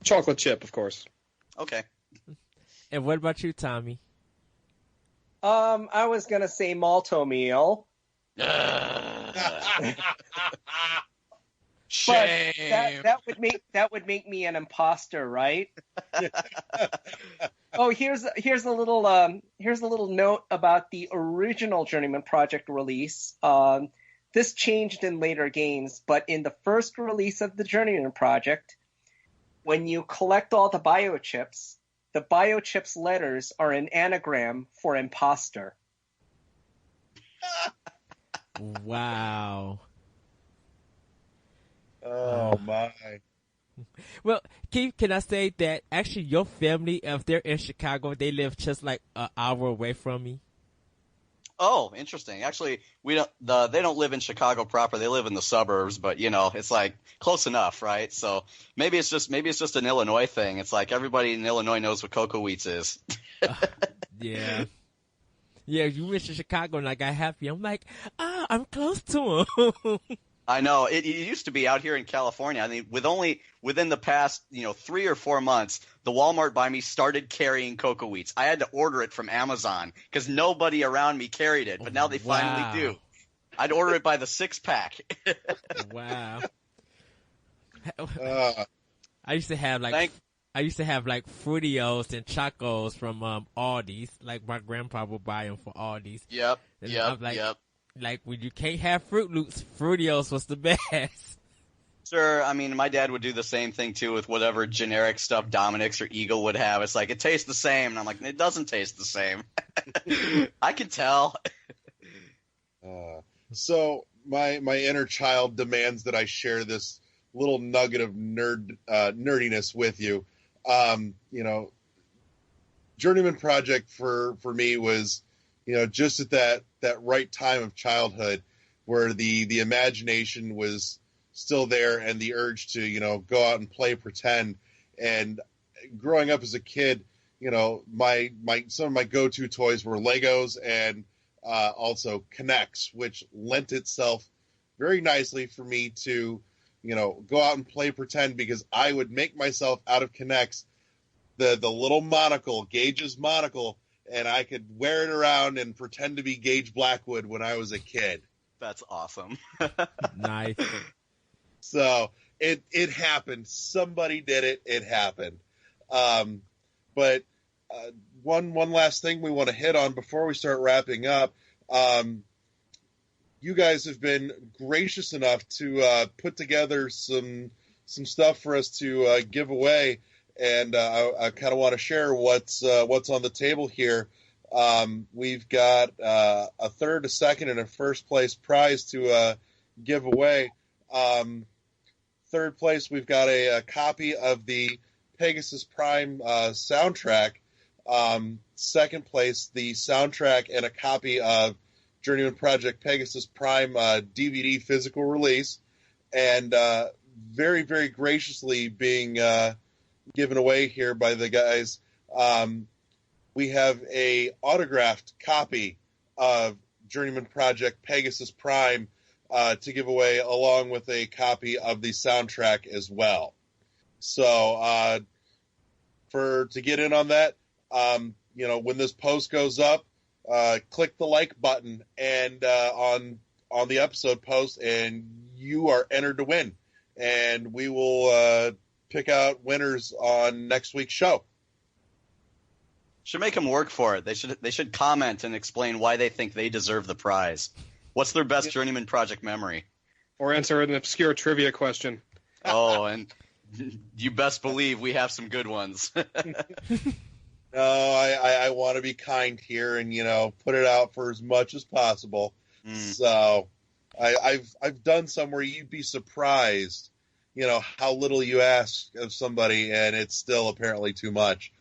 Chocolate chip, of course. Okay. And what about you, Tommy? I was gonna say malto meal. Shame. But that would make me an imposter, right? Oh, here's a little note about the original Journeyman Project release. This changed in later games, but in the first release of the Journeyman Project, when you collect all the biochips, the biochips letters are an anagram for imposter. Wow. Oh my. Well, Keith, can I say that actually your family, if they're in Chicago, they live just like an hour away from me? Oh, interesting. Actually, they don't live in Chicago proper. They live in the suburbs, but it's like close enough, right? So maybe it's just an Illinois thing. It's like everybody in Illinois knows what cocoa wheats is. Yeah. Yeah, you mentioned Chicago and I got happy. I'm like, I'm close to him. I know. It used to be out here in California. I mean, within the past, 3 or 4 months, the Walmart by me started carrying cocoa wheats. I had to order it from Amazon because nobody around me carried it, but now they finally do. I'd order it by the 6-pack. Wow. I used to have like Fruitios and Chocos from Aldi's. Like my grandpa would buy them for Aldi's. Yep. And Yep. I'm Yep. Like when you can't have Fruit Loops, Fruitios was the best. Sure, I mean, my dad would do the same thing too with whatever generic stuff Dominic's or Eagle would have. It's like, it tastes the same. And I'm like, it doesn't taste the same. I can tell. So my inner child demands that I share this little nugget of nerdiness with you. Journeyman Project for me was, just at that right time of childhood where the imagination was still there and the urge to, go out and play pretend. And growing up as a kid, some of my go-to toys were Legos and also Kinects, which lent itself very nicely for me to, go out and play pretend, because I would make myself out of Kinects the little monocle, Gage's monocle, and I could wear it around and pretend to be Gage Blackwood when I was a kid. That's awesome. Nice. So it happened. Somebody did it. It happened. But one last thing we want to hit on before we start wrapping up. You guys have been gracious enough to put together some stuff for us to give away. And I kind of want to share what's on the table here. We've got a third, a second, and a first place prize to give away. Third place, we've got a copy of the Pegasus Prime soundtrack. Second place, the soundtrack and a copy of Journeyman Project Pegasus Prime DVD physical release. And very, very graciously being given away here by the guys. We have a autographed copy of Journeyman Project Pegasus Prime to give away, along with a copy of the soundtrack as well. So to get in on that, when this post goes up, click the like button and on the episode post, and you are entered to win. And we will pick out winners on next week's show. Should make them work for it. They should comment and explain why they think they deserve the prize. What's their best Journeyman Project memory? Or answer an obscure trivia question. Oh, and you best believe we have some good ones. No, I want to be kind here and put it out for as much as possible. So I've done some where you'd be surprised, how little you ask of somebody, and it's still apparently too much.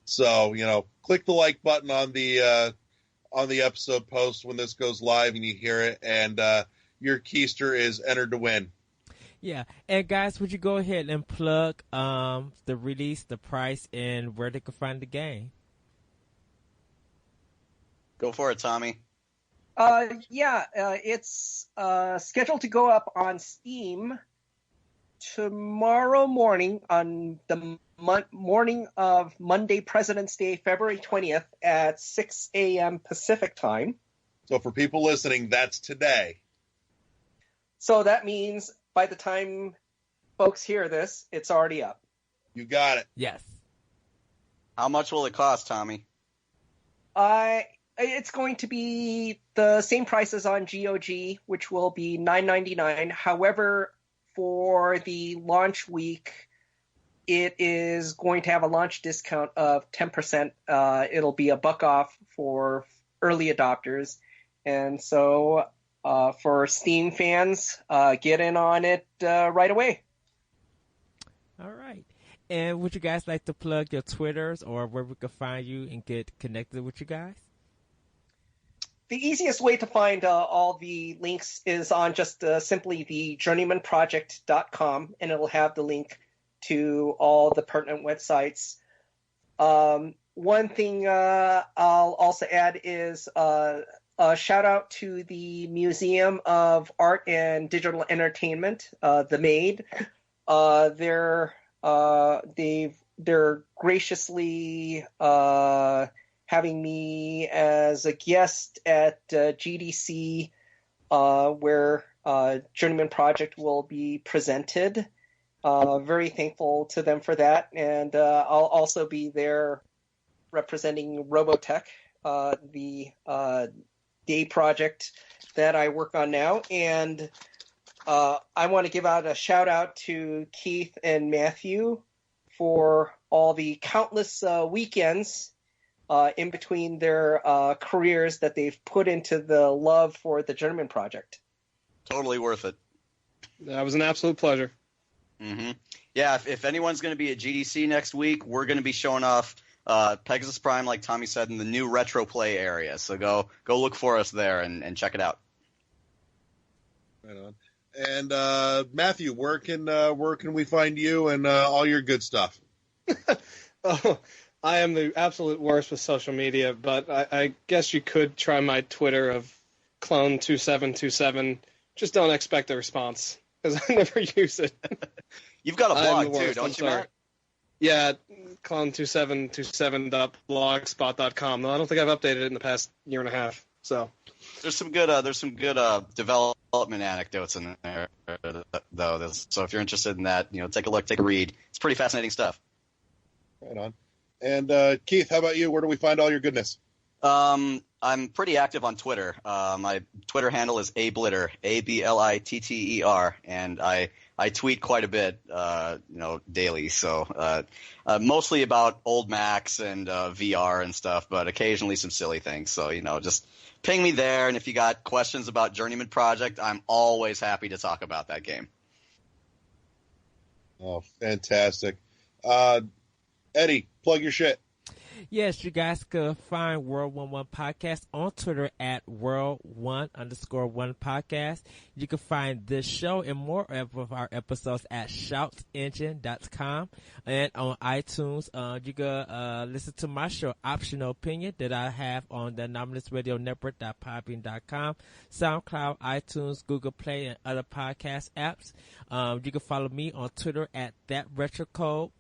So click the like button on the episode post when this goes live and you hear it, and your keister is entered to win. Yeah, and guys, would you go ahead and plug the release, the price, and where they can find the game? Go for it, Tommy. It's scheduled to go up on Steam tomorrow morning on the morning of Monday, President's Day, February 20th at 6 a.m. Pacific time. So for people listening, that's today. So that means by the time folks hear this, it's already up. You got it. Yes. How much will it cost, Tommy? It's going to be the same price as on GOG, which will be $9.99. However, for the launch week, it is going to have a launch discount of 10%. It'll be $1 off for early adopters. And so for Steam fans, get in on it right away. All right. And would you guys like to plug your Twitters or where we can find you and get connected with you guys? The easiest way to find all the links is on just simply the journeymanproject.com, and it'll have the link to all the pertinent websites. One thing I'll also add is a shout out to the Museum of Art and Digital Entertainment, the MAID. They're graciously having me as a guest at GDC, where Journeyman Project will be presented. Very thankful to them for that. And I'll also be there representing Robotech, the day project that I work on now. And I want to give out a shout out to Keith and Matthew for all the countless weekends in between their careers that they've put into the love for the Journeyman Project. Totally worth it. That was an absolute pleasure. Mm-hmm. Yeah, if anyone's going to be at GDC next week, we're going to be showing off Pegasus Prime, like Tommy said, in the new Retro Play area. So go look for us there and check it out. Right on. And Matthew, where can we find you and all your good stuff? Oh, I am the absolute worst with social media, but I guess you could try my Twitter of clone2727. Just don't expect a response, because I never use it. You've got a blog too, don't you, Matt? Yeah, clone27727.blogspot.com. No, I don't think I've updated it in the past year and a half. So there's some good development anecdotes in there, though. So if you're interested in that, take a look, take a read. It's pretty fascinating stuff. Right on. And Keith, how about you? Where do we find all your goodness? I'm pretty active on Twitter. My Twitter handle is ablitter, ABLITTER, and I tweet quite a bit, daily. So mostly about old Macs and VR and stuff, but occasionally some silly things. So just ping me there, and if you got questions about Journeyman Project, I'm always happy to talk about that game. Oh, fantastic. Eddie, plug your shit. Yes, you guys can find World 11 Podcast on Twitter at World1_1 Podcast. You can find this show and more of our episodes at shoutengine.com and on iTunes. You can listen to my show, Optional Opinion, that I have on the Anomalous Radio Network.podbean.com, SoundCloud, iTunes, Google Play, and other podcast apps. You can follow me on Twitter at ThatRetroCode.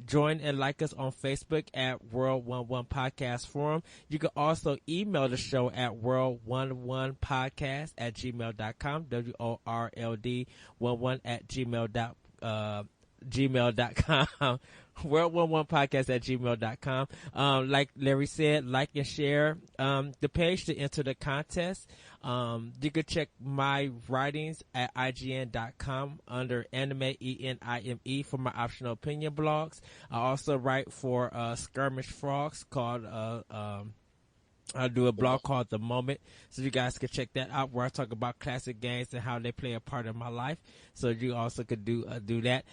Join and like us on Facebook at World 11 Podcast Forum. You can also email the show at world11podcast at gmail.com, WORLD11 at gmail.com. World11podcast at gmail.com. Like Larry said, like and share the page to enter the contest. You can check my writings at IGN.com under Anime ENIME for my optional opinion blogs. I also write for Skirmish Frogs called I do a blog called The Moment, so you guys can check that out, where I talk about classic games and how they play a part in my life. So you also could do that.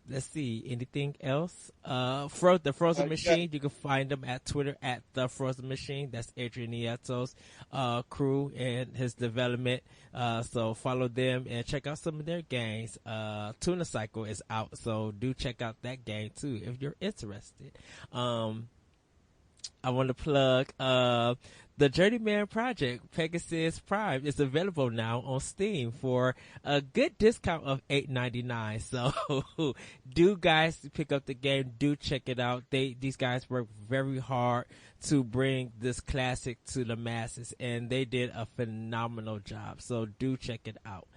Let's see, anything else? The Frozen Machine, you can find them at Twitter at The Frozen Machine. That's Adrian Nieto's crew and his development. So follow them and check out some of their games. Tuna Cycle is out, so do check out that game too if you're interested. I want to plug the Journeyman Project, Pegasus Prime, is available now on Steam for a good discount of $8.99. So do guys pick up the game, do check it out. These guys work very hard to bring this classic to the masses, and they did a phenomenal job. So do check it out.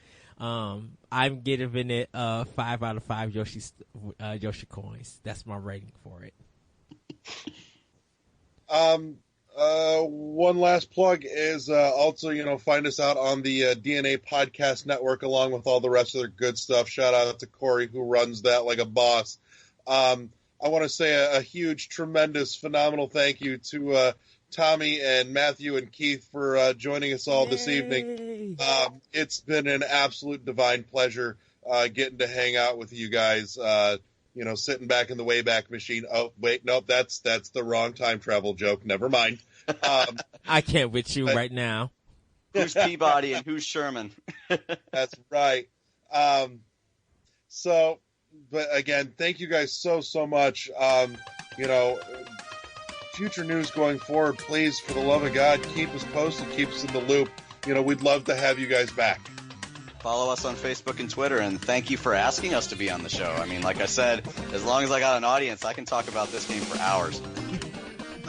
I'm giving it 5 out of 5 Yoshi coins. That's my rating for it. One last plug is also, find us out on the DNA Podcast Network along with all the rest of their good stuff. Shout out to Corey, who runs that like a boss. I want to say a huge, tremendous, phenomenal thank you to Tommy and Matthew and Keith for joining us all this evening. It's been an absolute divine pleasure getting to hang out with you guys. Sitting back in the Wayback Machine. Oh, wait, nope, that's the wrong time travel joke. Never mind. I can't with you right now. Who's Peabody and who's Sherman? That's right. But again, thank you guys so much. Future news going forward, please, for the love of God, keep us posted, keep us in the loop. We'd love to have you guys back. Follow us on Facebook and Twitter, and thank you for asking us to be on the show. I mean, like I said, as long as I got an audience, I can talk about this game for hours.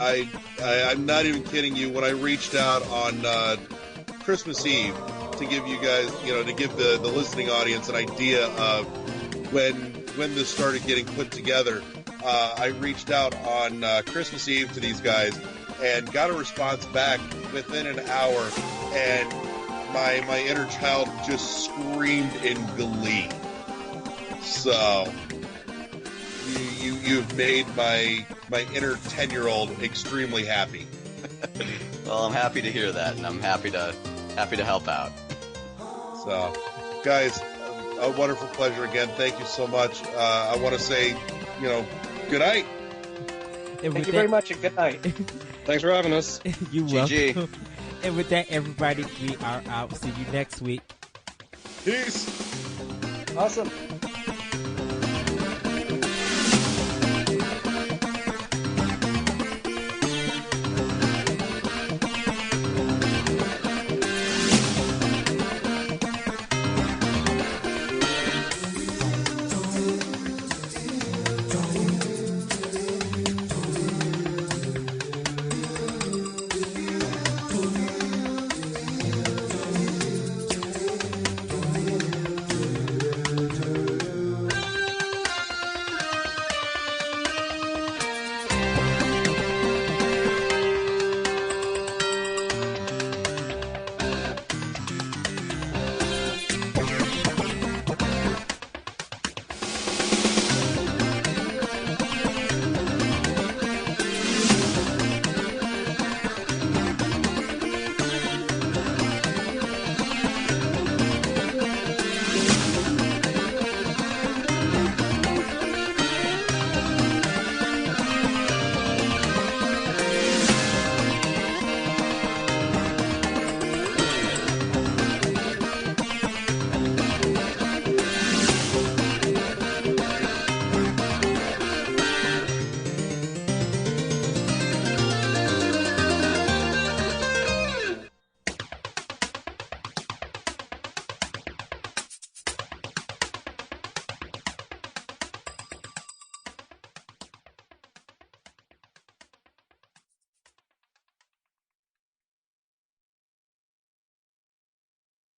I'm not even kidding you. When I reached out on Christmas Eve to give you guys, to give the listening audience an idea of when this started getting put together, I reached out on Christmas Eve to these guys and got a response back within an hour, and my inner child just screamed in glee. So you've made my inner 10-year-old extremely happy. Well, I'm happy to hear that, and I'm happy to help out. So, guys, a wonderful pleasure again. Thank you so much. I want to say, good night. Thank you very much, and good night. Thanks for having us. You're GG. welcome. And with that, everybody, we are out. See you next week. Peace. Awesome.